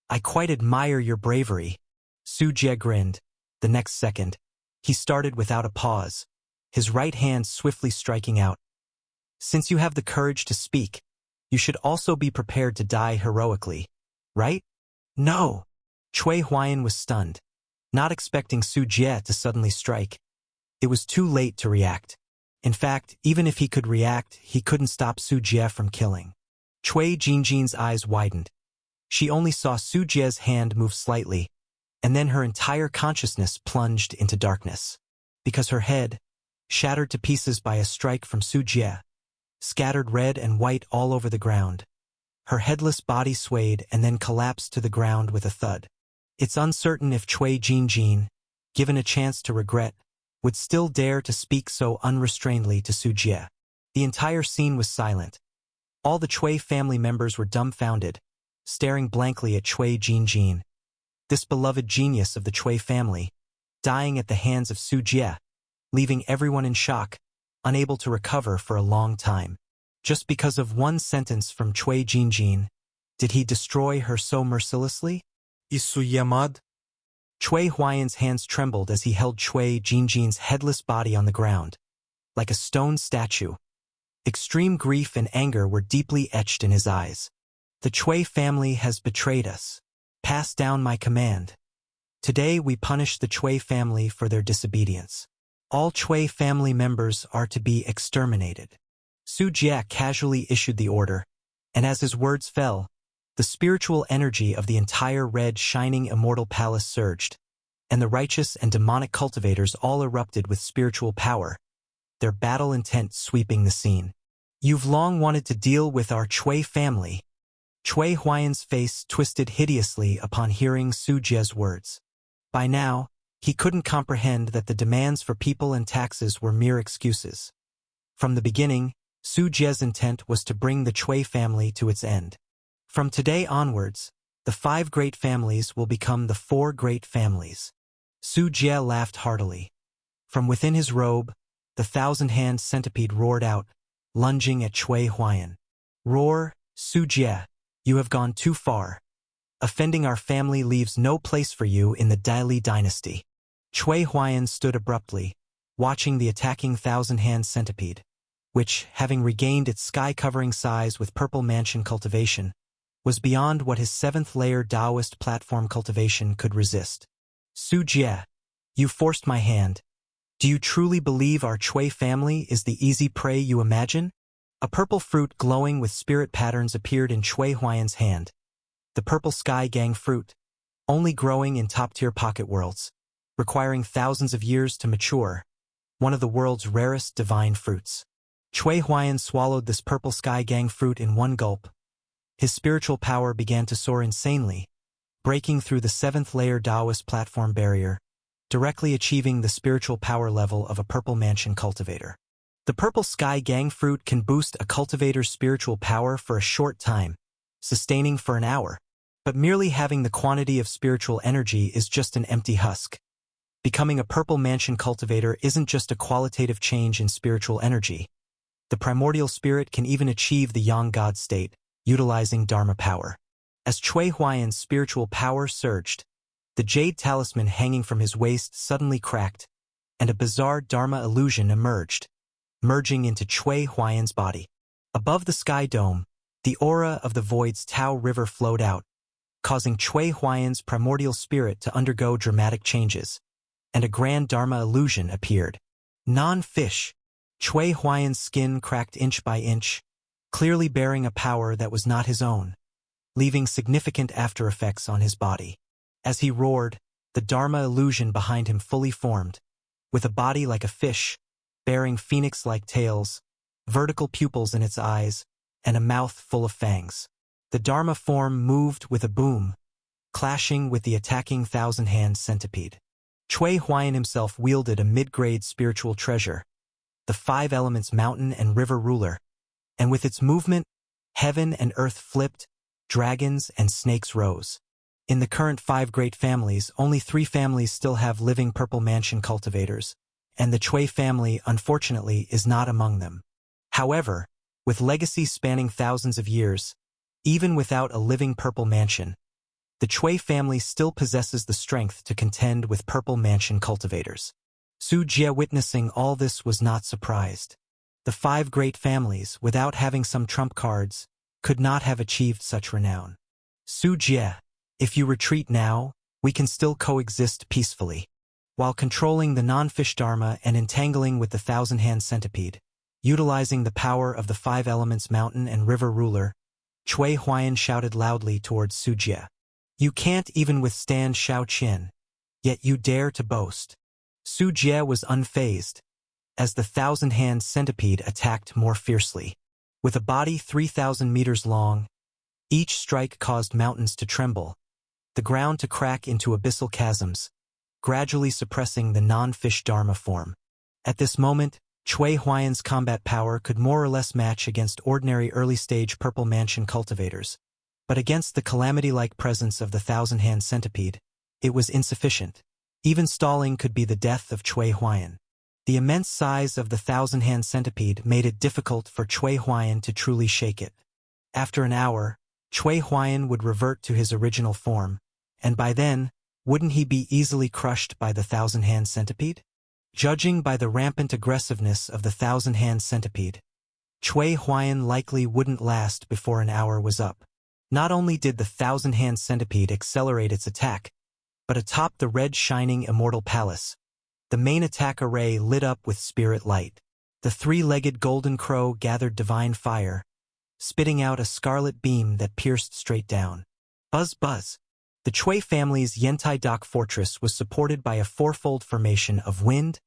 I quite admire your bravery. Su Jie grinned. The next second, he started without a pause, his right hand swiftly striking out. Since you have the courage to speak, you should also be prepared to die heroically, right? No! Cui Huayan was stunned, not expecting Su Jie to suddenly strike. It was too late to react. In fact, even if he could react, he couldn't stop Su Jie from killing. Cui Jinjin's eyes widened. She only saw Su Jie's hand move slightly, and then her entire consciousness plunged into darkness. Because her head, shattered to pieces by a strike from Su Jie, scattered red and white all over the ground. Her headless body swayed and then collapsed to the ground with a thud. It's uncertain if Cui Jinjin, given a chance to regret, would still dare to speak so unrestrainedly to Su Jie. The entire scene was silent. All the Cui family members were dumbfounded, staring blankly at Cui Jinjin, this beloved genius of the Cui family, dying at the hands of Su Jie, leaving everyone in shock, unable to recover for a long time. Just because of one sentence from Cui Jinjin, did he destroy her so mercilessly? Isuyamad? Cui Huayan's hands trembled as he held Cui Jinjin's headless body on the ground, like a stone statue. Extreme grief and anger were deeply etched in his eyes. The Cui family has betrayed us. Pass down my command. Today we punish the Cui family for their disobedience. All Cui family members are to be exterminated. Su Jie casually issued the order, and as his words fell, the spiritual energy of the entire red shining immortal palace surged. and the righteous and demonic cultivators all erupted with spiritual power, their battle intent sweeping the scene. You've long wanted to deal with our Chui family. Chui Huayan's face twisted hideously upon hearing Su Jie's words. By now, he couldn't comprehend that the demands for people and taxes were mere excuses. From the beginning, Su Jie's intent was to bring the Chui family to its end. From today onwards, the 5 great families will become the 4 great families. Su Jie laughed heartily. From within his robe, the 1,000-hand centipede roared out, lunging at Chui Huayan. Roar, Su Jie, you have gone too far. Offending our family leaves no place for you in the Dali dynasty. Chui Huayan stood abruptly, watching the attacking 1,000-hand centipede, which, having regained its sky-covering size with purple mansion cultivation, was beyond what his 7th-layer Taoist platform cultivation could resist. Su Jie, you forced my hand. Do you truly believe our Chui family is the easy prey you imagine? A purple fruit glowing with spirit patterns appeared in Chui Huayan's hand. The purple sky gang fruit, only growing in top-tier pocket worlds, requiring thousands of years to mature, one of the world's rarest divine fruits. Chui Huayan swallowed this purple sky gang fruit in one gulp. His spiritual power began to soar insanely, breaking through the 7th-layer Taoist platform barrier, directly achieving the spiritual power level of a purple mansion cultivator. The purple sky gang fruit can boost a cultivator's spiritual power for a short time, sustaining for an hour, but merely having the quantity of spiritual energy is just an empty husk. Becoming a purple mansion cultivator isn't just a qualitative change in spiritual energy. The primordial spirit can even achieve the yang god state, utilizing Dharma power. As Chui Huayan's spiritual power surged, the jade talisman hanging from his waist suddenly cracked, and a bizarre Dharma illusion emerged, merging into Chui Huayan's body. Above the sky dome, the aura of the void's Tao River flowed out, causing Chui Huayan's primordial spirit to undergo dramatic changes, and a grand Dharma illusion appeared. Non-fish, Chui Huayan's skin cracked inch by inch, clearly bearing a power that was not his own, leaving significant after-effects on his body. As he roared, the Dharma illusion behind him fully formed, with a body like a fish, bearing phoenix-like tails, vertical pupils in its eyes, and a mouth full of fangs. The Dharma form moved with a boom, clashing with the attacking 1,000-hand centipede. Chui Huayan himself wielded a mid-grade spiritual treasure, the 5 elements mountain and river ruler, and with its movement, heaven and earth flipped, dragons and snakes rose. In the current 5 great families, only 3 families still have living purple mansion cultivators, and the Chui family, unfortunately, is not among them. However, with legacies spanning thousands of years, even without a living purple mansion, the Chui family still possesses the strength to contend with purple mansion cultivators. Su Jie, witnessing all this, was not surprised. The 5 great families, without having some trump cards, could not have achieved such renown. Su Jie, if you retreat now, we can still coexist peacefully. While controlling the non-fish Dharma and entangling with the 1,000-hand centipede, utilizing the power of the 5 elements mountain and river ruler, Chui Huayan shouted loudly towards Su Jie. You can't even withstand Shao Qin, yet you dare to boast. Su Jie was unfazed, as the 1,000-hand centipede attacked more fiercely. With a body 3,000 meters long, each strike caused mountains to tremble, the ground to crack into abyssal chasms, gradually suppressing the non-fish Dharma form. At this moment, Chui Huayan's combat power could more or less match against ordinary early-stage purple mansion cultivators, but against the calamity-like presence of the 1,000-hand centipede, it was insufficient. Even stalling could be the death of Chui Huayan. The immense size of the 1,000-hand centipede made it difficult for Chui Huayan to truly shake it. After an hour, Chui Huayan would revert to his original form, and by then, wouldn't he be easily crushed by the 1,000-hand centipede? Judging by the rampant aggressiveness of the 1,000-hand centipede, Chui Huayan likely wouldn't last before an hour was up. Not only did the 1,000-hand centipede accelerate its attack, but atop the red shining immortal palace, the main attack array lit up with spirit light. The 3-legged golden crow gathered divine fire, spitting out a scarlet beam that pierced straight down. Buzz buzz! The Chui family's Yantai Dak fortress was supported by a fourfold formation of wind,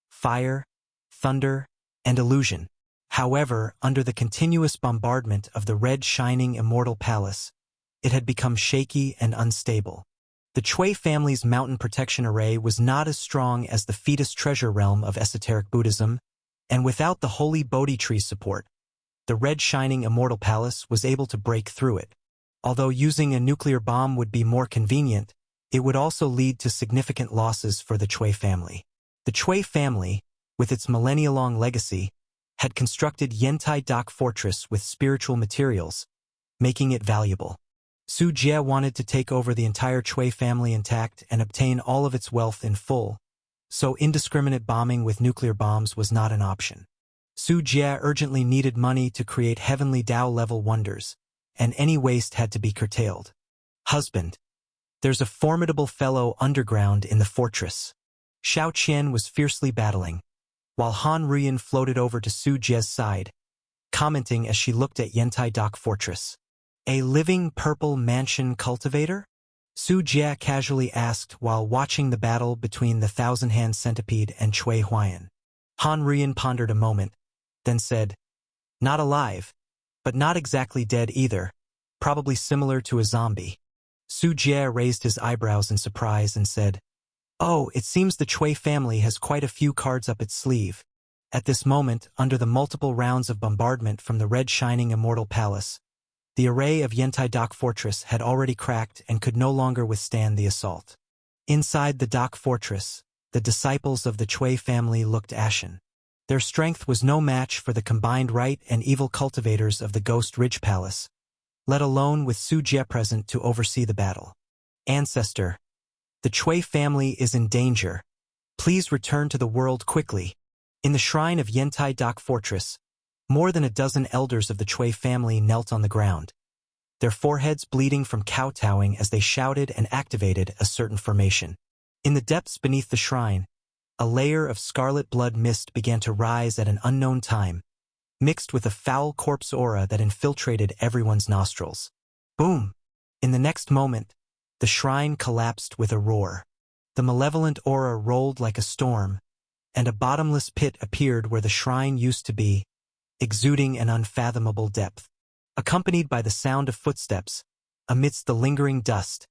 fire, thunder, and illusion. However, under the continuous bombardment of the red shining immortal palace, it had become shaky and unstable. The Chui family's mountain protection array was not as strong as the fetus treasure realm of esoteric Buddhism, and without the holy Bodhi tree's support, the red shining immortal palace was able to break through it. Although using a nuclear bomb would be more convenient, it would also lead to significant losses for the Chui family. The Chui family, with its millennia-long legacy, had constructed Yantai Dak fortress with spiritual materials, making it valuable. Su Jie wanted to take over the entire Chui family intact and obtain all of its wealth in full, so indiscriminate bombing with nuclear bombs was not an option. Su Jie urgently needed money to create heavenly Tao-level wonders, and any waste had to be curtailed. Husband, there's a formidable fellow underground in the fortress. Xiao Qian was fiercely battling, while Han Ruyan floated over to Su Jie's side, commenting as she looked at Yantai Dak fortress. A living purple mansion cultivator? Su Jie casually asked while watching the battle between the thousand-hand centipede and Chui Huayan. Han Ruyan pondered a moment, then said, "Not alive, but not exactly dead either, probably similar to a zombie." Su Jie raised his eyebrows in surprise and said, "Oh, it seems the Chui family has quite a few cards up its sleeve." At this moment, under the multiple rounds of bombardment from the red shining immortal palace, the array of Yantai Dak fortress had already cracked and could no longer withstand the assault. Inside the Dak fortress, the disciples of the Chui family looked ashen. Their strength was no match for the combined right and evil cultivators of the Ghost Ridge Palace, let alone with Su Jie present to oversee the battle. "Ancestor, the Chui family is in danger. Please return to the world quickly." In the shrine of Yantai Dak fortress, more than a dozen elders of the Chui family knelt on the ground, their foreheads bleeding from kowtowing as they shouted and activated a certain formation. In the depths beneath the shrine, a layer of scarlet blood mist began to rise at an unknown time, mixed with a foul corpse aura that infiltrated everyone's nostrils. Boom! In the next moment, the shrine collapsed with a roar. The malevolent aura rolled like a storm, and a bottomless pit appeared where the shrine used to be, exuding an unfathomable depth. Accompanied by the sound of footsteps, amidst the lingering dust,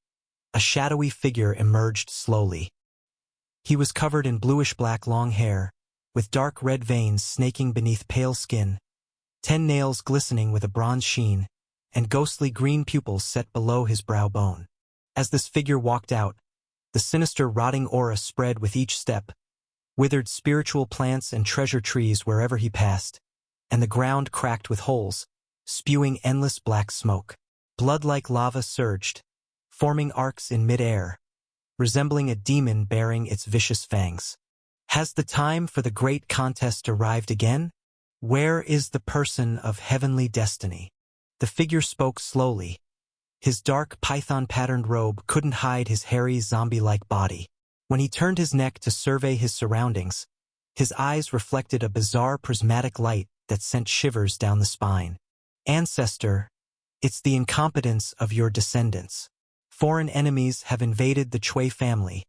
a shadowy figure emerged slowly. He was covered in bluish-black long hair, with dark red veins snaking beneath pale skin, 10 nails glistening with a bronze sheen, and ghostly green pupils set below his brow bone. As this figure walked out, the sinister rotting aura spread with each step, withered spiritual plants and treasure trees wherever he passed, and the ground cracked with holes, spewing endless black smoke. Blood like lava surged, forming arcs in mid-air, resembling a demon bearing its vicious fangs. Has the time for the great contest arrived again? Where is the person of heavenly destiny? The figure spoke slowly. His dark python-patterned robe couldn't hide his hairy zombie-like body. When he turned his neck to survey his surroundings, his eyes reflected a bizarre prismatic light that sent shivers down the spine. "Ancestor, it's the incompetence of your descendants. Foreign enemies have invaded the Chui family,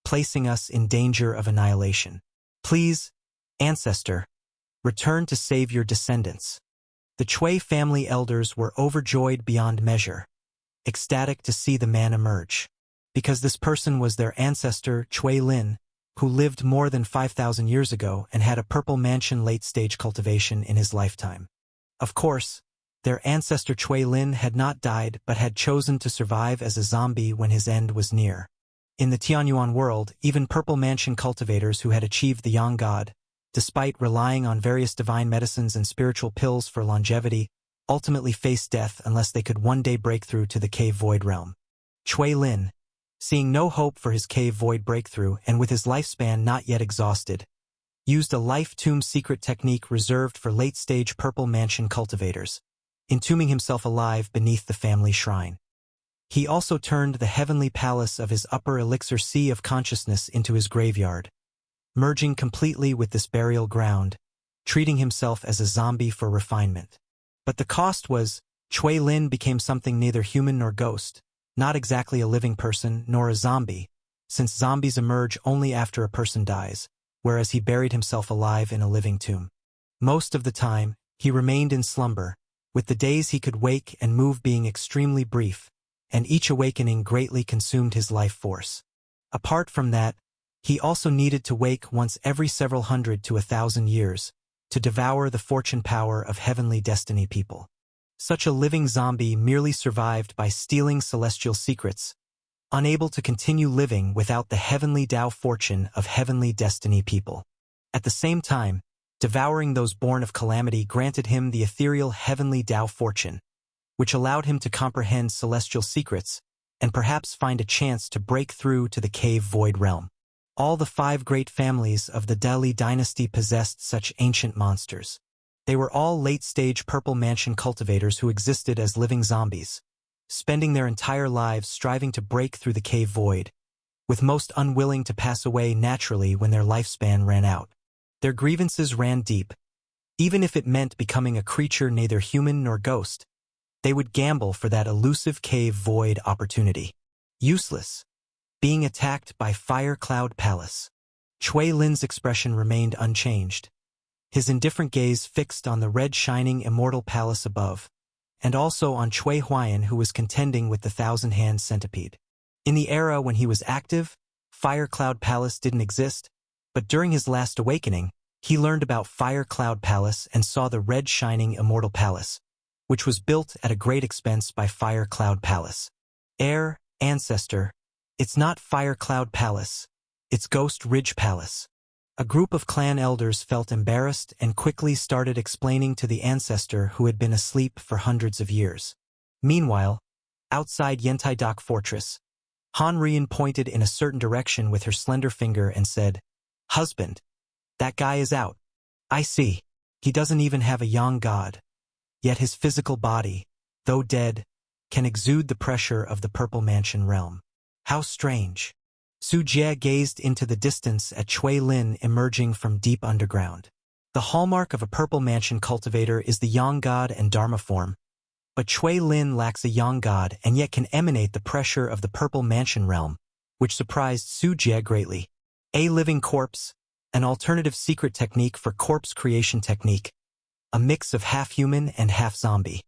placing us in danger of annihilation. Please, Ancestor, return to save your descendants." The Chui family elders were overjoyed beyond measure, ecstatic to see the man emerge, because this person was their ancestor Chui Lin, who lived more than 5,000 years ago and had a purple mansion late-stage cultivation in his lifetime. Of course, their ancestor Chui Lin had not died but had chosen to survive as a zombie when his end was near. In the Tianyuan world, even purple mansion cultivators who had achieved the Yang God, despite relying on various divine medicines and spiritual pills for longevity, ultimately faced death unless they could one day break through to the cave void realm. Chui Lin, seeing no hope for his cave void breakthrough and with his lifespan not yet exhausted, used a life tomb secret technique reserved for late-stage purple mansion cultivators, entombing himself alive beneath the family shrine. He also turned the heavenly palace of his upper elixir sea of consciousness into his graveyard, merging completely with this burial ground, treating himself as a zombie for refinement. But the cost was, Chui Lin became something neither human nor ghost, Not exactly a living person, nor a zombie, since zombies emerge only after a person dies, whereas he buried himself alive in a living tomb. Most of the time, he remained in slumber, with the days he could wake and move being extremely brief, and each awakening greatly consumed his life force. Apart from that, he also needed to wake once every several hundred to 1,000 years, to devour the fortune power of heavenly destiny people. Such a living zombie merely survived by stealing celestial secrets, unable to continue living without the heavenly Tao fortune of heavenly destiny people. At the same time, devouring those born of calamity granted him the ethereal heavenly Tao fortune, which allowed him to comprehend celestial secrets and perhaps find a chance to break through to the cave void realm. All the 5 great families of the Dali dynasty possessed such ancient monsters. They were all late-stage Purple Mansion cultivators who existed as living zombies, spending their entire lives striving to break through the cave void, with most unwilling to pass away naturally when their lifespan ran out. Their grievances ran deep. Even if it meant becoming a creature neither human nor ghost, they would gamble for that elusive cave void opportunity. Useless. Being attacked by Fire Cloud Palace. Chui Lin's expression remained unchanged, his indifferent gaze fixed on the red shining immortal palace above, and also on Chui Huayan who was contending with the thousand-hand centipede. In the era when he was active, Fire Cloud Palace didn't exist, but during his last awakening, he learned about Fire Cloud Palace and saw the red shining immortal palace, which was built at a great expense by Fire Cloud Palace. Ancestor, it's not Fire Cloud Palace, it's Ghost Ridge Palace. A group of clan elders felt embarrassed and quickly started explaining to the ancestor who had been asleep for hundreds of years. Meanwhile, outside Yentai Dak Fortress, Han Rian pointed in a certain direction with her slender finger and said, "Husband, that guy is out. I see. He doesn't even have a yang god. Yet his physical body, though dead, can exude the pressure of the Purple Mansion realm. How strange." Su Jie gazed into the distance at Chui Lin emerging from deep underground. The hallmark of a Purple Mansion cultivator is the yang god and dharma form, but Chui Lin lacks a yang god and yet can emanate the pressure of the Purple Mansion realm, which surprised Su Jie greatly. A living corpse, an alternative secret technique for corpse creation technique, a mix of half-human and half-zombie.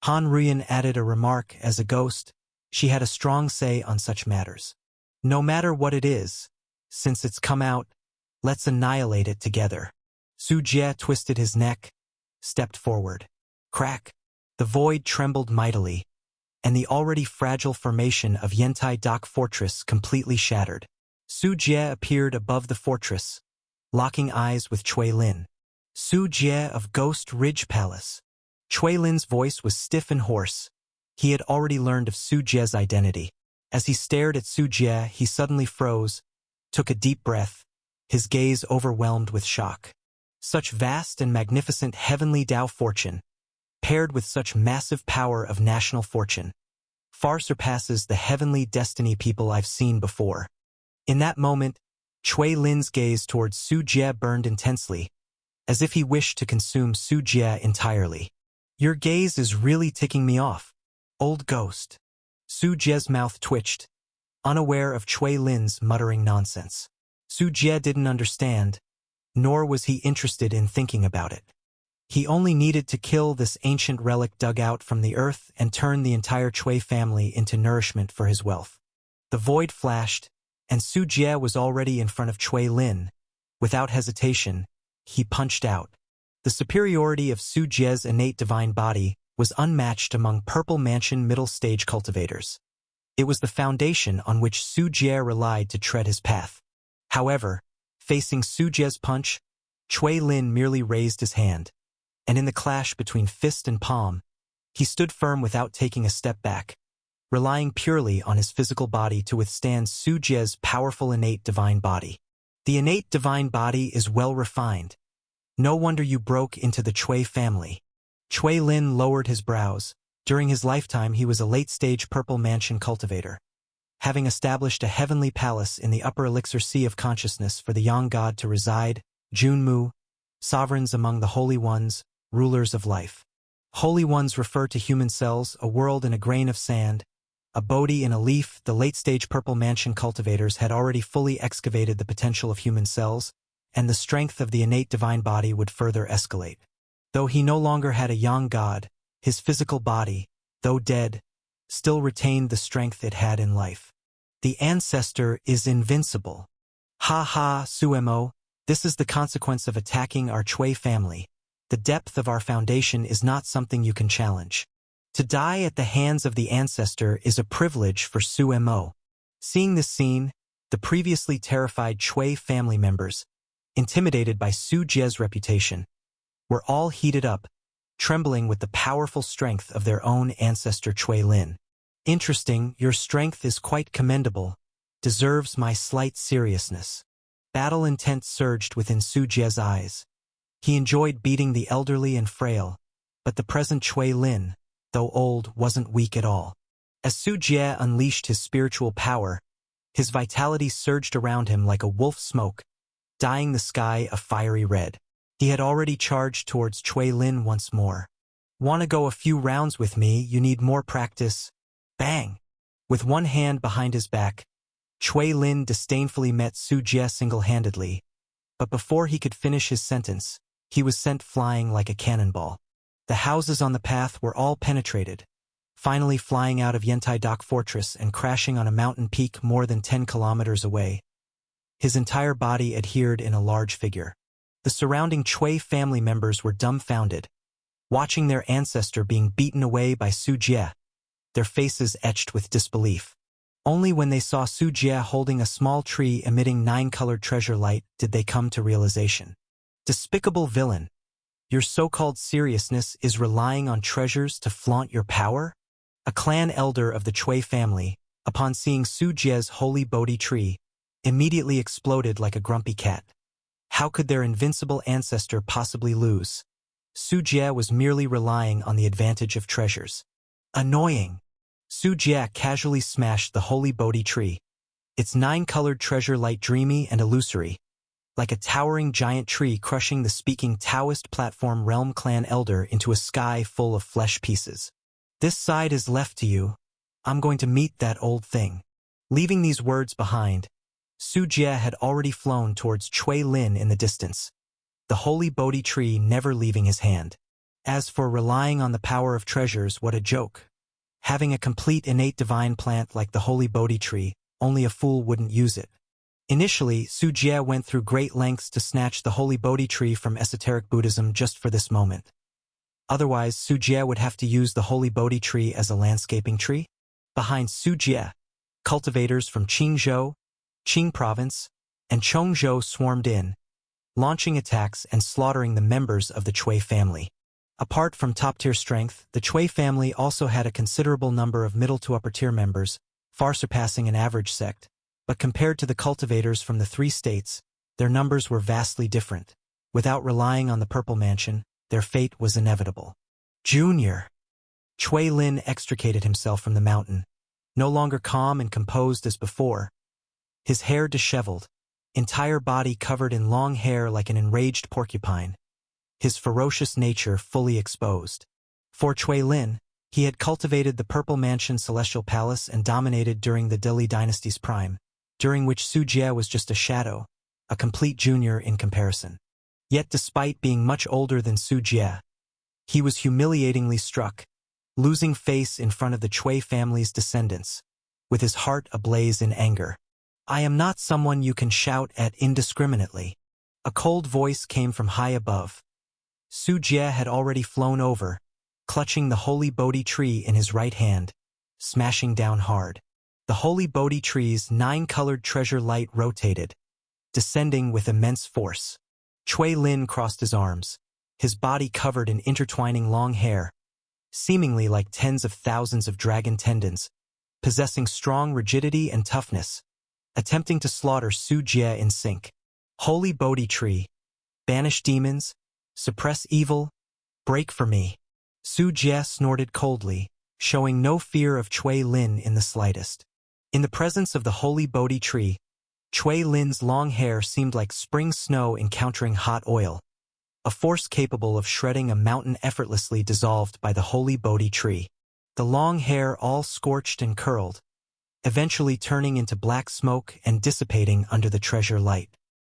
Han Ruyan added a remark as a ghost. She had a strong say on such matters. No matter what it is, since it's come out, let's annihilate it together. Su Jie twisted his neck, stepped forward. Crack! The void trembled mightily, and the already fragile formation of Yentai Dak Fortress completely shattered. Su Jie appeared above the fortress, locking eyes with Chui Lin. Su Jie of Ghost Ridge Palace. Chui Lin's voice was stiff and hoarse. He had already learned of Su Jie's identity. As he stared at Su Jie, he suddenly froze, took a deep breath, his gaze overwhelmed with shock. Such vast and magnificent heavenly Tao fortune, paired with such massive power of national fortune, far surpasses the heavenly destiny people I've seen before. In that moment, Chui Lin's gaze towards Su Jie burned intensely, as if he wished to consume Su Jie entirely. Your gaze is really ticking me off, old ghost. Su Jie's mouth twitched, unaware of Chui Lin's muttering nonsense. Su Jie didn't understand, nor was he interested in thinking about it. He only needed to kill this ancient relic dug out from the earth and turn the entire Chui family into nourishment for his wealth. The void flashed, and Su Jie was already in front of Chui Lin. Without hesitation, he punched out. The superiority of Su Jie's innate divine body was unmatched among Purple Mansion middle-stage cultivators. It was the foundation on which Su Jie relied to tread his path. However, facing Su Jie's punch, Chui Lin merely raised his hand, and in the clash between fist and palm, he stood firm without taking a step back, relying purely on his physical body to withstand Su Jie's powerful innate divine body. The innate divine body is well refined. No wonder you broke into the Chui family. Chui Lin lowered his brows. During his lifetime he was a late-stage Purple Mansion cultivator, having established a heavenly palace in the upper elixir sea of consciousness for the Yang God to reside, Junmu, sovereigns among the Holy Ones, rulers of life. Holy Ones refer to human cells, a world in a grain of sand, A Bodhi in a leaf, the late-stage Purple Mansion cultivators had already fully excavated the potential of human cells, and the strength of the innate divine body would further escalate. Though he no longer had a young god, his physical body, though dead, still retained the strength it had in life. The ancestor is invincible. Ha ha, Suemo, this is the consequence of attacking our Chui family. The depth of our foundation is not something you can challenge. To die at the hands of the ancestor is a privilege for Suemo. Seeing this scene, the previously terrified Chui family members, intimidated by Su Jie's reputation, were all heated up, trembling with the powerful strength of their own ancestor Chui Lin. Interesting, your strength is quite commendable, deserves my slight seriousness. Battle intent surged within Su Jie's eyes. He enjoyed beating the elderly and frail, but the present Chui Lin, though old, wasn't weak at all. As Su Jie unleashed his spiritual power, his vitality surged around him like a wolf smoke, dyeing the sky a fiery red. He had already charged towards Chui Lin once more. "Wanna go a few rounds with me? You need more practice." Bang! With one hand behind his back, Chui Lin disdainfully met Su Jie single-handedly, but before he could finish his sentence, he was sent flying like a cannonball. The houses on the path were all penetrated, finally flying out of Yantai Dock Fortress and crashing on a mountain peak more than 10 kilometers away. His entire body adhered in a large figure. The surrounding Chui family members were dumbfounded, watching their ancestor being beaten away by Su Jie, their faces etched with disbelief. Only when they saw Su Jie holding a small tree emitting 9-colored treasure light did they come to realization. Despicable villain! Your so-called seriousness is relying on treasures to flaunt your power? A clan elder of the Chui family, upon seeing Su Jie's holy Bodhi tree, immediately exploded like a grumpy cat. How could their invincible ancestor possibly lose? Su Jie was merely relying on the advantage of treasures. Annoying! Su Jie casually smashed the holy Bodhi tree, its 9-colored treasure light dreamy and illusory, like a towering giant tree crushing the speaking Taoist platform realm clan elder into a sky full of flesh pieces. "This side is left to you. I'm going to meet that old thing." Leaving these words behind, Su Jie had already flown towards Chui Lin in the distance, the holy Bodhi tree never leaving his hand. As for relying on the power of treasures, what a joke. Having a complete innate divine plant like the holy Bodhi tree, only a fool wouldn't use it. Initially, Su Jie went through great lengths to snatch the holy Bodhi tree from esoteric Buddhism just for this moment. Otherwise, Su Jie would have to use the holy Bodhi tree as a landscaping tree. Behind Su Jie, cultivators from Qingzhou, Qing Province, and Chongzhou swarmed in, launching attacks and slaughtering the members of the Chui family. Apart from top-tier strength, the Chui family also had a considerable number of middle to upper-tier members, far surpassing an average sect. But compared to the cultivators from the 3 states, their numbers were vastly different. Without relying on the Purple Mansion, their fate was inevitable. Junior! Chui Lin extricated himself from the mountain, no longer calm and composed as before. His hair disheveled, entire body covered in long hair like an enraged porcupine, his ferocious nature fully exposed. For Chui Lin, he had cultivated the Purple Mansion Celestial Palace and dominated during the Dili dynasty's prime, during which Su Jie was just a shadow, a complete junior in comparison. Yet despite being much older than Su Jie, he was humiliatingly struck, losing face in front of the Chui family's descendants, with his heart ablaze in anger. "I am not someone you can shout at indiscriminately." A cold voice came from high above. Su Jie had already flown over, clutching the holy Bodhi tree in his right hand, smashing down hard. The holy Bodhi tree's 9-colored treasure light rotated, descending with immense force. Chui Lin crossed his arms, his body covered in intertwining long hair, seemingly like tens of thousands of dragon tendons, possessing strong rigidity and toughness, attempting to slaughter Su Jie in sync. Holy Bodhi tree, banish demons, suppress evil, break for me. Su Jie snorted coldly, showing no fear of Chui Lin in the slightest. In the presence of the holy Bodhi tree, Chui Lin's long hair seemed like spring snow encountering hot oil, a force capable of shredding a mountain effortlessly dissolved by the holy Bodhi tree. the long hair all scorched and curled, eventually turning into black smoke and dissipating under the treasure light.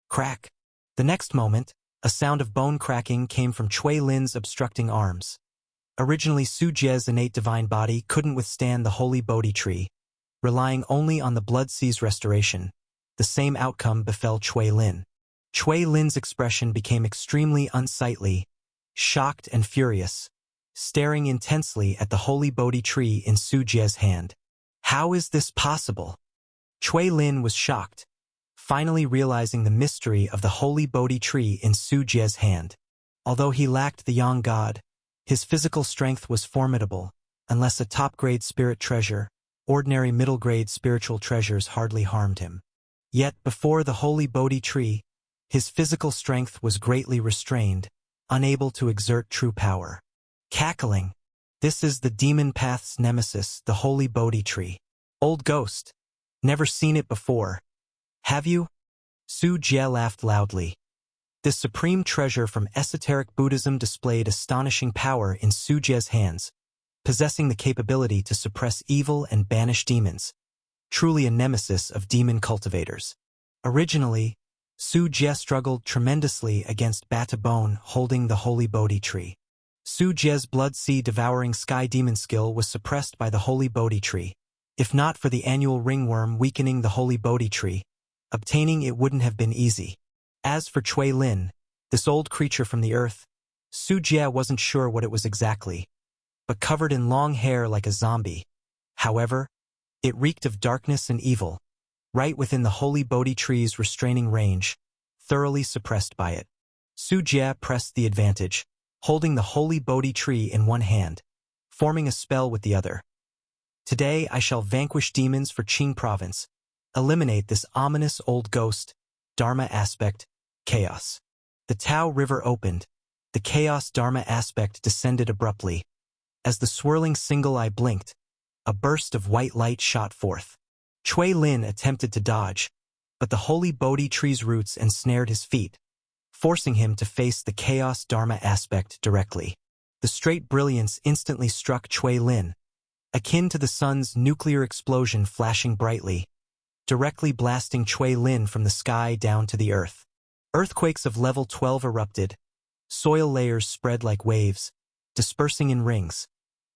Crack. The next moment, a sound of bone cracking came from Chui Lin's obstructing arms. Originally Su Jie's innate divine body couldn't withstand the holy Bodhi tree, relying only on the blood sea's restoration. The same outcome befell Chui Lin. Chui Lin's expression became extremely unsightly, shocked and furious, staring intensely at the holy Bodhi tree in Su Jie's hand. How is this possible? Chui Lin was shocked, finally realizing the mystery of the holy Bodhi tree in Su Jie's hand. Although he lacked the Yang God, his physical strength was formidable. Unless a top-grade spirit treasure, ordinary middle-grade spiritual treasures hardly harmed him. Yet before the holy Bodhi tree, his physical strength was greatly restrained, unable to exert true power. Cackling. This is the demon path's nemesis, the holy Bodhi tree. Old ghost. Never seen it before. Have you? Su Jie laughed loudly. This supreme treasure from esoteric Buddhism displayed astonishing power in Su Jie's hands, possessing the capability to suppress evil and banish demons. Truly a nemesis of demon cultivators. Originally, Su Jie struggled tremendously against Bata Bone holding the holy Bodhi tree. Su Jie's blood sea devouring sky demon skill was suppressed by the holy Bodhi tree. If not for the annual ringworm weakening the holy Bodhi tree, obtaining it wouldn't have been easy. As for Chui Lin, this old creature from the earth, Su Jie wasn't sure what it was exactly, but covered in long hair like a zombie. However, it reeked of darkness and evil, right within the holy Bodhi tree's restraining range, thoroughly suppressed by it. Su Jie pressed the advantage, holding the holy Bodhi tree in one hand, forming a spell with the other. Today I shall vanquish demons for Qing province, eliminate this ominous old ghost, Dharma aspect, chaos. The Tao River opened, the chaos Dharma aspect descended abruptly. As the swirling single eye blinked, a burst of white light shot forth. Chui Lin attempted to dodge, but the holy Bodhi tree's roots ensnared his feet, forcing him to face the chaos Dharma aspect directly. The straight brilliance instantly struck Chui Lin, akin to the sun's nuclear explosion flashing brightly, directly blasting Chui Lin from the sky down to the earth. Earthquakes of level 12 erupted, soil layers spread like waves, dispersing in rings.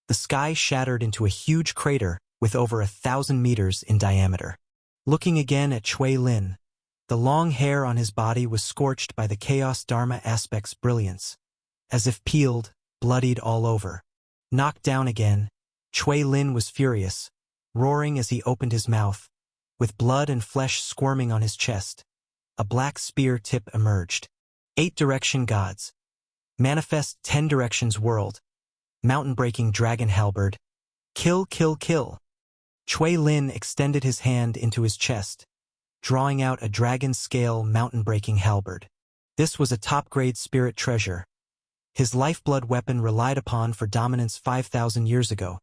The sky shattered into a huge crater with over 1,000 meters in diameter. Looking again at Chui Lin, the long hair on his body was scorched by the chaos Dharma aspect's brilliance, as if peeled, bloodied all over. Knocked down again, Chui Lin was furious, roaring as he opened his mouth, with blood and flesh squirming on his chest. A black spear tip emerged. 8 direction gods. Manifest 10 directions world. Mountain-breaking dragon halberd. Kill, kill, kill. Chui Lin extended his hand into his chest, drawing out a dragon-scale mountain-breaking halberd. This was a top-grade spirit treasure, his lifeblood weapon relied upon for dominance 5,000 years ago,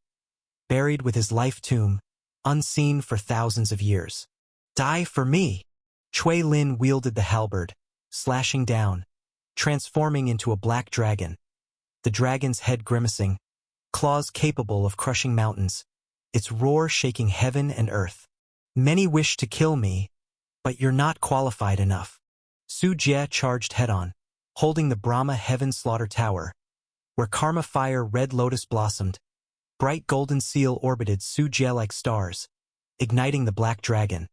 buried with his life tomb, unseen for thousands of years. Die for me! Chui Lin wielded the halberd, slashing down, transforming into a black dragon. The dragon's head grimacing, claws capable of crushing mountains, its roar shaking heaven and earth. Many wish to kill me, but you're not qualified enough. Su Jie charged head-on, holding the Brahma Heaven Slaughter Tower, where Karma Fire Red Lotus blossomed. Bright golden seal orbited Su Jie like stars, igniting the black dragon,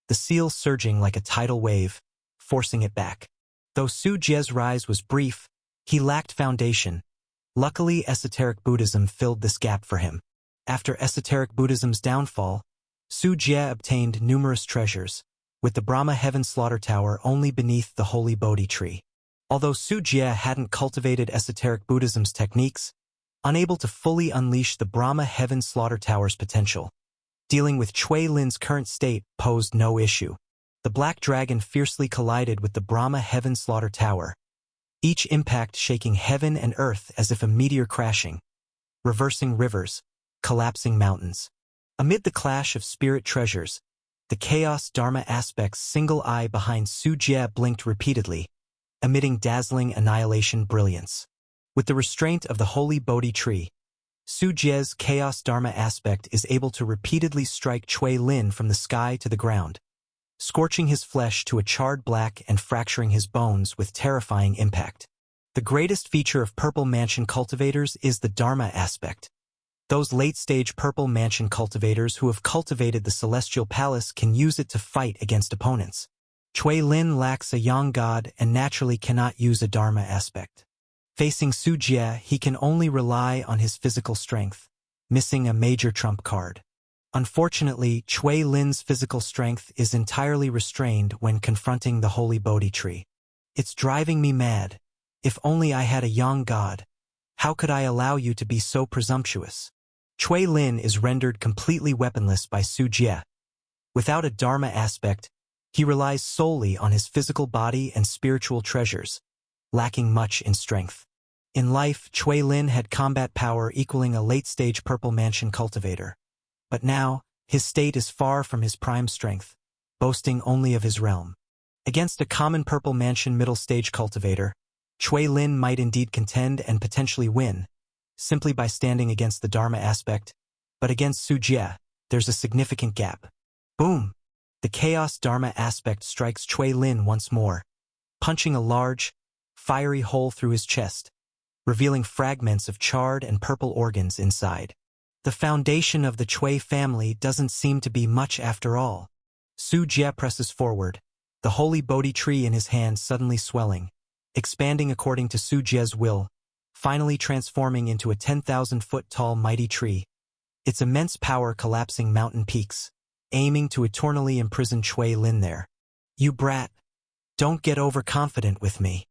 the seal surging like a tidal wave, forcing it back. Though Su Jie's rise was brief, he lacked foundation. Luckily, esoteric Buddhism filled this gap for him. After esoteric Buddhism's downfall, Su Jie obtained numerous treasures, with the Brahma Heaven Slaughter Tower only beneath the holy Bodhi tree. Although Su Jie hadn't cultivated esoteric Buddhism's techniques, unable to fully unleash the Brahma Heaven Slaughter Tower's potential, dealing with Chui Lin's current state posed no issue. The black dragon fiercely collided with the Brahma Heaven Slaughter Tower, each impact shaking heaven and earth as if a meteor crashing, reversing rivers, collapsing mountains. Amid the clash of spirit treasures, the chaos Dharma aspect's single eye behind Su Jie blinked repeatedly, emitting dazzling annihilation brilliance. With the restraint of the holy Bodhi tree, Su Jie's Chaos Dharma aspect is able to repeatedly strike Cui Lin from the sky to the ground, scorching his flesh to a charred black and fracturing his bones with terrifying impact. The greatest feature of Purple Mansion cultivators is the Dharma aspect. Those late-stage Purple Mansion cultivators who have cultivated the Celestial Palace can use it to fight against opponents. Cui Lin lacks a Yang God and naturally cannot use a Dharma aspect. Facing Su Jie, he can only rely on his physical strength, missing a major trump card. Unfortunately, Cui Lin's physical strength is entirely restrained when confronting the Holy Bodhi Tree. It's driving me mad. If only I had a Yang God. How could I allow you to be so presumptuous? Cui Lin is rendered completely weaponless by Su Jie. Without a Dharma aspect, he relies solely on his physical body and spiritual treasures, lacking much in strength. In life, Cui Lin had combat power equaling a late-stage Purple Mansion cultivator. But now, his state is far from his prime strength, boasting only of his realm. Against a common Purple Mansion middle-stage cultivator, Cui Lin might indeed contend and potentially win, simply by standing against the Dharma aspect, but against Su Jie, there's a significant gap. Boom! The Chaos Dharma aspect strikes Cui Lin once more, punching a large, fiery hole through his chest, revealing fragments of charred and purple organs inside. The foundation of the Cui family doesn't seem to be much after all. Su Jie presses forward, the holy Bodhi tree in his hand suddenly swelling, expanding according to Su Jie's will, finally transforming into a 10,000-foot-tall mighty tree, its immense power collapsing mountain peaks, aiming to eternally imprison Cui Lin there. You brat! Don't get overconfident with me.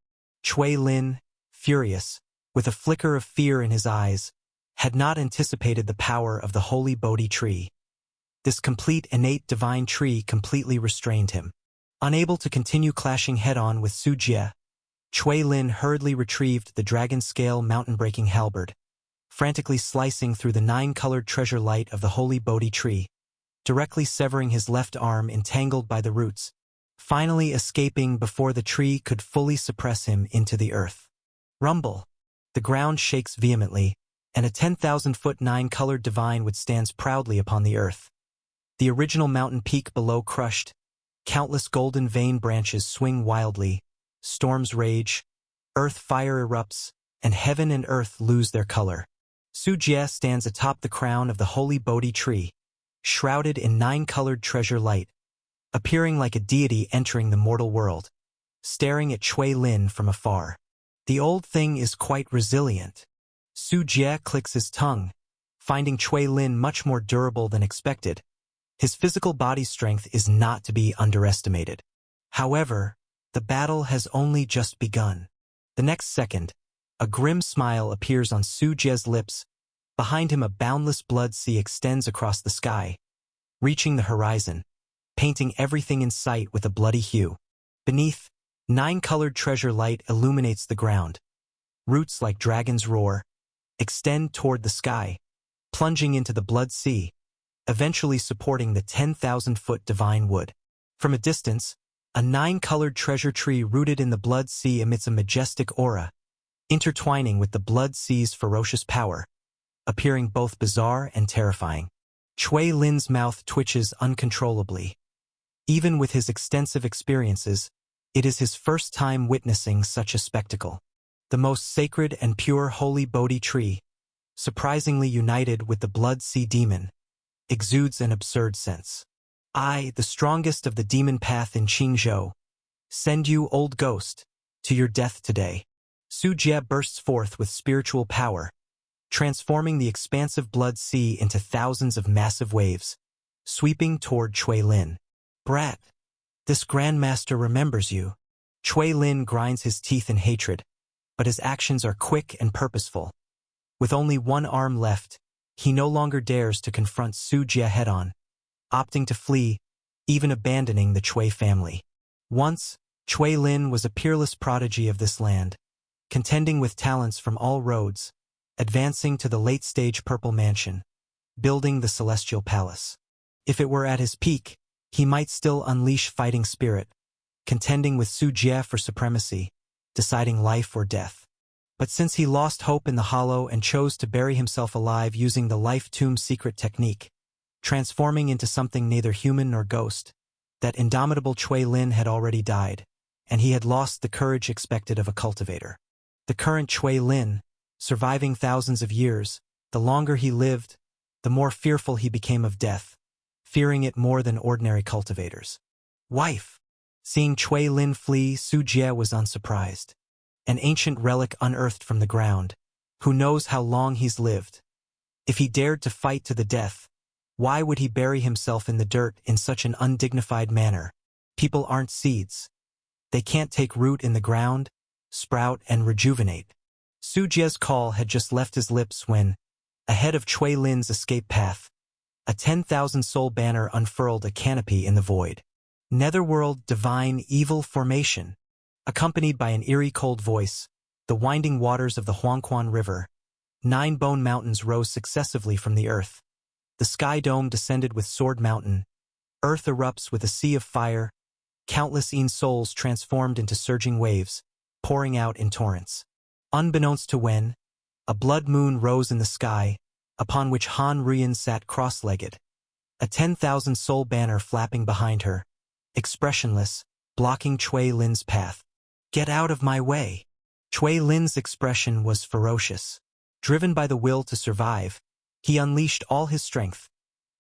Cui Lin, furious, with a flicker of fear in his eyes, had not anticipated the power of the holy Bodhi tree. This complete innate divine tree completely restrained him. Unable to continue clashing head-on with Su Jie, Cui Lin hurriedly retrieved the dragon-scale mountain-breaking halberd, frantically slicing through the 9-colored treasure light of the holy Bodhi tree, directly severing his left arm entangled by the roots, finally escaping before the tree could fully suppress him into the earth. Rumble! The ground shakes vehemently, and a 10,000-foot 9-colored divine wood stands proudly upon the earth. The original mountain peak below crushed, countless golden vein branches swing wildly, storms rage, earth fire erupts, and heaven and earth lose their color. Su Jie stands atop the crown of the holy Bodhi tree, shrouded in 9-colored treasure light, appearing like a deity entering the mortal world, staring at Cui Lin from afar. The old thing is quite resilient. Su Jie clicks his tongue, finding Cui Lin much more durable than expected. His physical body strength is not to be underestimated. However, the battle has only just begun. The next second, a grim smile appears on Su Jie's lips. Behind him a boundless blood sea extends across the sky, reaching the horizon, painting everything in sight with a bloody hue. Beneath, 9-colored treasure light illuminates the ground. Roots like dragons roar, extend toward the sky, plunging into the blood sea, eventually supporting the 10,000-foot divine wood. From a distance, a 9-colored treasure tree rooted in the blood sea emits a majestic aura, intertwining with the blood sea's ferocious power, appearing both bizarre and terrifying. Cui Lin's mouth twitches uncontrollably. Even with his extensive experiences, it is his first time witnessing such a spectacle. The most sacred and pure holy Bodhi tree, surprisingly united with the blood sea demon, exudes an absurd sense. I, the strongest of the demon path in Qingzhou, send you, old ghost, to your death today. Su Jie bursts forth with spiritual power, transforming the expansive blood sea into thousands of massive waves, sweeping toward Cui Lin. Brat! This Grandmaster remembers you. Cui Lin grinds his teeth in hatred, but his actions are quick and purposeful. With only one arm left, he no longer dares to confront Su Jie head-on, opting to flee, even abandoning the Cui family. Once, Cui Lin was a peerless prodigy of this land, contending with talents from all roads, advancing to the late-stage Purple Mansion, building the Celestial Palace. If it were at his peak, he might still unleash fighting spirit, contending with Su Jie for supremacy, deciding life or death. But since he lost hope in the hollow and chose to bury himself alive using the life tomb secret technique, transforming into something neither human nor ghost, that indomitable Chui Lin had already died, and he had lost the courage expected of a cultivator. The current Chui Lin, surviving thousands of years, the longer he lived, the more fearful he became of death, fearing it more than ordinary cultivators. Wife! Seeing Chui Lin flee, Su Jie was unsurprised. An ancient relic unearthed from the ground. Who knows how long he's lived? If he dared to fight to the death, why would he bury himself in the dirt in such an undignified manner? People aren't seeds. They can't take root in the ground, sprout and rejuvenate. Su Jie's call had just left his lips when, ahead of Chui Lin's escape path, a 10,000-soul banner unfurled a canopy in the void. Netherworld Divine Evil Formation. Accompanied by an eerie cold voice, the winding waters of the Huangquan River, 9 bone mountains rose successively from the earth. The sky dome descended with Sword Mountain. Earth erupts with a sea of fire. Countless Yin souls transformed into surging waves, pouring out in torrents. Unbeknownst to Wen, a blood moon rose in the sky, upon which Han Ruyan sat cross-legged, a 10,000-soul banner flapping behind her, expressionless, blocking Chui Lin's path. Get out of my way! Chui Lin's expression was ferocious. Driven by the will to survive, he unleashed all his strength,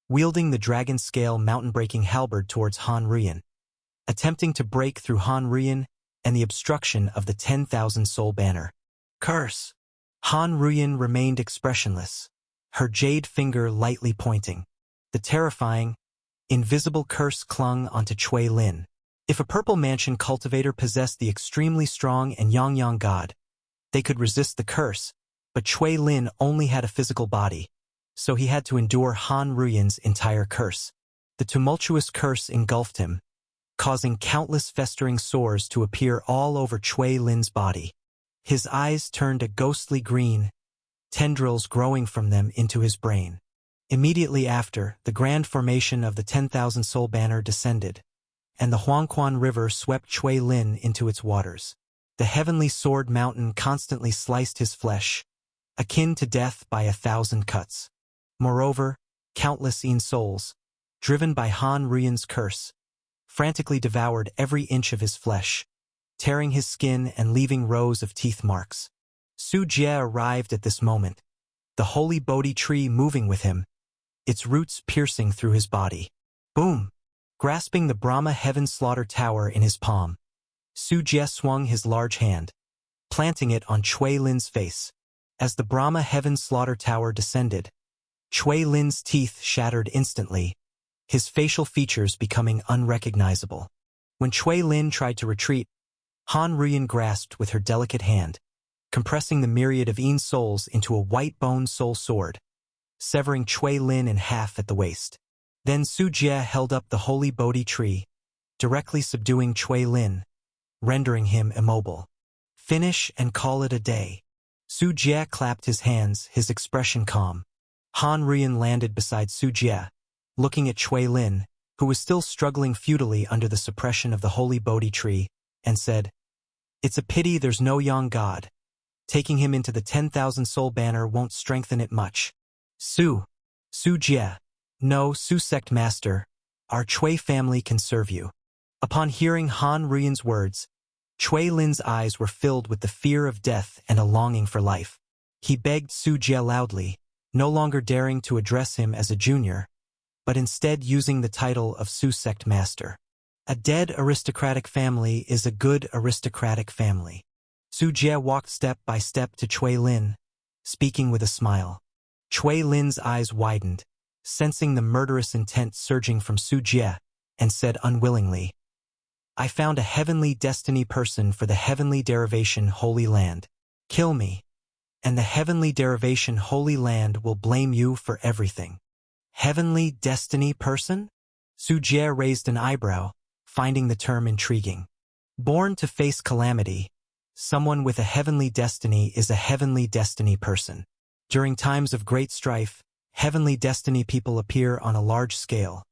wielding the dragon-scale mountain-breaking halberd towards Han Ruyan, attempting to break through Han Ruyan and the obstruction of the 10,000-soul banner. Curse! Han Ruyan remained expressionless, her jade finger lightly pointing. The terrifying, invisible curse clung onto Chui Lin. If a Purple Mansion cultivator possessed the extremely strong and Yang god, they could resist the curse, but Chui Lin only had a physical body, so he had to endure Han Ruyan's entire curse. The tumultuous curse engulfed him, causing countless festering sores to appear all over Chui Lin's body. His eyes turned a ghostly green, tendrils growing from them into his brain. Immediately after, the grand formation of the 10,000-soul banner descended, and the Huangquan River swept Chui Lin into its waters. The heavenly Sword Mountain constantly sliced his flesh, akin to death by 1,000 cuts. Moreover, countless Yin souls, driven by Han Ruyan's curse, frantically devoured every inch of his flesh, tearing his skin and leaving rows of teeth marks. Su Jie arrived at this moment, the holy Bodhi tree moving with him, its roots piercing through his body. Boom! Grasping the Brahma Heaven Slaughter Tower in his palm, Su Jie swung his large hand, planting it on Chui Lin's face. As the Brahma Heaven Slaughter Tower descended, Chui Lin's teeth shattered instantly, his facial features becoming unrecognizable. When Chui Lin tried to retreat, Han Ruyan grasped with her delicate hand, compressing the myriad of Yin souls into a white-bone soul sword, severing Chui Lin in half at the waist. Then Su Jie held up the holy Bodhi tree, directly subduing Chui Lin, rendering him immobile. Finish and call it a day. Su Jie clapped his hands, his expression calm. Han Ruyan landed beside Su Jie, looking at Chui Lin, who was still struggling futilely under the suppression of the holy Bodhi tree, and said, "It's a pity there's no Yang god. Taking him into the 10,000-soul banner won't strengthen it much." Su Jie. "No, Su Sect Master, our Chui family can serve you." Upon hearing Han Ruyan's words, Chui Lin's eyes were filled with the fear of death and a longing for life. He begged Su Jie loudly, no longer daring to address him as a junior, but instead using the title of Su Sect Master. A dead aristocratic family is a good aristocratic family. Su Jie walked step by step to Chui Lin, speaking with a smile. Chui Lin's eyes widened, sensing the murderous intent surging from Su Jie, and said unwillingly, "I found a heavenly destiny person for the heavenly derivation Holy Land. Kill me, and the heavenly derivation Holy Land will blame you for everything." Heavenly destiny person? Su Jie raised an eyebrow, finding the term intriguing. Born to face calamity, someone with a heavenly destiny is a heavenly destiny person. During times of great strife, heavenly destiny people appear on a large scale.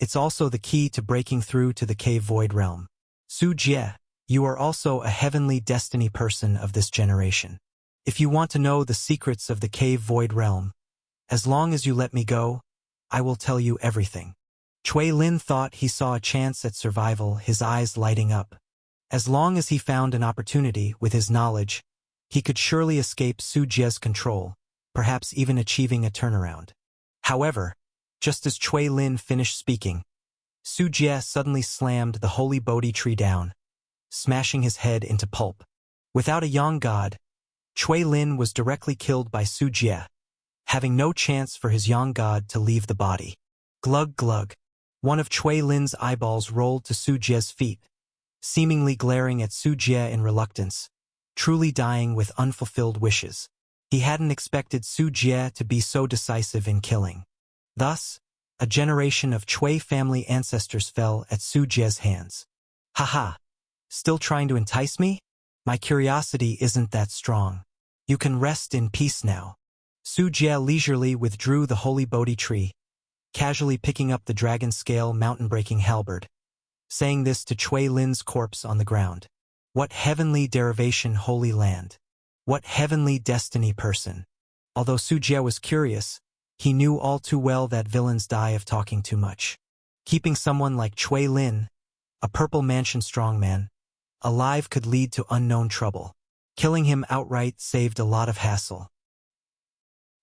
It's also the key to breaking through to the cave void realm. Su Jie, you are also a heavenly destiny person of this generation. If you want to know the secrets of the cave void realm, as long as you let me go, I will tell you everything. Chui Lin thought he saw a chance at survival, his eyes lighting up. As long as he found an opportunity with his knowledge, he could surely escape Su Jie's control, perhaps even achieving a turnaround. However, just as Chui Lin finished speaking, Su Jie suddenly slammed the holy Bodhi tree down, smashing his head into pulp. Without a Yang God, Chui Lin was directly killed by Su Jie, having no chance for his Yang God to leave the body. Glug glug. One of Chui Lin's eyeballs rolled to Su Jie's feet, seemingly glaring at Su Jie in reluctance, truly dying with unfulfilled wishes. He hadn't expected Su Jie to be so decisive in killing. Thus, a generation of Chui family ancestors fell at Su Jie's hands. Haha! Still trying to entice me? My curiosity isn't that strong. You can rest in peace now. Su Jie leisurely withdrew the holy Bodhi tree, casually picking up the dragon-scale mountain-breaking halberd, saying this to Chui Lin's corpse on the ground. What heavenly derivation, holy land! What heavenly destiny, person! Although Su Jie was curious, he knew all too well that villains die of talking too much. Keeping someone like Chui Lin, a Purple Mansion strongman, alive could lead to unknown trouble. Killing him outright saved a lot of hassle.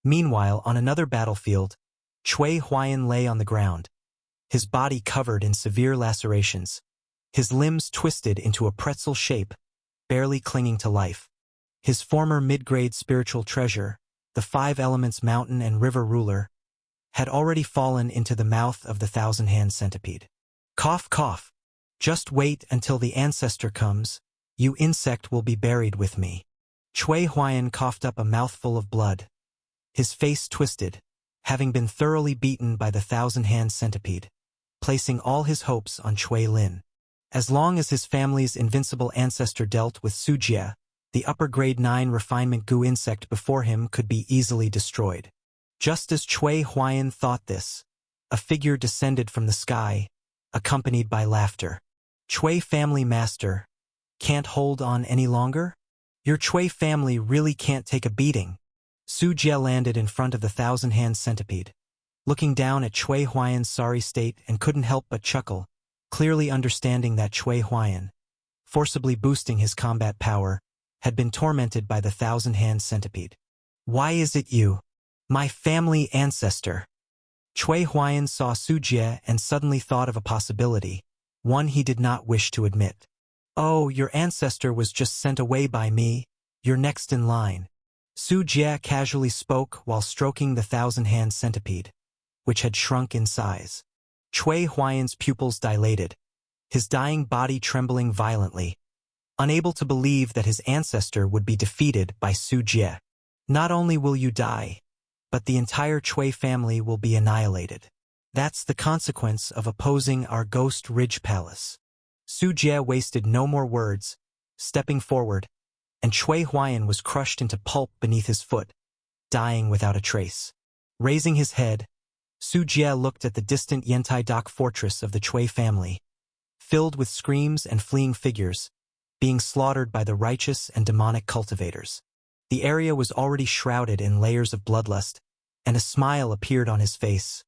Meanwhile, on another battlefield, Chui Huayan lay on the ground, his body covered in severe lacerations, his limbs twisted into a pretzel shape, barely clinging to life. His former mid-grade spiritual treasure, the Five Elements mountain and river ruler, had already fallen into the mouth of the thousand-hand centipede. Cough, cough. Just wait until the ancestor comes. You insect will be buried with me. Chui Huayan coughed up a mouthful of blood. His face twisted, having been thoroughly beaten by the thousand-hand centipede, placing all his hopes on Chui Lin. As long as his family's invincible ancestor dealt with Su Jie, the upper grade 9 refinement goo insect before him could be easily destroyed. Just as Chui Huayan thought this, a figure descended from the sky, accompanied by laughter. Chui family master, can't hold on any longer? Your Chui family really can't take a beating. Su Jie landed in front of the thousand-hand centipede, looking down at Chui Huayan's sorry state, and couldn't help but chuckle, clearly understanding that Chui Huayan, forcibly boosting his combat power, had been tormented by the thousand-hand centipede. Why is it you? My family ancestor. Chui Huayan saw Su Jie and suddenly thought of a possibility, one he did not wish to admit. Oh, your ancestor was just sent away by me. You're next in line. Su Jie casually spoke while stroking the thousand-hand centipede, which had shrunk in size. Chui Huayan's pupils dilated, his dying body trembling violently, unable to believe that his ancestor would be defeated by Su Jie. Not only will you die, but the entire Chui family will be annihilated. That's the consequence of opposing our Ghost Ridge Palace. Su Jie wasted no more words, stepping forward, and Chui Huayan was crushed into pulp beneath his foot, dying without a trace. Raising his head, Su Jie looked at the distant Yantai Dak fortress of the Chui family, filled with screams and fleeing figures, being slaughtered by the righteous and demonic cultivators. The area was already shrouded in layers of bloodlust, and a smile appeared on his face.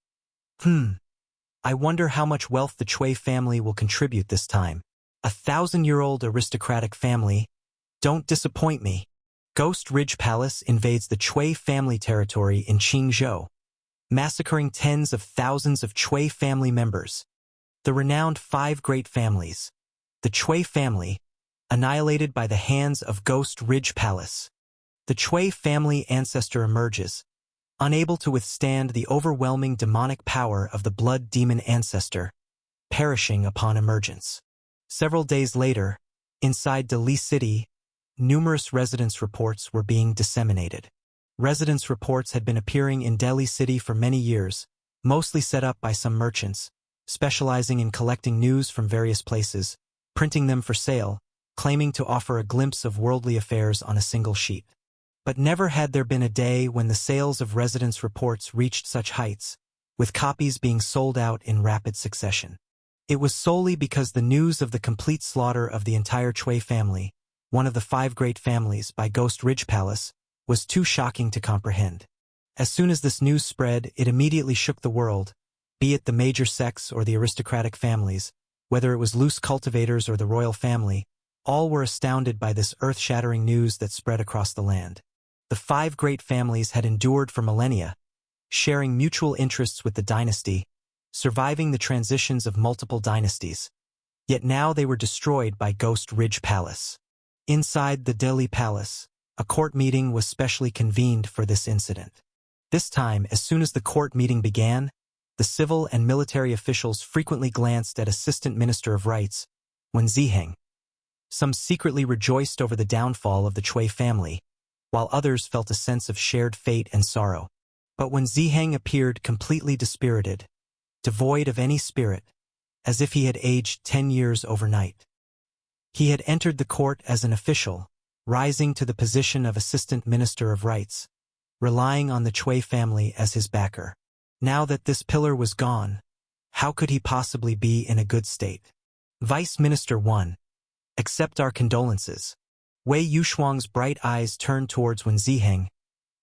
I wonder how much wealth the Chui family will contribute this time. 1,000-year-old aristocratic family. Don't disappoint me. Ghost Ridge Palace invades the Chui family territory in Qingzhou, massacring tens of thousands of Chui family members. The renowned 5 great families. The Chui family, annihilated by the hands of Ghost Ridge Palace. The Chui family ancestor emerges, unable to withstand the overwhelming demonic power of the blood demon ancestor, perishing upon emergence. Several days later, inside Dali City, numerous residence reports were being disseminated. Residence reports had been appearing in Delhi City for many years, mostly set up by some merchants, specializing in collecting news from various places, printing them for sale, claiming to offer a glimpse of worldly affairs on a single sheet. But never had there been a day when the sales of residence reports reached such heights, with copies being sold out in rapid succession. It was solely because the news of the complete slaughter of the entire Chui family, one of the 5 great families, by Ghost Ridge Palace, was too shocking to comprehend. As soon as this news spread, it immediately shook the world, be it the major sects or the aristocratic families, whether it was loose cultivators or the royal family, all were astounded by this earth-shattering news that spread across the land. The 5 great families had endured for millennia, sharing mutual interests with the dynasty, surviving the transitions of multiple dynasties. Yet now they were destroyed by Ghost Ridge Palace. Inside the Delhi Palace, a court meeting was specially convened for this incident. This time, as soon as the court meeting began, the civil and military officials frequently glanced at Assistant Minister of Rights, Wen Ziheng. Some secretly rejoiced over the downfall of the Cui family, while others felt a sense of shared fate and sorrow. But Wen Ziheng appeared completely dispirited, devoid of any spirit, as if he had aged 10 years overnight. He had entered the court as an official, rising to the position of Assistant Minister of Rights, relying on the Cui family as his backer. Now that this pillar was gone, how could he possibly be in a good state? Vice Minister 1. Accept our condolences. Wei Yushuang's bright eyes turned towards Wen Ziheng,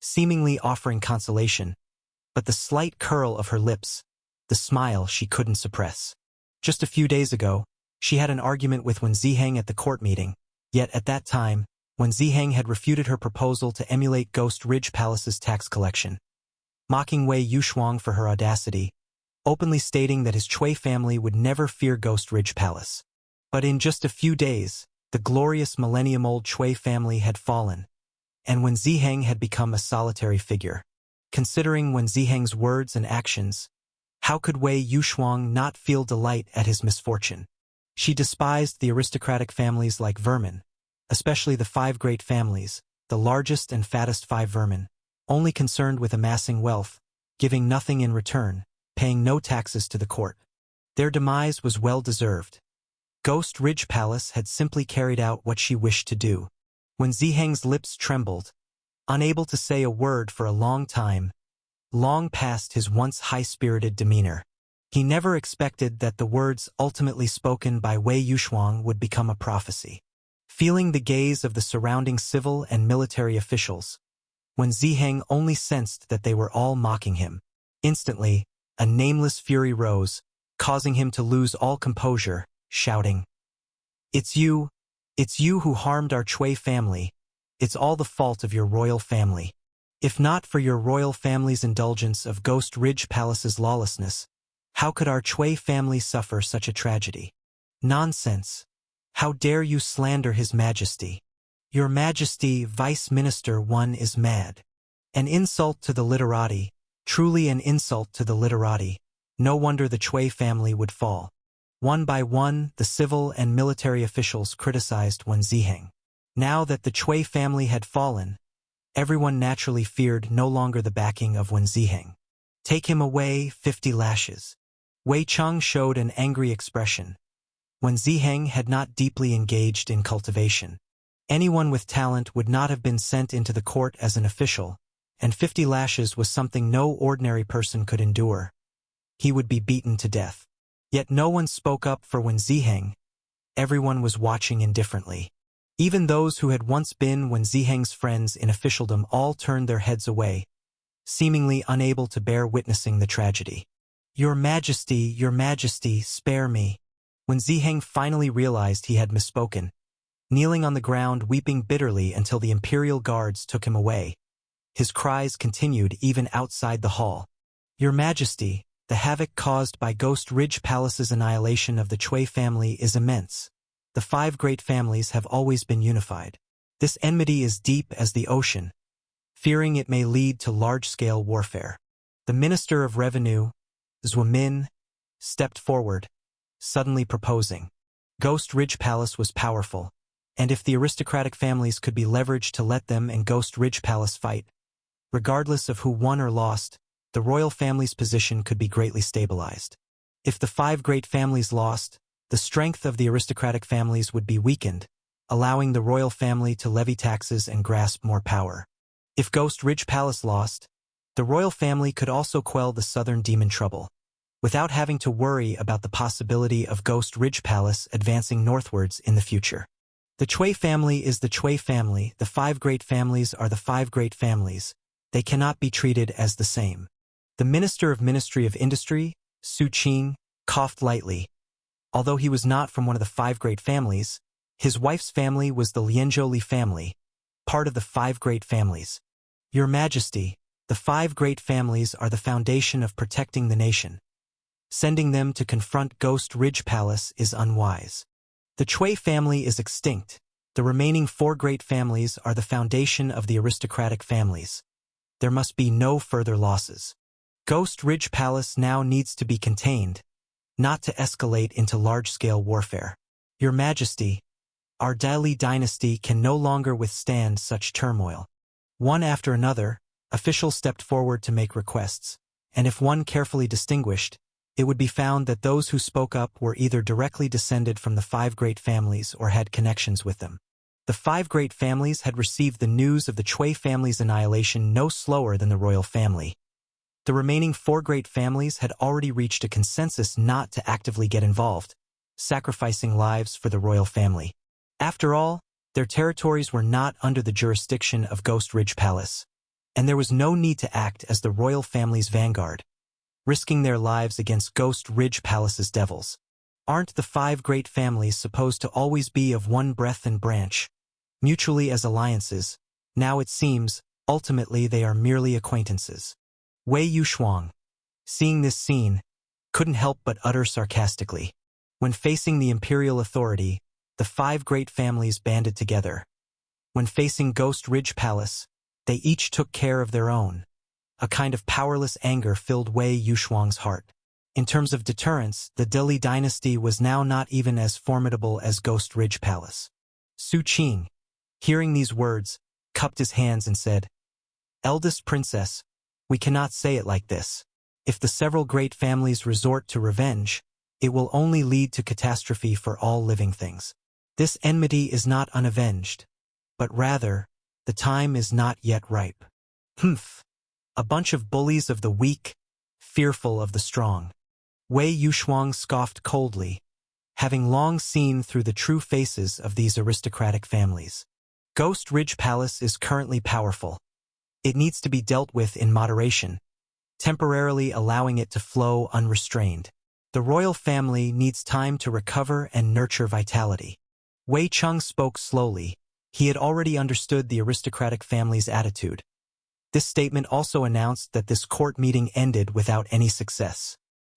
seemingly offering consolation, but the slight curl of her lips, the smile she couldn't suppress. Just a few days ago, she had an argument with Wen Ziheng at the court meeting, yet at that time, Wen Ziheng had refuted her proposal to emulate Ghost Ridge Palace's tax collection, mocking Wei Yushuang for her audacity, openly stating that his Cui family would never fear Ghost Ridge Palace. But in just a few days, the glorious millennium-old Cui family had fallen, and Wen Ziheng had become a solitary figure. Considering Wen Ziheng's words and actions, how could Wei Yushuang not feel delight at his misfortune? She despised the aristocratic families like vermin, especially the 5 great families, the largest and fattest 5 vermin, only concerned with amassing wealth, giving nothing in return, paying no taxes to the court. Their demise was well-deserved. Ghost Ridge Palace had simply carried out what she wished to do. Wen Ziheng's lips trembled, unable to say a word for a long time, long past his once high-spirited demeanor. He never expected that the words ultimately spoken by Wei Yushuang would become a prophecy. Feeling the gaze of the surrounding civil and military officials, Wen Ziheng only sensed that they were all mocking him. Instantly, a nameless fury rose, causing him to lose all composure, shouting, It's you who harmed our Cui family. It's all the fault of your royal family. If not for your royal family's indulgence of Ghost Ridge Palace's lawlessness, how could our Cui family suffer such a tragedy? Nonsense. How dare you slander His Majesty? Your Majesty, Vice Minister 1 is mad. An insult to the literati, truly an insult to the literati. No wonder the Cui family would fall. One by one, the civil and military officials criticized Wen Ziheng. Now that the Cui family had fallen, everyone naturally feared no longer the backing of Wen Ziheng. Take him away, 50 lashes. Wei Cheng showed an angry expression. Wen Ziheng had not deeply engaged in cultivation. Anyone with talent would not have been sent into the court as an official, and 50 lashes was something no ordinary person could endure. He would be beaten to death. Yet no one spoke up for Wen Ziheng. Everyone was watching indifferently. Even those who had once been Wen Ziheng's friends in officialdom all turned their heads away, seemingly unable to bear witnessing the tragedy. Your Majesty, spare me. Wen Ziheng finally realized he had misspoken, kneeling on the ground weeping bitterly until the imperial guards took him away. His cries continued even outside the hall. Your Majesty, the havoc caused by Ghost Ridge Palace's annihilation of the Cui family is immense. The 5 great families have always been unified. This enmity is deep as the ocean, fearing it may lead to large-scale warfare. The Minister of Revenue, Zhuo Min, stepped forward, suddenly proposing. Ghost Ridge Palace was powerful, and if the aristocratic families could be leveraged to let them and Ghost Ridge Palace fight, regardless of who won or lost, the royal family's position could be greatly stabilized. If the 5 great families lost, the strength of the aristocratic families would be weakened, allowing the royal family to levy taxes and grasp more power. If Ghost Ridge Palace lost, the royal family could also quell the southern demon trouble, without having to worry about the possibility of Ghost Ridge Palace advancing northwards in the future. The Chui family is the Chui family. The five great families are the five great families. They cannot be treated as the same. The Minister of Ministry of Industry, Su Qing, coughed lightly. Although he was not from one of the five great families, his wife's family was the Lianzhou Li family, part of the five great families. Your Majesty, the five great families are the foundation of protecting the nation. Sending them to confront Ghost Ridge Palace is unwise. The Chui family is extinct. The remaining four great families are the foundation of the aristocratic families. There must be no further losses. Ghost Ridge Palace now needs to be contained, not to escalate into large-scale warfare. Your Majesty, our Dali dynasty can no longer withstand such turmoil. One after another, officials stepped forward to make requests, and if one carefully distinguished, it would be found that those who spoke up were either directly descended from the five great families or had connections with them. The five great families had received the news of the Chui family's annihilation no slower than the royal family. The remaining four great families had already reached a consensus not to actively get involved, sacrificing lives for the royal family. After all, their territories were not under the jurisdiction of Ghost Ridge Palace, and there was no need to act as the royal family's vanguard, risking their lives against Ghost Ridge Palace's devils. Aren't the five great families supposed to always be of one breath and branch, mutually as alliances? Now it seems, ultimately they are merely acquaintances. Wei Yushuang, seeing this scene, couldn't help but utter sarcastically. When facing the imperial authority, the five great families banded together. When facing Ghost Ridge Palace, they each took care of their own. A kind of powerless anger filled Wei Yushuang's heart. In terms of deterrence, the Dali dynasty was now not even as formidable as Ghost Ridge Palace. Su Qing, hearing these words, cupped his hands and said, "Eldest princess, we cannot say it like this. If the several great families resort to revenge, it will only lead to catastrophe for all living things. This enmity is not unavenged, but rather, the time is not yet ripe." Humph! A bunch of bullies of the weak, fearful of the strong. Wei Yushuang scoffed coldly, having long seen through the true faces of these aristocratic families. Ghost Ridge Palace is currently powerful. It needs to be dealt with in moderation, temporarily allowing it to flow unrestrained. The royal family needs time to recover and nurture vitality. Wei Cheng spoke slowly. He had already understood the aristocratic family's attitude. This statement also announced that this court meeting ended without any success.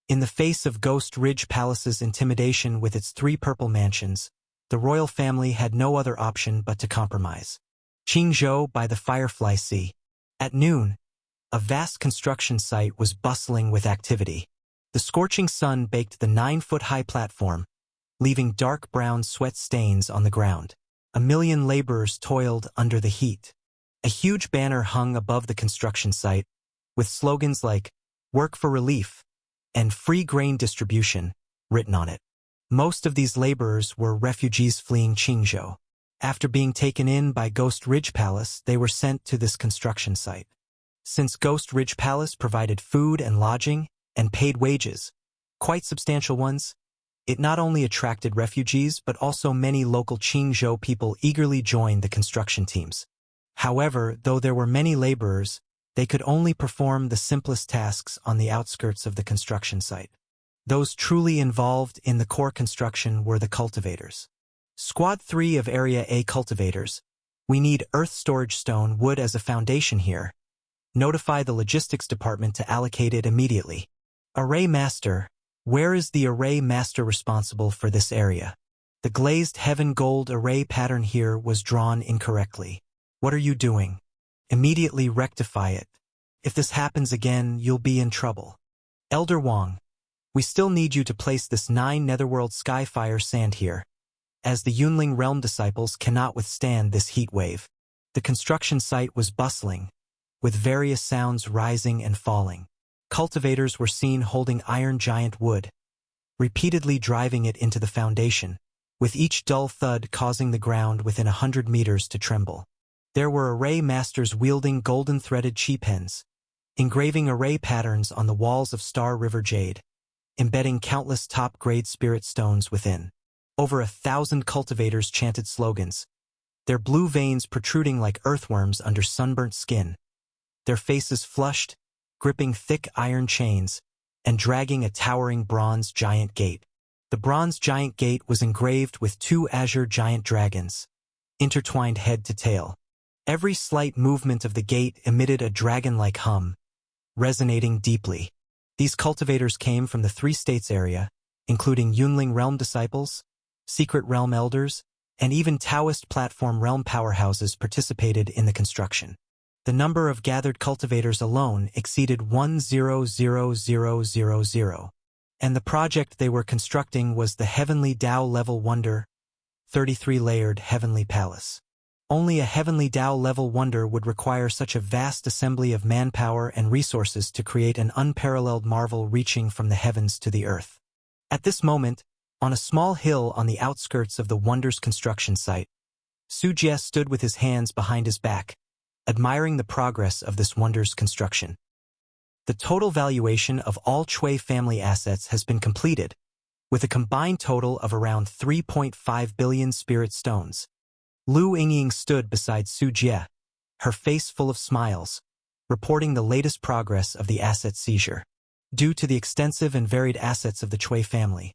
In the face of Ghost Ridge Palace's intimidation with its three purple mansions, the royal family had no other option but to compromise. Qingzhou by the Firefly Sea. At noon, a vast construction site was bustling with activity. The scorching sun baked the 9-foot-high platform, leaving dark brown sweat stains on the ground. A million laborers toiled under the heat. A huge banner hung above the construction site, with slogans like, "Work for Relief," and "Free Grain Distribution," written on it. Most of these laborers were refugees fleeing Qingzhou. After being taken in by Ghost Ridge Palace, they were sent to this construction site. Since Ghost Ridge Palace provided food and lodging, and paid wages, quite substantial ones, it not only attracted refugees but also many local Qingzhou people eagerly joined the construction teams. However, though there were many laborers, they could only perform the simplest tasks on the outskirts of the construction site. Those truly involved in the core construction were the cultivators. Squad 3 of Area A cultivators. We need earth storage stone wood as a foundation here. Notify the logistics department to allocate it immediately. Array Master. Where is the array master responsible for this area? The glazed heaven gold array pattern here was drawn incorrectly. What are you doing? Immediately rectify it. If this happens again, you'll be in trouble. Elder Wang. We still need you to place this 9 Netherworld Skyfire sand here, as the Yunling Realm disciples cannot withstand this heat wave. The construction site was bustling, with various sounds rising and falling. Cultivators were seen holding iron giant wood, repeatedly driving it into the foundation, with each dull thud causing the ground within 100 meters to tremble. There were array masters wielding golden-threaded chi pens, engraving array patterns on the walls of Star River Jade, embedding countless top-grade spirit stones within. Over 1,000 cultivators chanted slogans, their blue veins protruding like earthworms under sunburnt skin, their faces flushed, gripping thick iron chains, and dragging a towering bronze giant gate. The bronze giant gate was engraved with 2 azure giant dragons, intertwined head to tail. Every slight movement of the gate emitted a dragon-like hum, resonating deeply. These cultivators came from the 3 states area, including Yunling realm disciples, secret realm elders, and even Taoist platform realm powerhouses participated in the construction. The number of gathered cultivators alone exceeded 100,000, and the project they were constructing was the Heavenly Dao Level Wonder, 33-layered Heavenly Palace. Only a Heavenly Dao Level Wonder would require such a vast assembly of manpower and resources to create an unparalleled marvel reaching from the heavens to the earth. At this moment, on a small hill on the outskirts of the Wonder's construction site, Su Jie stood with his hands behind his back, admiring the progress of this Wonder's construction. The total valuation of all Cui family assets has been completed, with a combined total of around 3.5 billion spirit stones. Lu Yingying stood beside Su Jie, her face full of smiles, reporting the latest progress of the asset seizure. Due to the extensive and varied assets of the Cui family,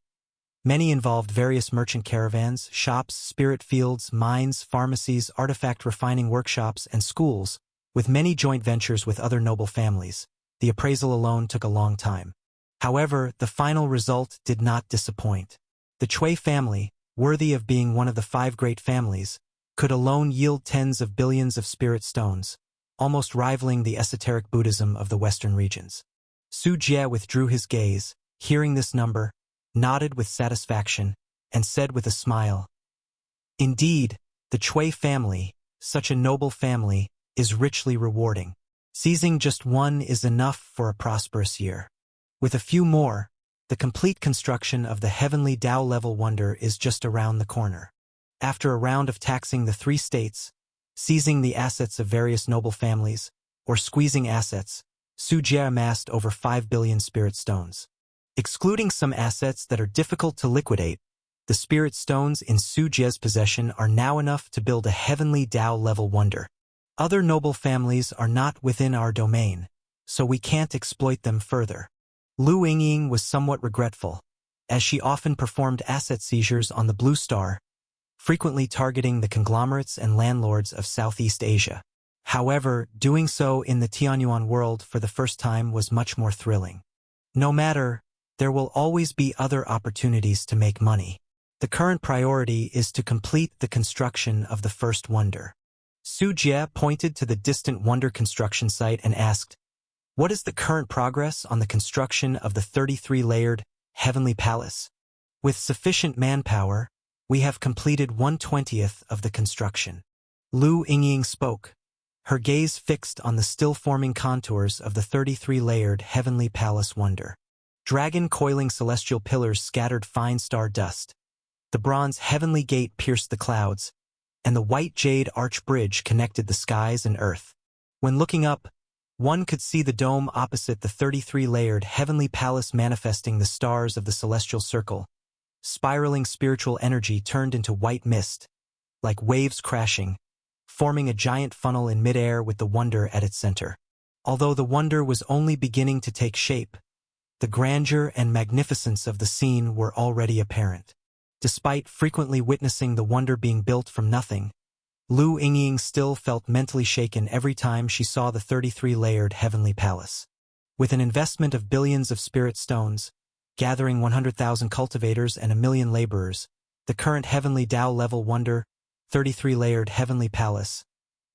many involved various merchant caravans, shops, spirit fields, mines, pharmacies, artifact refining workshops, and schools, with many joint ventures with other noble families. The appraisal alone took a long time. However, the final result did not disappoint. The Cui family, worthy of being one of the 5 great families, could alone yield tens of billions of spirit stones, almost rivaling the esoteric Buddhism of the Western regions. Su Jie withdrew his gaze, hearing this number, nodded with satisfaction, and said with a smile, "Indeed, the Cui family, such a noble family, is richly rewarding. Seizing just one is enough for a prosperous year. With a few more, the complete construction of the Heavenly Dao Level Wonder is just around the corner." After a round of taxing the 3 states, seizing the assets of various noble families, or squeezing assets, Su Jie amassed over 5 billion spirit stones. Excluding some assets that are difficult to liquidate, the spirit stones in Su Jie's possession are now enough to build a Heavenly Dao Level Wonder. Other noble families are not within our domain, so we can't exploit them further. Lu Yingying was somewhat regretful, as she often performed asset seizures on the Blue Star, frequently targeting the conglomerates and landlords of Southeast Asia. However, doing so in the Tianyuan world for the first time was much more thrilling. No matter, there will always be other opportunities to make money. The current priority is to complete the construction of the first wonder. Su Jie pointed to the distant wonder construction site and asked, "What is the current progress on the construction of the 33-layered Heavenly Palace?" "With sufficient manpower, we have completed 1/20th of the construction." Lu Yingying spoke, her gaze fixed on the still-forming contours of the 33-layered Heavenly Palace Wonder. Dragon-coiling celestial pillars scattered fine star dust. The bronze Heavenly Gate pierced the clouds, and the white jade arch bridge connected the skies and earth. When looking up, one could see the dome opposite the 33-layered Heavenly Palace manifesting the stars of the celestial circle. Spiraling spiritual energy turned into white mist, like waves crashing, forming a giant funnel in midair with the wonder at its center. Although the wonder was only beginning to take shape, the grandeur and magnificence of the scene were already apparent. Despite frequently witnessing the wonder being built from nothing, Lu Yingying still felt mentally shaken every time she saw the 33-layered Heavenly Palace. With an investment of billions of spirit stones, gathering 100,000 cultivators and 1 million laborers, the current Heavenly Dao Level Wonder, 33-layered Heavenly Palace,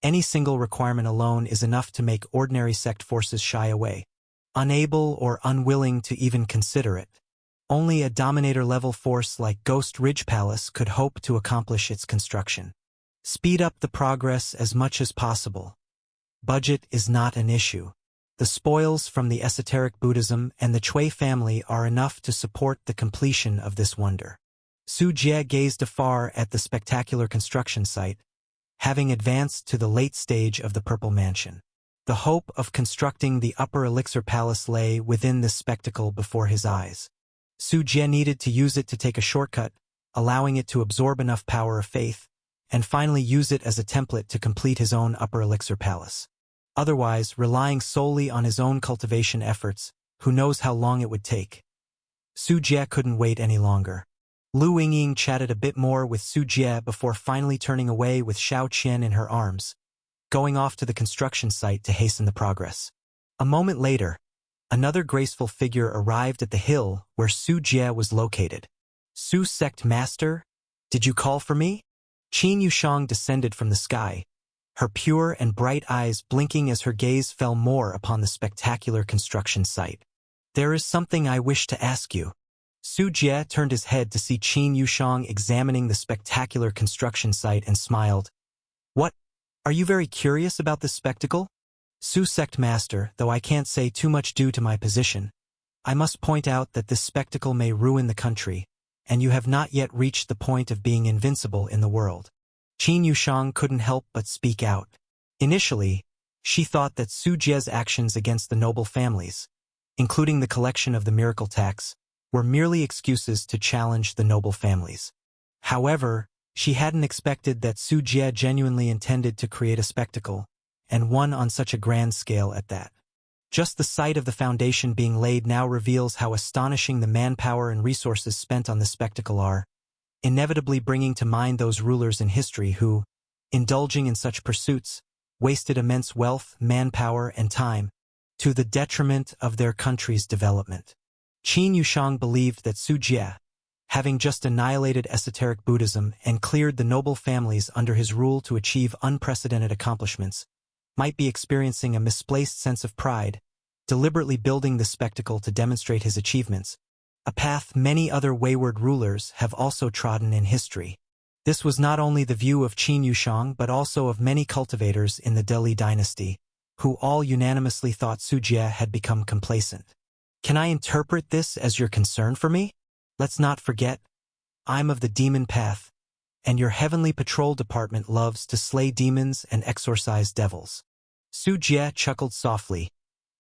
any single requirement alone is enough to make ordinary sect forces shy away, unable or unwilling to even consider it. Only a Dominator-level force like Ghost Ridge Palace could hope to accomplish its construction. Speed up the progress as much as possible. Budget is not an issue. The spoils from the esoteric Buddhism and the Cui family are enough to support the completion of this wonder. Su Jie gazed afar at the spectacular construction site, having advanced to the late stage of the Purple Mansion. The hope of constructing the Upper Elixir Palace lay within this spectacle before his eyes. Su Jie needed to use it to take a shortcut, allowing it to absorb enough power of faith, and finally use it as a template to complete his own upper elixir palace. Otherwise, relying solely on his own cultivation efforts, who knows how long it would take. Su Jie couldn't wait any longer. Lu Yingying chatted a bit more with Su Jie before finally turning away with Xiao Qian in her arms, going off to the construction site to hasten the progress. A moment later, another graceful figure arrived at the hill where Su Jie was located. Su Sect Master, did you call for me? Qin Yushang descended from the sky, her pure and bright eyes blinking as her gaze fell more upon the spectacular construction site. There is something I wish to ask you. Su Jie turned his head to see Qin Yushang examining the spectacular construction site and smiled. What? Are you very curious about this spectacle? Su Sect Master, though I can't say too much due to my position, I must point out that this spectacle may ruin the country, and you have not yet reached the point of being invincible in the world. Qin Yushang couldn't help but speak out. Initially, she thought that Su Jie's actions against the noble families, including the collection of the miracle tax, were merely excuses to challenge the noble families. However, she hadn't expected that Su Jie genuinely intended to create a spectacle, and one on such a grand scale at that. Just the sight of the foundation being laid now reveals how astonishing the manpower and resources spent on this spectacle are, inevitably bringing to mind those rulers in history who, indulging in such pursuits, wasted immense wealth, manpower, and time, to the detriment of their country's development. Qin Yushang believed that Su Jie, having just annihilated esoteric Buddhism and cleared the noble families under his rule to achieve unprecedented accomplishments, might be experiencing a misplaced sense of pride, deliberately building the spectacle to demonstrate his achievements, a path many other wayward rulers have also trodden in history. This was not only the view of Qin Yushang but also of many cultivators in the Deli dynasty, who all unanimously thought Su Jie had become complacent. Can I interpret this as your concern for me? Let's not forget, I'm of the demon path, and your heavenly patrol department loves to slay demons and exorcise devils. Su Jie chuckled softly,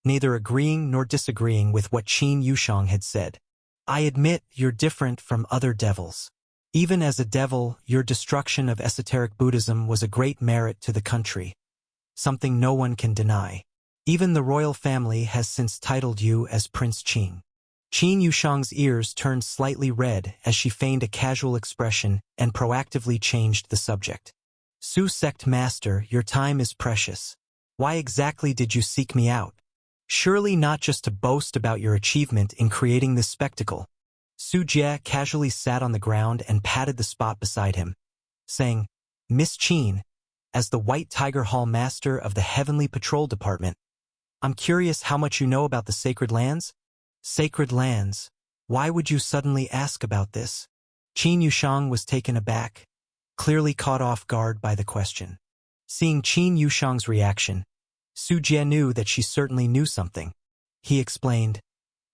neither agreeing nor disagreeing with what Qin Yushang had said. I admit you're different from other devils. Even as a devil, your destruction of esoteric Buddhism was a great merit to the country, something no one can deny. Even the royal family has since titled you as Prince Qin. Qin Yushang's ears turned slightly red as she feigned a casual expression and proactively changed the subject. Su Sect Master, your time is precious. Why exactly did you seek me out? Surely not just to boast about your achievement in creating this spectacle. Su Jie casually sat on the ground and patted the spot beside him, saying, Miss Qin, as the White Tiger Hall Master of the Heavenly Patrol Department, I'm curious how much you know about the sacred lands? Sacred lands? Why would you suddenly ask about this? Qin Yushang was taken aback, clearly caught off guard by the question. Seeing Qin Yushang's reaction, Su Jie knew that she certainly knew something. He explained,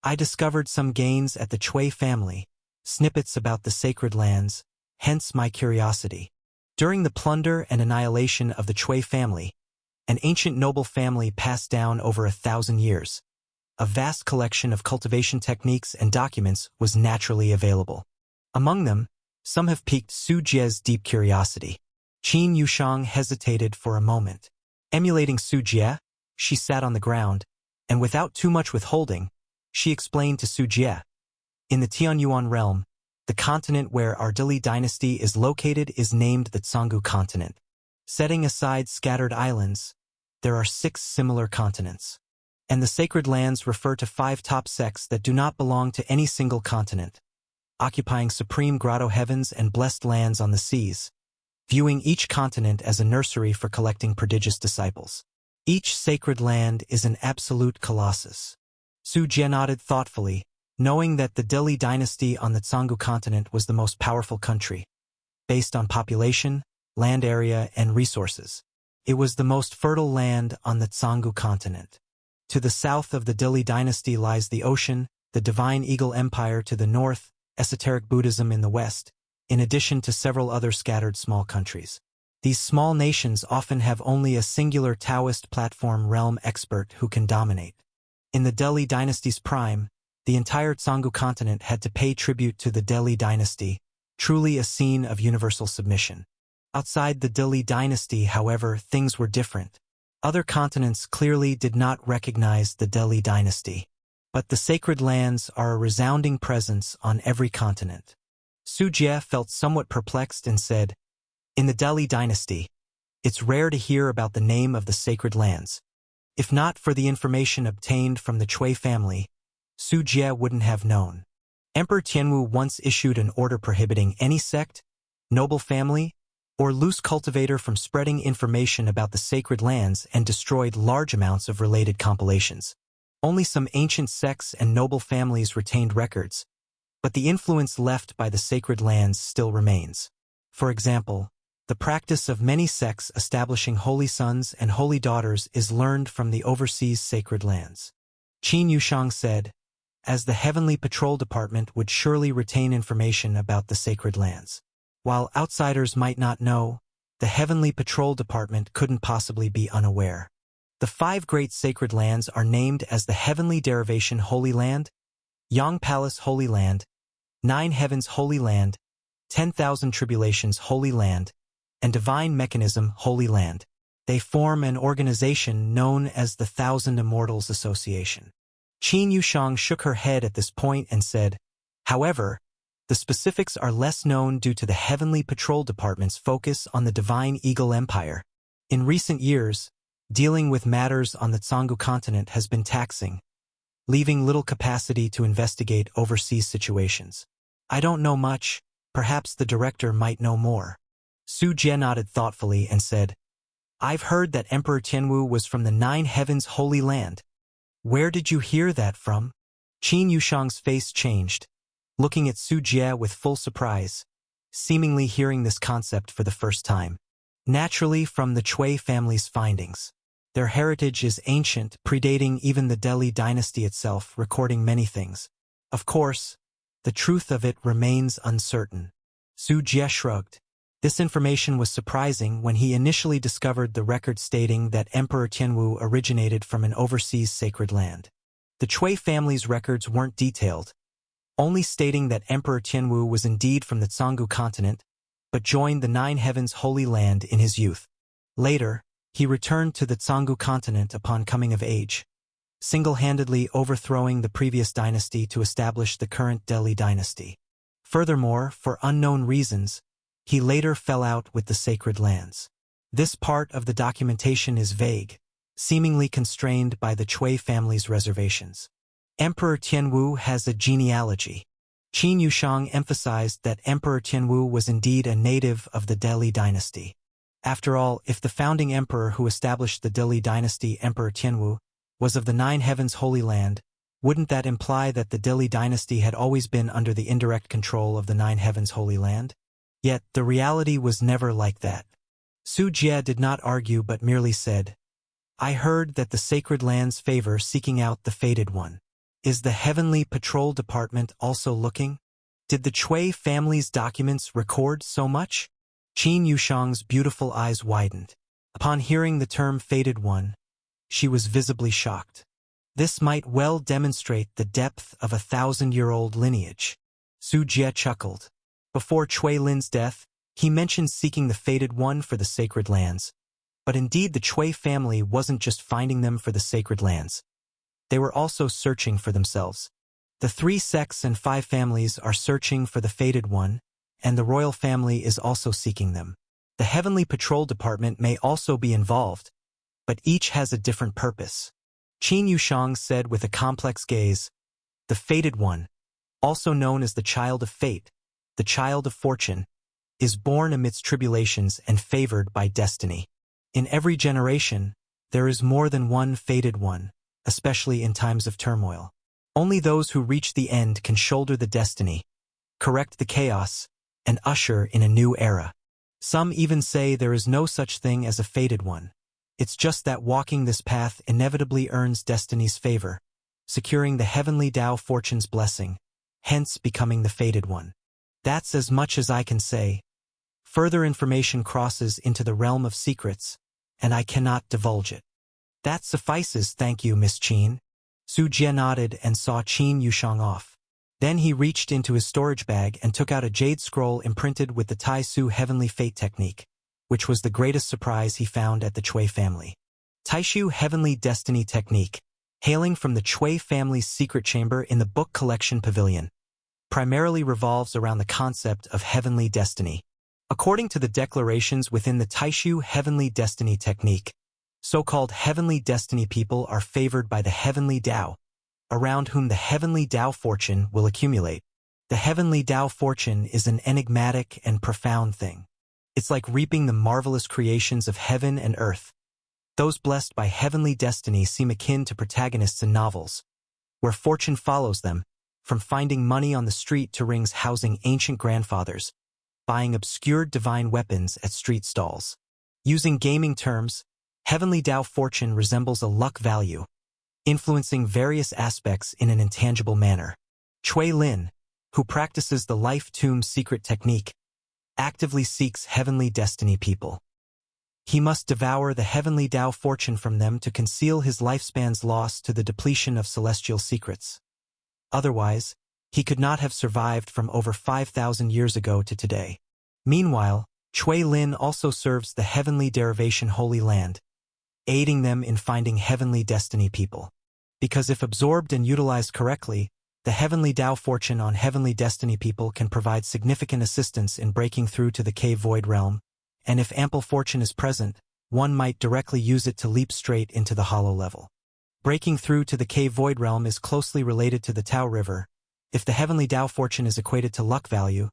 I discovered some gains at the Chui family, snippets about the sacred lands, hence my curiosity. During the plunder and annihilation of the Chui family, an ancient noble family passed down over 1,000 years. A vast collection of cultivation techniques and documents was naturally available. Among them, some have piqued Su Jie's deep curiosity. Qin Yushang hesitated for a moment. Emulating Su Jie, she sat on the ground, and without too much withholding, she explained to Su Jie. In the Tianyuan realm, the continent where our Dili dynasty is located is named the Canggu continent. Setting aside scattered islands, there are 6 similar continents. And the sacred lands refer to 5 top sects that do not belong to any single continent, occupying supreme grotto heavens and blessed lands on the seas, viewing each continent as a nursery for collecting prodigious disciples. Each sacred land is an absolute colossus. Su Jie nodded thoughtfully, knowing that the Dili dynasty on the Canggu continent was the most powerful country, based on population, land area, and resources. It was the most fertile land on the Canggu continent. To the south of the Dili dynasty lies the ocean, the Divine Eagle Empire to the north, esoteric Buddhism in the west, in addition to several other scattered small countries. These small nations often have only a singular Taoist platform realm expert who can dominate. In the Dili dynasty's prime, the entire Canggu continent had to pay tribute to the Dili dynasty, truly a scene of universal submission. Outside the Dili dynasty, however, things were different. Other continents clearly did not recognize the Dili dynasty. But the sacred lands are a resounding presence on every continent. Su Jie felt somewhat perplexed and said, "In the Dili dynasty, it's rare to hear about the name of the sacred lands. If not for the information obtained from the Cui family, Su Jie wouldn't have known. Emperor Tianwu once issued an order prohibiting any sect, noble family, or loose cultivator from spreading information about the sacred lands and destroyed large amounts of related compilations. Only some ancient sects and noble families retained records, but the influence left by the sacred lands still remains. For example, the practice of many sects establishing holy sons and holy daughters is learned from the overseas sacred lands." Qin Yushang said, as the Heavenly Patrol Department would surely retain information about the sacred lands. While outsiders might not know, the Heavenly Patrol Department couldn't possibly be unaware. The 5 great sacred lands are named as the Heavenly Derivation Holy Land, Yang Palace Holy Land, 9 Heavens Holy Land, 10,000 Tribulations Holy Land, and Divine Mechanism Holy Land. They form an organization known as the Thousand Immortals Association. Qin Yushang shook her head at this point and said, "However, the specifics are less known due to the Heavenly Patrol Department's focus on the Divine Eagle Empire. In recent years, dealing with matters on the Tsangu continent has been taxing, leaving little capacity to investigate overseas situations. I don't know much, perhaps the director might know more." Su Jie nodded thoughtfully and said, "I've heard that Emperor Tianwu was from the 9 Heavens Holy Land. Where did you hear that from?" Qin Yushang's face changed, looking at Su Jie with full surprise, seemingly hearing this concept for the first time. "Naturally from the Cui family's findings. Their heritage is ancient, predating even the Dili dynasty itself, recording many things. Of course, the truth of it remains uncertain." Su Jie shrugged. This information was surprising when he initially discovered the record stating that Emperor Tianwu originated from an overseas sacred land. The Cui family's records weren't detailed, only stating that Emperor Tianwu was indeed from the Tsangu continent, but joined the 9 Heavens Holy Land in his youth. Later, he returned to the Tsangu continent upon coming of age, single-handedly overthrowing the previous dynasty to establish the current Dili dynasty. Furthermore, for unknown reasons, he later fell out with the sacred lands. This part of the documentation is vague, seemingly constrained by the Cui family's reservations. Emperor Tianwu has a genealogy. Qin Yushang emphasized that Emperor Tianwu was indeed a native of the Dili dynasty. After all, if the founding emperor who established the Dili dynasty, Emperor Tianwu, was of the 9 Heavens Holy Land, wouldn't that imply that the Dili dynasty had always been under the indirect control of the 9 Heavens Holy Land? Yet, the reality was never like that. Su Jie did not argue but merely said, "I heard that the sacred lands favor seeking out the fated one. Is the Heavenly Patrol Department also looking? Did the Cui family's documents record so much?" Qin Yushang's beautiful eyes widened. Upon hearing the term fated one, she was visibly shocked. This might well demonstrate the depth of a 1,000-year-old lineage. Su Jie chuckled. Before Cui Lin's death, he mentioned seeking the fated one for the sacred lands. But indeed the Cui family wasn't just finding them for the sacred lands. They were also searching for themselves. The 3 sects and 5 families are searching for the fated one, and the royal family is also seeking them. The Heavenly Patrol Department may also be involved, but each has a different purpose. Qin Yushang said with a complex gaze, "The fated one, also known as the child of fate, the child of fortune, is born amidst tribulations and favored by destiny. In every generation, there is more than one fated one, especially in times of turmoil. Only those who reach the end can shoulder the destiny, correct the chaos, and usher in a new era. Some even say there is no such thing as a fated one. It's just that walking this path inevitably earns destiny's favor, securing the heavenly Tao fortune's blessing, hence becoming the fated one. That's as much as I can say. Further information crosses into the realm of secrets, and I cannot divulge it." "That suffices, thank you, Miss Qin." Su Jie nodded and saw Qin Yushang off. Then he reached into his storage bag and took out a jade scroll imprinted with the Tai Su Heavenly Fate technique, which was the greatest surprise he found at the Cui family. Taishu Heavenly Destiny Technique, hailing from the Cui family's secret chamber in the book collection pavilion, primarily revolves around the concept of heavenly destiny. According to the declarations within the Taishu Heavenly Destiny Technique, so-called heavenly destiny people are favored by the heavenly Tao, around whom the heavenly Tao fortune will accumulate. The heavenly Tao fortune is an enigmatic and profound thing. It's like reaping the marvelous creations of heaven and earth. Those blessed by heavenly destiny seem akin to protagonists in novels, where fortune follows them, from finding money on the street to rings housing ancient grandfathers, buying obscure divine weapons at street stalls. Using gaming terms, heavenly Tao fortune resembles a luck value, influencing various aspects in an intangible manner. Cui Lin, who practices the Life Tomb secret technique, actively seeks heavenly destiny people. He must devour the heavenly Tao fortune from them to conceal his lifespan's loss to the depletion of celestial secrets. Otherwise, he could not have survived from over 5,000 years ago to today. Meanwhile, Cui Lin also serves the heavenly derivation Holy Land, aiding them in finding heavenly destiny people. Because if absorbed and utilized correctly, the heavenly Tao fortune on heavenly destiny people can provide significant assistance in breaking through to the cave void realm, and if ample fortune is present, one might directly use it to leap straight into the hollow level. Breaking through to the cave void realm is closely related to the Tao River. If the heavenly Tao fortune is equated to luck value,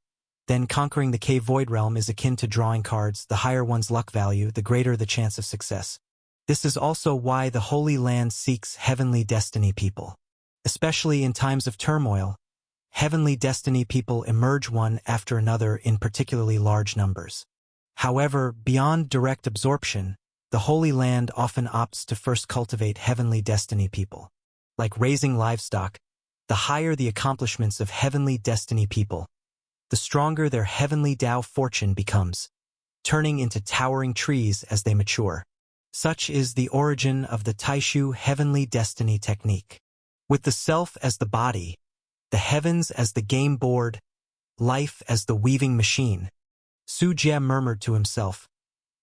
then conquering the cave void realm is akin to drawing cards. The higher one's luck value, the greater the chance of success. This is also why the Holy Land seeks heavenly destiny people. Especially in times of turmoil, heavenly destiny people emerge one after another in particularly large numbers. However, beyond direct absorption, the Holy Land often opts to first cultivate heavenly destiny people. Like raising livestock, the higher the accomplishments of heavenly destiny people, the stronger their heavenly Tao fortune becomes, turning into towering trees as they mature. Such is the origin of the Taishu Heavenly Destiny Technique. With the self as the body, the heavens as the game board, life as the weaving machine, Su Jie murmured to himself,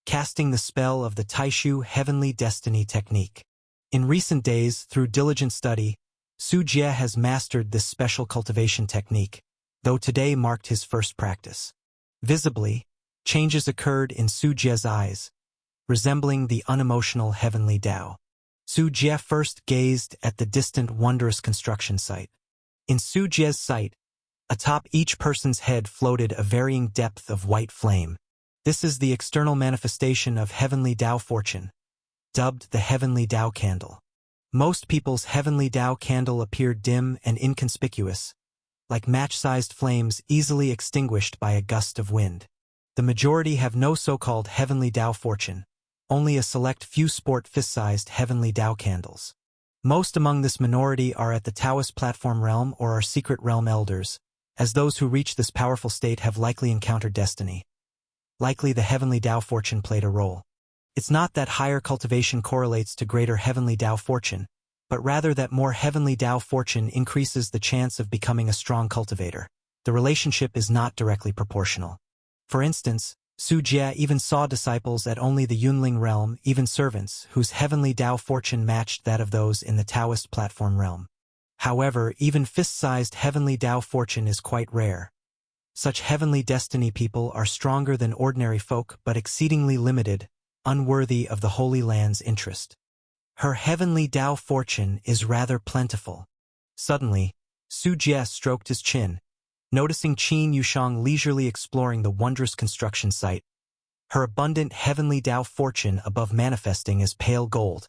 casting the spell of the Taishu Heavenly Destiny Technique. In recent days, through diligent study, Su Jie has mastered this special cultivation technique, though today marked his first practice. Visibly, changes occurred in Su Jie's eyes, resembling the unemotional heavenly Tao. Su Jie first gazed at the distant wondrous construction site. In Su Jie's sight, atop each person's head floated a varying depth of white flame. This is the external manifestation of heavenly Tao fortune, dubbed the heavenly Tao candle. Most people's heavenly Tao candle appear dim and inconspicuous, like match-sized flames easily extinguished by a gust of wind. The majority have no so-called heavenly Tao fortune. Only a select few sport fist-sized heavenly Tao candles. Most among this minority are at the Taoist platform realm or are secret realm elders, as those who reach this powerful state have likely encountered destiny. Likely the heavenly Tao fortune played a role. It's not that higher cultivation correlates to greater heavenly Tao fortune, but rather that more heavenly Tao fortune increases the chance of becoming a strong cultivator. The relationship is not directly proportional. For instance, Su Jie even saw disciples at only the Yunling realm, even servants, whose heavenly Tao fortune matched that of those in the Taoist platform realm. However, even fist-sized heavenly Tao fortune is quite rare. Such heavenly destiny people are stronger than ordinary folk but exceedingly limited, unworthy of the Holy Land's interest. Her heavenly Tao fortune is rather plentiful. Suddenly, Su Jie stroked his chin, noticing Qin Yushang leisurely exploring the wondrous construction site. Her abundant heavenly Tao fortune above manifesting as pale gold,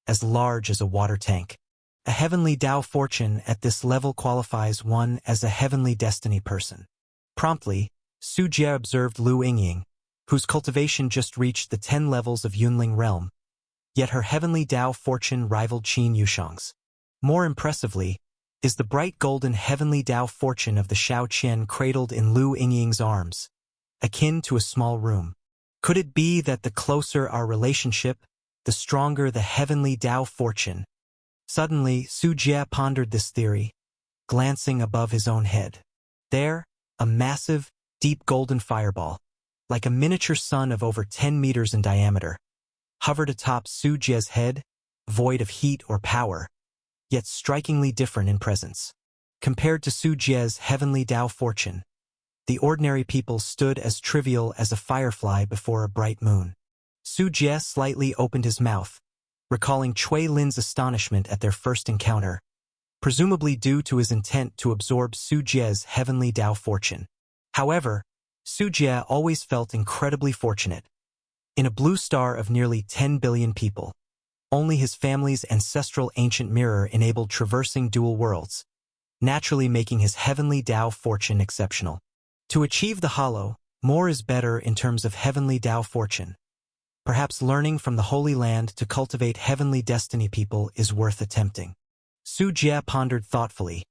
as large as a water tank. A heavenly Tao fortune at this level qualifies one as a heavenly destiny person. Promptly, Su Jie observed Lu Yingying, whose cultivation just reached the 10 levels of Yunling realm, yet her heavenly Tao fortune rivaled Qin Yushang's. More impressively, is the bright golden heavenly Tao fortune of the Shao Qian cradled in Lu Yingying's arms, akin to a small room. Could it be that the closer our relationship, the stronger the heavenly Tao fortune? Suddenly, Su Jie pondered this theory, glancing above his own head. There, a massive, deep golden fireball, like a miniature sun of over 10 meters in diameter, hovered atop Su Jie's head, void of heat or power, yet strikingly different in presence. Compared to Su Jie's heavenly Tao fortune, the ordinary people stood as trivial as a firefly before a bright moon. Su Jie slightly opened his mouth, recalling Cui Lin's astonishment at their first encounter, presumably due to his intent to absorb Su Jie's heavenly Tao fortune. However, Su Jie always felt incredibly fortunate. In a blue star of nearly 10 billion people, only his family's ancestral ancient mirror enabled traversing dual worlds, naturally making his heavenly Tao fortune exceptional. To achieve the hollow, more is better in terms of heavenly Tao fortune. Perhaps learning from the Holy Land to cultivate heavenly destiny people is worth attempting. Su Jie pondered thoughtfully,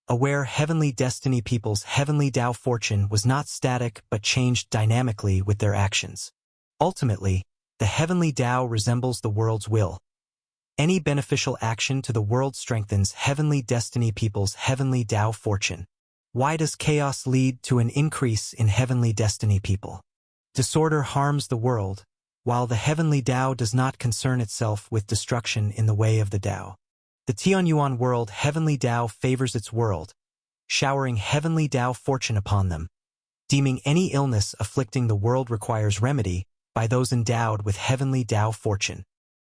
aware heavenly destiny people's heavenly Tao fortune was not static but changed dynamically with their actions. Ultimately, the heavenly Tao resembles the world's will. Any beneficial action to the world strengthens heavenly destiny people's heavenly Tao fortune. Why does chaos lead to an increase in heavenly destiny people? Disorder harms the world, while the heavenly Tao does not concern itself with destruction in the way of the Tao. The Tianyuan world heavenly Tao favors its world, showering heavenly Tao fortune upon them, deeming any illness afflicting the world requires remedy by those endowed with heavenly Tao fortune.